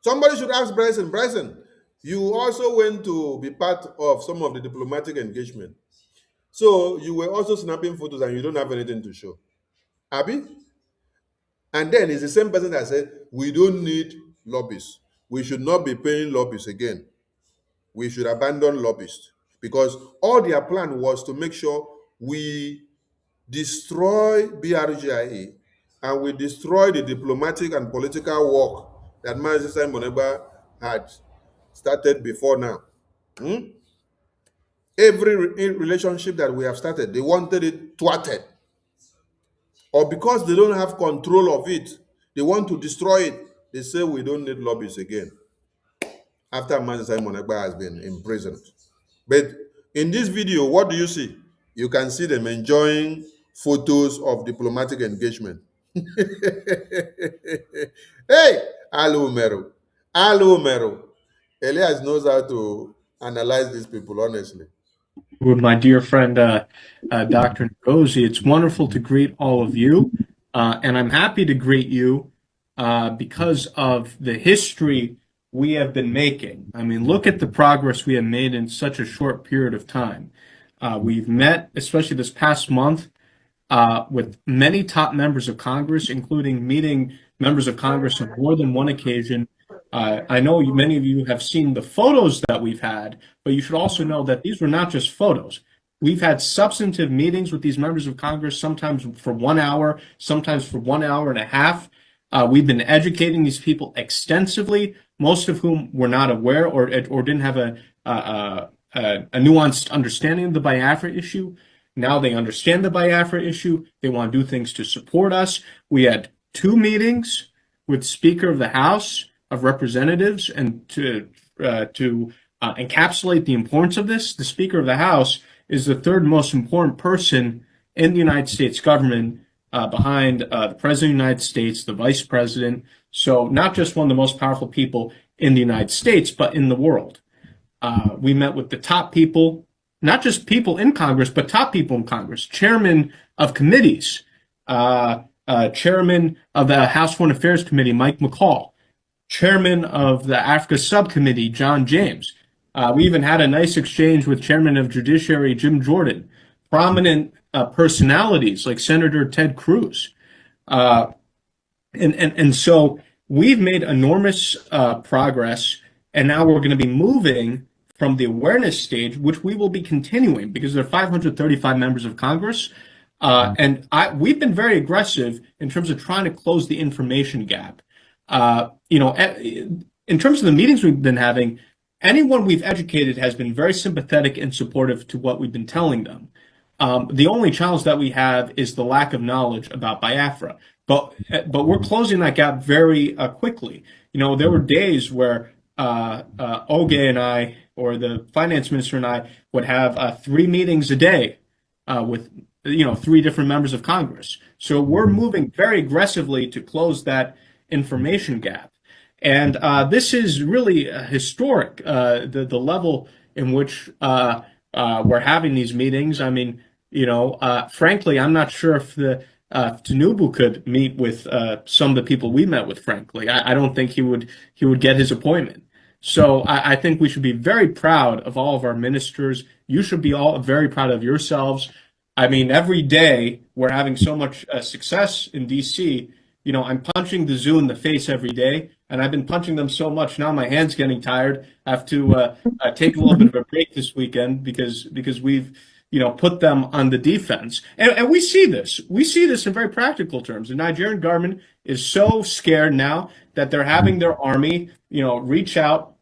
Somebody should ask Bryson, you also went to be part of some of the diplomatic engagement. So you were also snapping photos and you don't have anything to show. Abi? And then it's the same person that said, we don't need lobbyists. We should not be paying lobbyists again. We should abandon lobbyists. Because all their plan was to make sure we destroy BRGIE and we destroy the diplomatic and political work that Mazi Simon Ekpa had started before now. Every relationship that we have started, they wanted it thwarted. Or because they don't have control of it, they want to destroy it. They say we don't need lobbies again after Mazi Simon Ekpa has been imprisoned. But in this video, what do you see? You can see them enjoying photos of diplomatic engagement. Hey, Alu Meru. Alu Meru. Elias knows how to analyze these people, honestly. With my dear friend, Dr. Ngozi, it's wonderful to greet all of you. And I'm happy to greet you because of the history we have been making. I mean, look at the progress we have made in such a short period of time. We've met, especially this past month, with many top members of Congress, including meeting members of Congress on more than one occasion. I know many of you have seen the photos that we've had, but you should also know that these were not just photos. We've had substantive meetings with these members of Congress, sometimes for 1 hour, sometimes for 1 hour and a half. We've been educating these people extensively, most of whom were not aware or didn't have a nuanced understanding of the Biafra issue. Now they understand the Biafra issue. They want to do things to support us. We had 2 meetings with Speaker of the House of Representatives, and to encapsulate the importance of this, the Speaker of the House is the 3rd most important person in the United States government, behind the President of the United States, the Vice President. So not just one of the most powerful people in the United States, but in the world. We met with the top people, not just people in Congress, but top people in Congress, chairman of committees, chairman of the House Foreign Affairs Committee, Mike McCall, chairman of the Africa Subcommittee, John James. We even had a nice exchange with chairman of Judiciary, Jim Jordan, prominent personalities like Senator Ted Cruz. And so we've made enormous progress, and now we're going to be moving from the awareness stage, which we will be continuing because there are 535 members of Congress. And we've been very aggressive in terms of trying to close the information gap. In terms of the meetings we've been having, anyone we've educated has been very sympathetic and supportive to what we've been telling them. The only challenge that we have is the lack of knowledge about Biafra. But we're closing that gap very quickly. There were days where Oge and I, or the finance minister and I, would have 3 meetings a day with 3 different members of Congress. So we're moving very aggressively to close that information gap. And this is really historic, the level in which we're having these meetings. I mean, frankly, I'm not sure if Tinubu could meet with some of the people we met with, frankly. I don't think he would get his appointment. So I think we should be very proud of all of our ministers. You should be all very proud of yourselves. I mean, every day we're having so much success in D.C. I'm punching the zoo in the face every day, and I've been punching them so much now my hand's getting tired. I have to take a little bit of a break this weekend because we've put them on the defense. And we see this. We see this in very practical terms. The Nigerian government is so scared now that they're having their army, reach out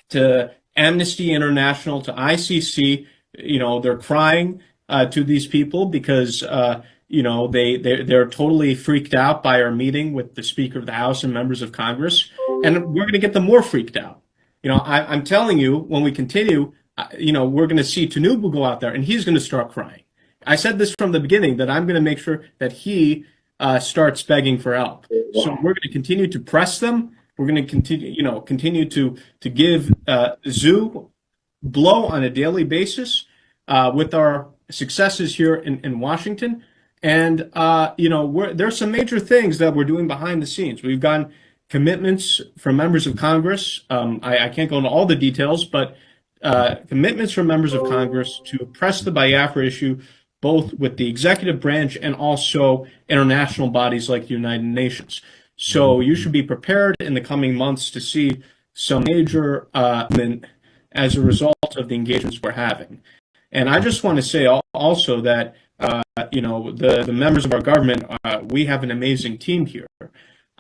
to Amnesty International, to ICC. They're crying to these people because they're totally freaked out by our meeting with the Speaker of the House and members of Congress, and we're going to get them more freaked out. I'm telling you, when we continue, we're going to see Tinubu go out there and he's going to start crying. I said this from the beginning, that I'm going to make sure that he starts begging for help. So we're going to continue to press them. We're going to continue to give Zoo blow on a daily basis with our successes here in Washington. And, there's some major things that we're doing behind the scenes. We've gotten commitments from members of Congress. I can't go into all the details, but commitments from members of Congress to press the Biafra issue, both with the executive branch and also international bodies like the United Nations. So you should be prepared in the coming months to see some major as a result of the engagements we're having. And I just want to say also that, the members of our government, we have an amazing team here.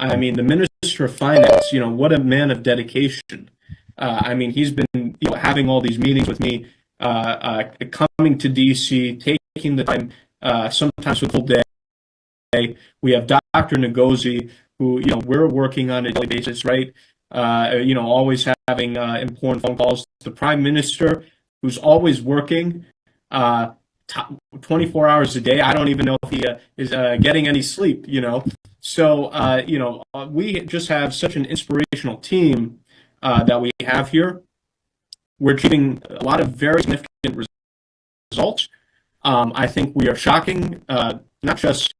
I mean, the Minister of Finance, what a man of dedication. I mean, he's been having all these meetings with me, coming to DC, taking the time, sometimes with full day. We have Dr. Ngozi, who we're working on a daily basis, right? Always having important phone calls. The Prime Minister, who's always working 24 hours a day. I don't even know if he is getting any sleep. So we just have such an inspirational team that we have here. We're achieving a lot of very significant results. I think we are shocking not just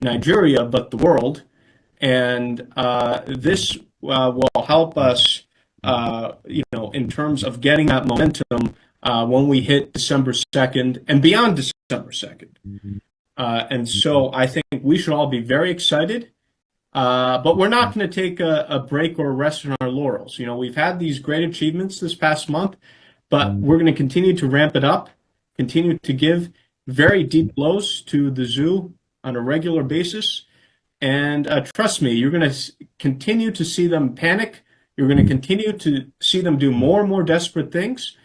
Nigeria, but the world. And this will help us, in terms of getting that momentum when we hit December 2nd and beyond December 2nd. And so I think we should all be very excited. But we're not going to take a break or rest on our laurels. We've had these great achievements this past month, but we're going to continue to ramp it up, continue to give very deep blows to the zoo on a regular basis. And trust me, you're going to continue to see them panic. You're going to continue to see them do more and more desperate things.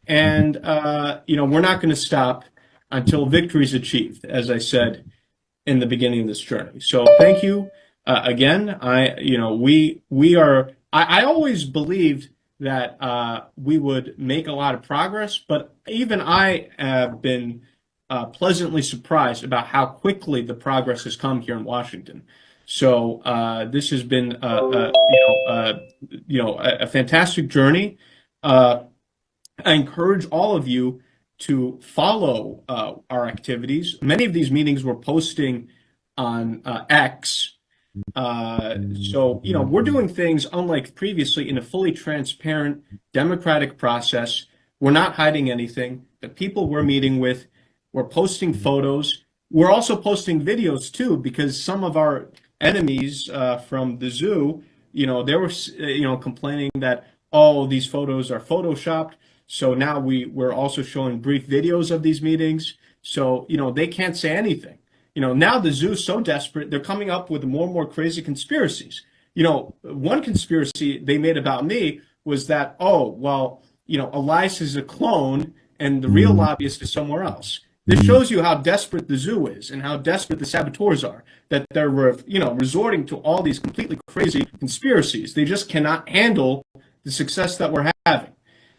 And, we're not going to stop until victory is achieved, as I said in the beginning of this journey. So thank you again. I always believed that we would make a lot of progress, but even I have been pleasantly surprised about how quickly the progress has come here in Washington. So this has been a fantastic journey. I encourage all of you to follow our activities. Many of these meetings we're posting on X. So we're doing things unlike previously in a fully transparent, democratic process. We're not hiding anything. The people we're meeting with, we're posting photos. We're also posting videos too, because some of our enemies from the zoo, they were, complaining that, these photos are photoshopped. So now we're also showing brief videos of these meetings. So, they can't say anything. Now the zoo's so desperate, they're coming up with more and more crazy conspiracies. One conspiracy they made about me was that, Elias is a clone and the real lobbyist is somewhere else. This shows you how desperate the zoo is and how desperate the saboteurs are, that they're, resorting to all these completely crazy conspiracies. They just cannot handle the success that we're having.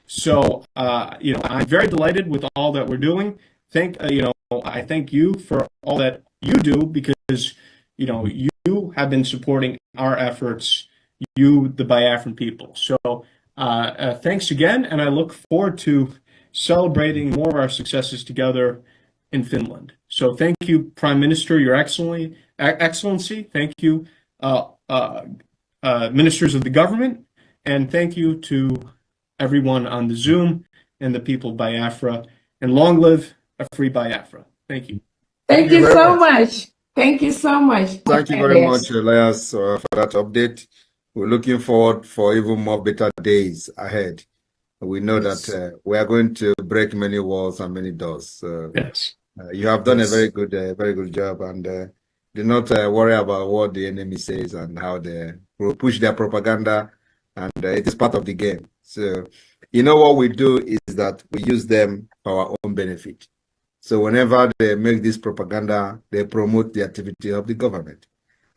So, I'm very delighted with all that we're doing. I thank you for all that you do, because, you have been supporting our efforts, the Biafran people. So, thanks again, and I look forward to celebrating more of our successes together in Finland. So thank you, Prime Minister, Your Excellency. Thank you, ministers of the government, and thank you to everyone on the Zoom and the people of Biafra. And long live a free Biafra. Thank you. Thank you so much. Thank you so much. Thank you very much, Elias, for that update. We're looking forward for even more better days ahead. We know that we are going to break many walls and many doors. Yes. You have done a very good job, and do not worry about what the enemy says and how they will push their propaganda, and it is part of the game. So, what we do is that we use them for our own benefit. So whenever they make this propaganda, they promote the activity of the government.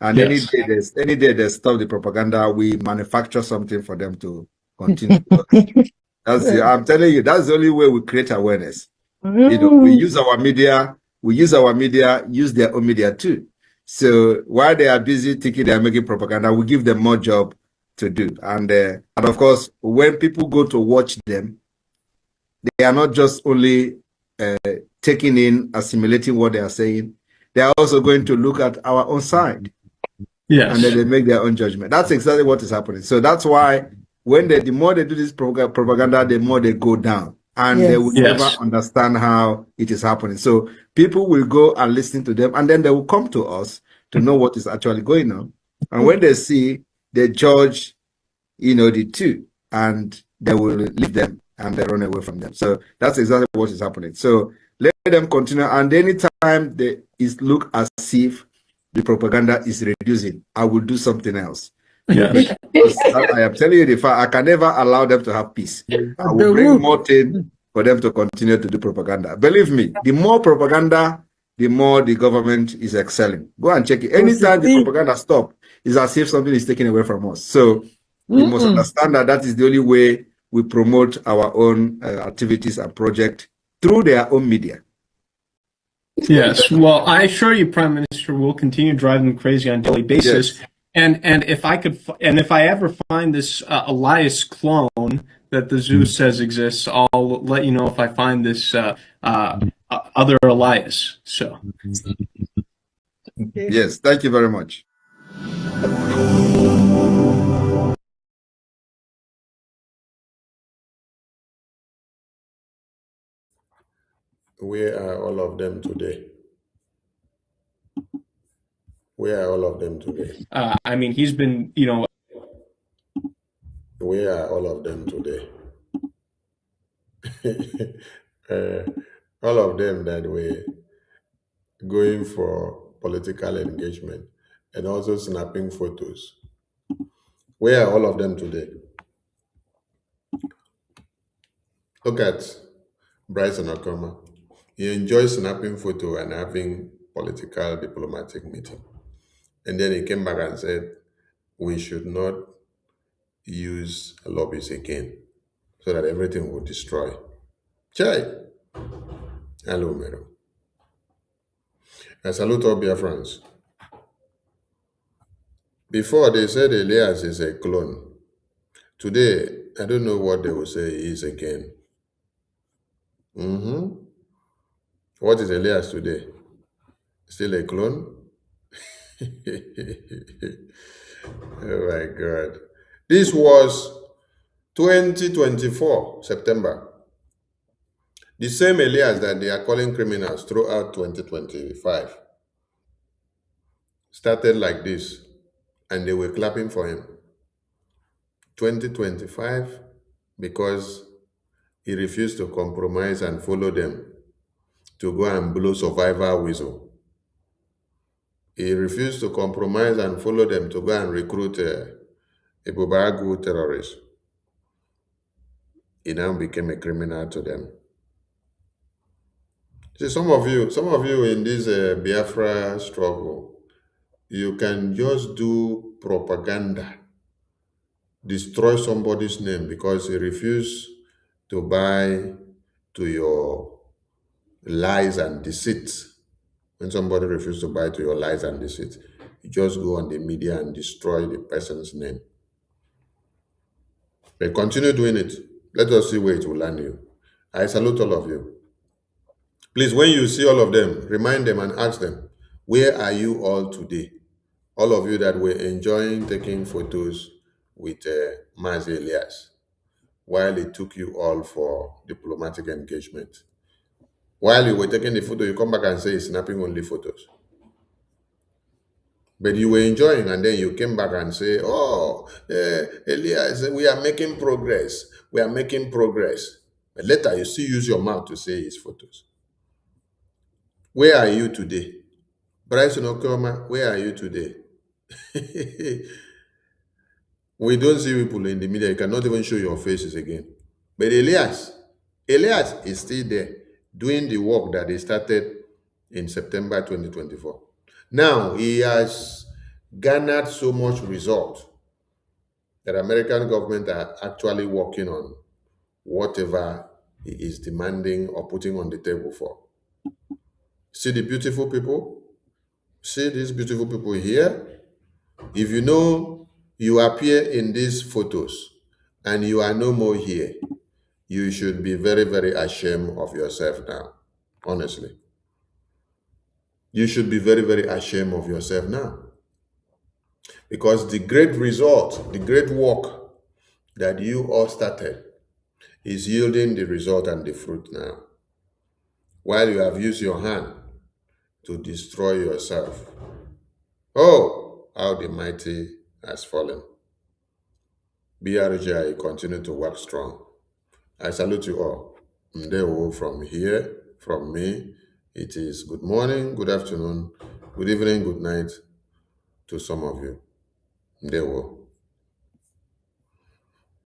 And any day they stop the propaganda, we manufacture something for them to continue. I'm telling you, that's the only way we create awareness. We use our media, use their own media too. So while they are busy thinking they are making propaganda, we give them more job to do. And of course, when people go to watch them, they are not just only taking in, assimilating what they are saying, they are also going to look at our own side. Yes. And then they make their own judgment. That's exactly what is happening. So that's why when the more they do this propaganda, the more they go down. And they will never understand how it is happening. So people will go and listen to them, and then they will come to us to know what is actually going on. And when they see, they judge, the two, and they will leave them and they run away from them. So that's exactly what is happening. So let them continue. And anytime it look as if the propaganda is reducing, I will do something else. Yes. I am telling you the fact, I can never allow them to have peace. I will bring more things for them to continue to do propaganda. Believe me, the more propaganda, the more the government is excelling. Go and check it. Anytime the propaganda stops, it's as if something is taken away from us. So you must understand that that is the only way we promote our own activities and projects through their own media. Yes. Well, I assure you, Prime Minister, we'll continue driving them crazy on a daily basis. Yes. And if I could, and if I ever find this Elias clone that the zoo says exists, I'll let you know if I find this other Elias. So. Yes. Thank you very much. Where are all of them today? Where are all of them today? I mean, he's been, Where are all of them today? All of them that were going for political engagement and also snapping photos. Where are all of them today? Look at Bryson Okoma. He enjoys snapping photo and having political diplomatic meeting. And then he came back and said, we should not use lobbies again so that everything will destroy. Chai. Hello, Mero. I salute all Biafrans. Before they said Elias is a clone. Today, I don't know what they will say he is again. What is Elias today? Still a clone? Oh my God. This was 2024, September. The same Elias that they are calling criminals throughout 2025 started like this, and they were clapping for him. 2025, because he refused to compromise and follow them to go and blow survivor whistle. He refused to compromise and follow them to go and recruit a Bubagu terrorist. He now became a criminal to them. See, some of you in this Biafra struggle, you can just do propaganda, destroy somebody's name because he refused to buy to your lies and deceit. When somebody refuses to buy to your lies and deceit, you just go on the media and destroy the person's name. But continue doing it. Let us see where it will land you. I salute all of you. Please, when you see all of them, remind them and ask them, where are you all today? All of you that were enjoying taking photos with Mazi Elias, while it took you all for diplomatic engagement. While you were taking the photo, you come back and say it's snapping only photos. But you were enjoying, and then you came back and say, oh, Elias, we are making progress. We are making progress. But later, you still use your mouth to say it's photos. Where are you today? Bryson Okoma, where are you today? We don't see people in the media. You cannot even show your faces again. But Elias is still there doing the work that he started in September 2024. Now, he has garnered so much result that American government are actually working on whatever he is demanding or putting on the table for. See the beautiful people? See these beautiful people here? If you know you appear in these photos and you are no more here, you should be very, very ashamed of yourself now. Honestly. You should be very, very ashamed of yourself now. Because the great result, the great work that you all started is yielding the result and the fruit now. While you have used your hand to destroy yourself. Oh, how the mighty has fallen. BRGI continue to work strong. I salute you all. Ndewo from here, from me. It is good morning, good afternoon, Good evening, good night to some of you. Ndewo.